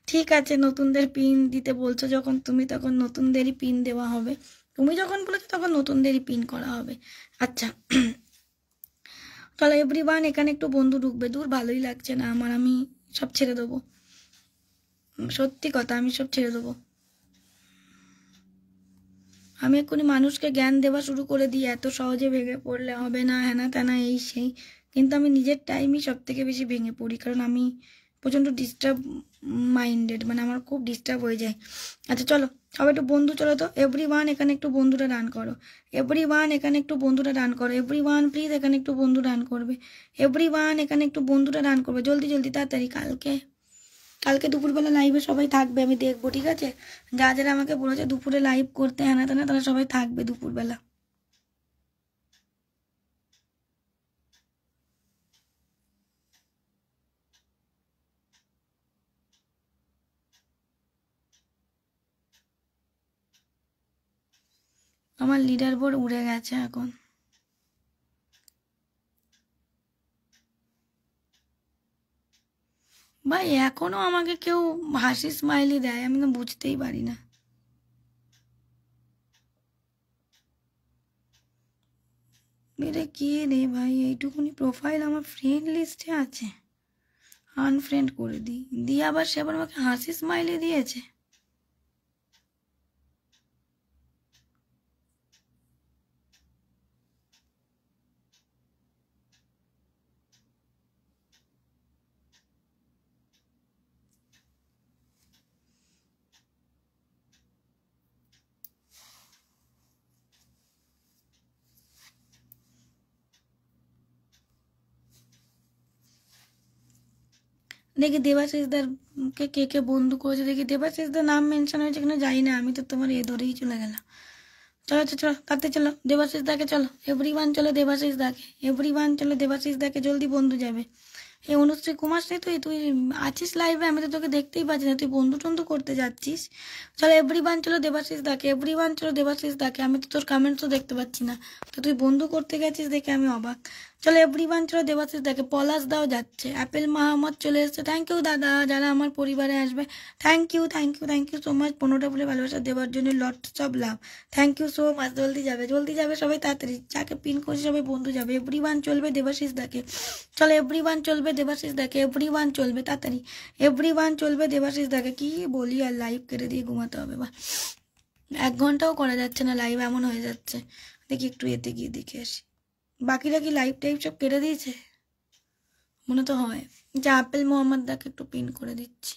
[SPEAKER 1] ঠিক আছে, নতুনদের পিন দিতে বলছো যখন তুমি, তখন নতুনদেরই পিন দেওয়া হবে। তুমি যখন বলেছো তখন নতুনদেরই পিন করা হবে। আচ্ছা চলো এভরিওয়ান, এখানে একটু বন্ধু ঢুকবে, দূর ভালোই লাগছে না আমার, আমি সব ছেড়ে দেবো, সত্যি কথা আমি সব ছেড়ে দেবো। আমি এক্ষুনি মানুষকে জ্ঞান দেওয়া শুরু করে দিই, এত সহজে ভেঙে পড়লে হবে না, হ্যানা ত্যানা এই সেই, কিন্তু আমি নিজের টাইমই সব থেকে বেশি ভেঙে পড়ি, কারণ আমি প্রচণ্ড ডিস্টার্ব মাইন্ডেড, মানে আমার খুব ডিস্টার্ব হয়ে যায়। আচ্ছা চলো সবাই একটু বন্ধু, চলো তো এভরিওয়ান এখানে একটু বন্ধুরা রান করো, এভরিওয়ান এখানে একটু বন্ধুরা রান করো, এভরিওয়ান প্লিজ এখানে একটু বন্ধু রান করবে, এভরিওয়ান এখানে একটু বন্ধুরা রান করবে, জলদি জলদি তাড়াতাড়ি। কালকে কালকে দুপুরবেলা লাইভে সবাই থাকবে, আমি দেখবো ঠিক আছে, যারা আমাকে বলেছে দুপুরে লাইভ করতে হ্যানা তেনা, তারা সবাই থাকবে দুপুরবেলা। আমার লিডার বোর্ড উড়ে গেছে এখন, ভাই এখনো আমাকে কেউ হাসি স্মাইলি দেয়, আমি তো বুঝতেই পারি না। মেরে কে রে ভাই, এইটুকুনি প্রোফাইল আমার ফ্রেন্ড লিস্টে আছে, আনফ্রেন্ড করে দিই, দিয়ে আবার সে আবার আমাকে হাসি স্মাইলি দিয়েছে। দেখি দেবাশিসদার কে কে কে বন্ধু করেছে, দেখি দেবাশিসদার নাম মেনশন হয়েছে কিনা জানি না, আমি তো তোমার এ ধরেই চলে গেলাম। চলো চলো তাতে চলো দেবাশিস দাকে, চলো এভরিওয়ান চলো দেবাশিস দাকে, এভরিওয়ান চলো দেবাশিস দাকে, জলদি বন্ধু যাবে, এই অনুশ্রী কুমারশ্রী, তুই আছিস লাইভে? আমি তো তোকে দেখতেই পাচ্ছি না, তুই বন্ধু টন্ধু করতে যাচ্ছিস। চলো এভরিওয়ান চলো দেবাশিস দাকে, এভরিওয়ান চলো দেবাশিস দাকে। আমি তো তোর কমেন্টসও দেখতে পাচ্ছি না, তো তুই বন্ধু করতে গেছিস দেখে আমি অবাক। চলো এভরিওয়ান চলো দেবাশিস দাকে। পলাশ দাও যাচ্ছে, অ্যাপেল মাহমদ চলে এসছে। থ্যাংক ইউ দাদা, যারা আমার পরিবারে আসবে thank you thank you thank you so much. 15টা বলে ভালোবাসা দেওয়ার জন্য lots of love, thank you so much. জলদি যাবে সবাই তাড়াতাড়ি, যাকে পিন করছে সবাই বন্ধু যাবে। এভরিওয়ান চলবে দেবাশিস দাকে, চলো এভরিওয়ান চলবে দেবাশিস দাকে, এভরিওয়ান চলবে তাড়াতাড়ি, এভরিওয়ান চলবে দেবাশিস দাকে। কি বলি আর, লাইভ কেটে দিয়ে ঘুমাতে হবে বা 1 ঘন্টাও করা যাচ্ছে না লাইভ, এমন হয়ে যাচ্ছে। দেখি একটু এতে গিয়ে দেখে আসি, বাকিরা কি লাইভ টাইভ সব কেটে দিয়েছে মনে তো হয়। যে আপেল মোহাম্মদ দাকে একটু পিন করে দিচ্ছি।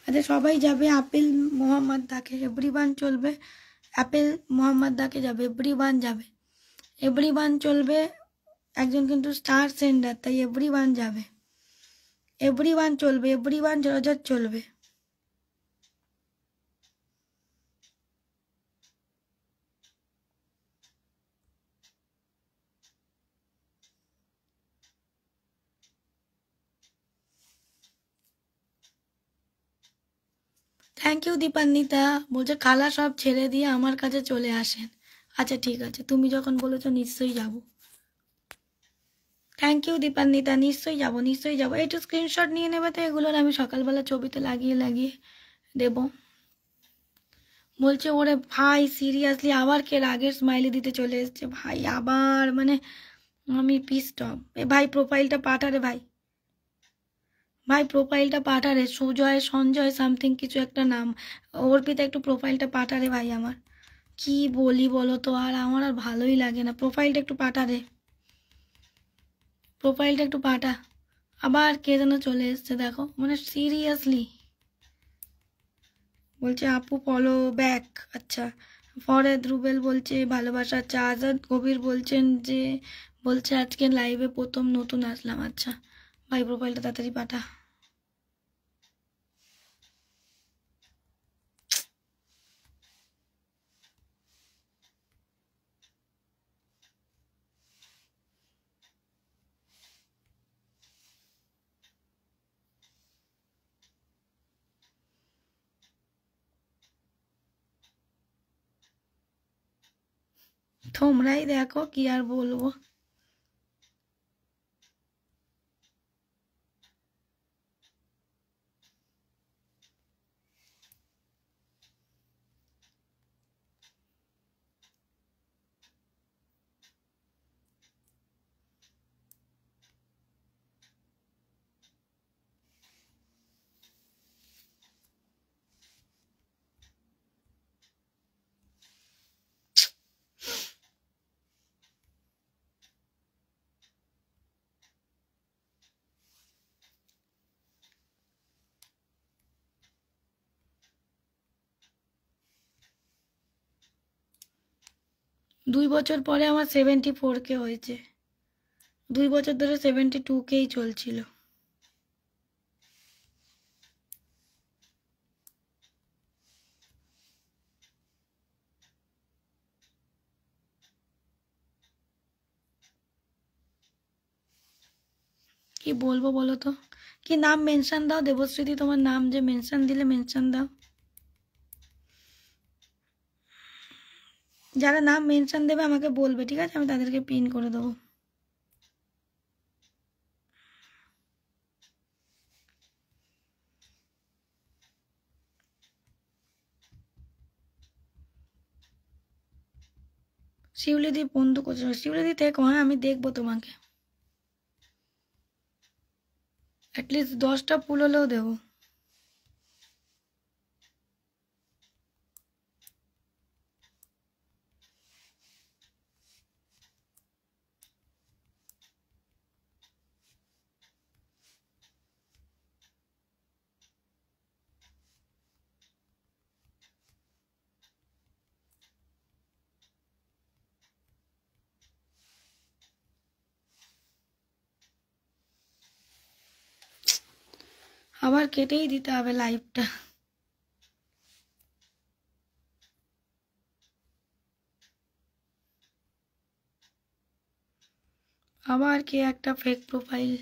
[SPEAKER 1] আচ্ছা সবাই যাবে আপেল মোহাম্মদ দাকে, এভরিওয়ান চলবে আপেল মোহাম্মদ দাকে যাবে, এভরিওয়ান যাবে, এভরিওয়ান চলবে। একজন কিন্তু স্টার সেন্ডার, তাই এভরিওয়ান যাবে, এভরিওয়ান চলবে, এভরিওয়ান জোরজার চলবে। থ্যাংক ইউ দীপান্বিতা, বলছে খালা সব ছেড়ে দিয়ে আমার কাছে চলে আসেন। আচ্ছা ঠিক আছে, তুমি যখন বলেছো নিশ্চয়ই যাব। থ্যাংক ইউ দীপান্বিতা, নিশ্চয়ই যাব নিশ্চয়ই যাব। একটু স্ক্রিনশট নিয়ে নেবে তো এগুলোর, আমি সকালবেলা ছবিতে লাগিয়ে লাগিয়ে দেব। বলছে ওরে ভাই সিরিয়াসলি আবার কে রাগের স্মাইলি দিতে চলে এসছে ভাই, আবার মানে আমি পিস্ট অফ। এ ভাই প্রোফাইলটা পাঠারে ভাই, ভাই প্রোফাইলটা পাঠারে, সুজয় সঞ্জয় সামথিং কিছু একটা নাম, অর্পিতা একটু প্রোফাইলটা পাঠারে ভাই। আমার কি বলি বলো তো, আর আমার আর ভালোই লাগে না। প্রোফাইলটা একটু পাঠারে, প্রোফাইলটা একটু পাঠা। আবার কে যেন চলে এসছে দেখো, মানে সিরিয়াসলি বলছে আপু ফলো ব্যাক। আচ্ছা ফরেদ রুবেল বলছে ভালোবাসা। আচ্ছা আজাদ কবির বলছেন যে, বলছে আজকে লাইভে প্রথম নতুন আসলাম। আচ্ছা ভাই প্রোফাইলটা তাড়াতাড়ি পাঠা। তোমরাই দেখো কি আর বলবো। দুই বছর পরে আমার 74K হয়েছে, 2 বছর ধরে 72Kই চলছিল। কি বলবো বলো তো, কি নাম মেনশন দাও দেবশ্রীদি, তোমার নাম যে মেনশন দিলে মেনশন দাও। যারা নাম মেনশন দেবে আমাকে বলবে, ঠিক আছে, আমি তাদেরকে পিন করে দেবো। শিউলিদি বন্ধু করছো, শিউলিদি থেকো, হ্যাঁ আমি দেখবো তোমাকে, অ্যাটলিস্ট 10টা ফুল হলেও দেবো। আবার কেটেই দিতে হবে লাইভটা। আবার কে একটা fake profile,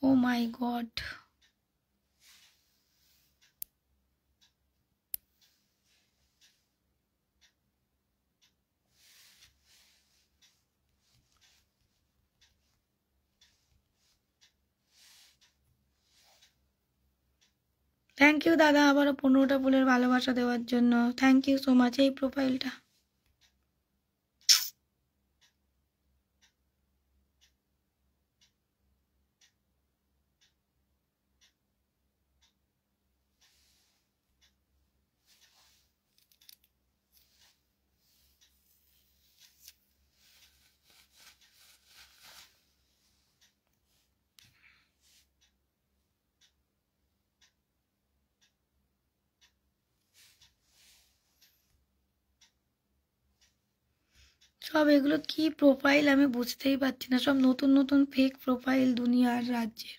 [SPEAKER 1] oh my god. Thank you দাদা, আবারও 15টা ফুলের ভালোবাসা দেওয়ার জন্য। Thank you so much. এই প্রোফাইলটা সব এগুলো কি প্রোফাইল আমি বুঝতেই পারছি না, সব নতুন নতুন ফেক প্রোফাইল দুনিয়ার রাজ্যের।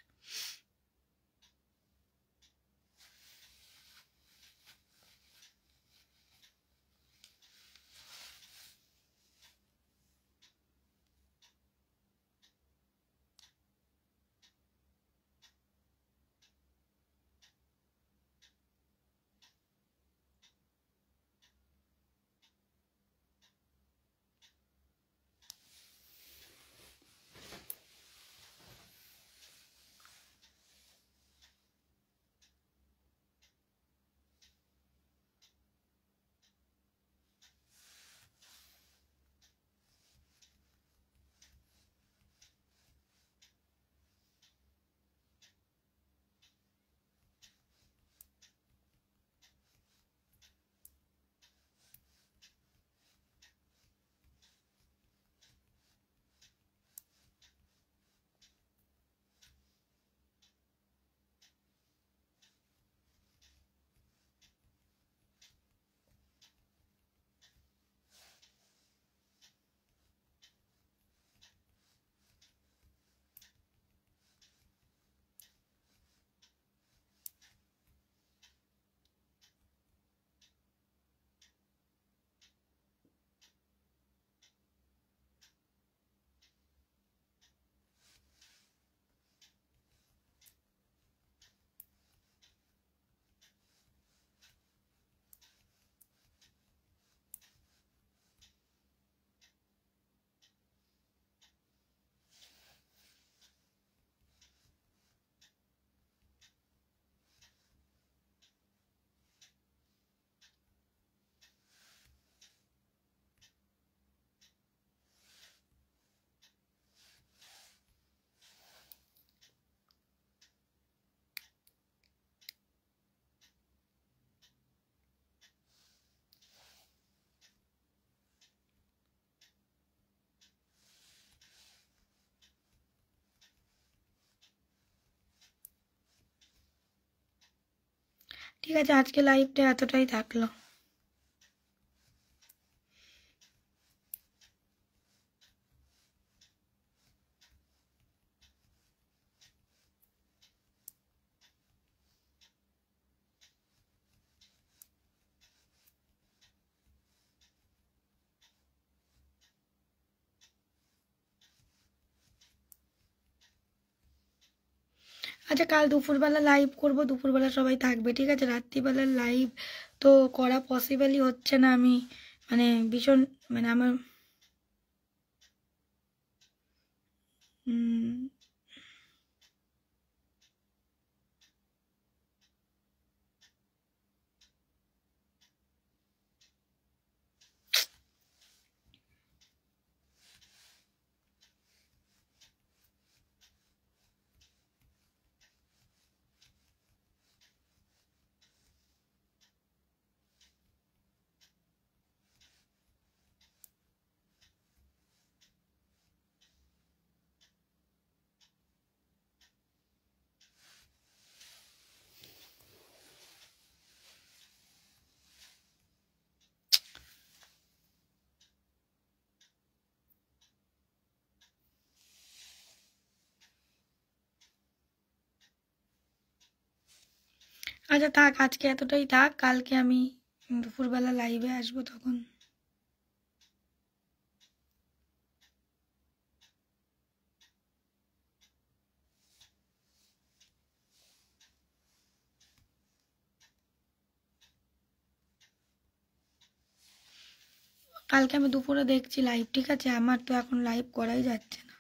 [SPEAKER 1] ঠিক আছে, আজকে লাইভটা এতটাই থাকলো। আচ্ছা, কাল দুপুরবেলা লাইভ করব, দুপুরবেলা সবাই থাকবে, ঠিক আছে? রাত্রিবেলার লাইভ তো করা পসিবলই হচ্ছে না। আমি মানে ভীষণ মানে আমার আচ্ছা থাক, আজকে এতটাই থাক, কালকে আমি দুপুরবেলা লাইভে আসবো তখন। কালকে আমি দুপুরে দেখছি লাইভ, ঠিক আছে? আমার তো এখন লাইভ করাই যাচ্ছে না।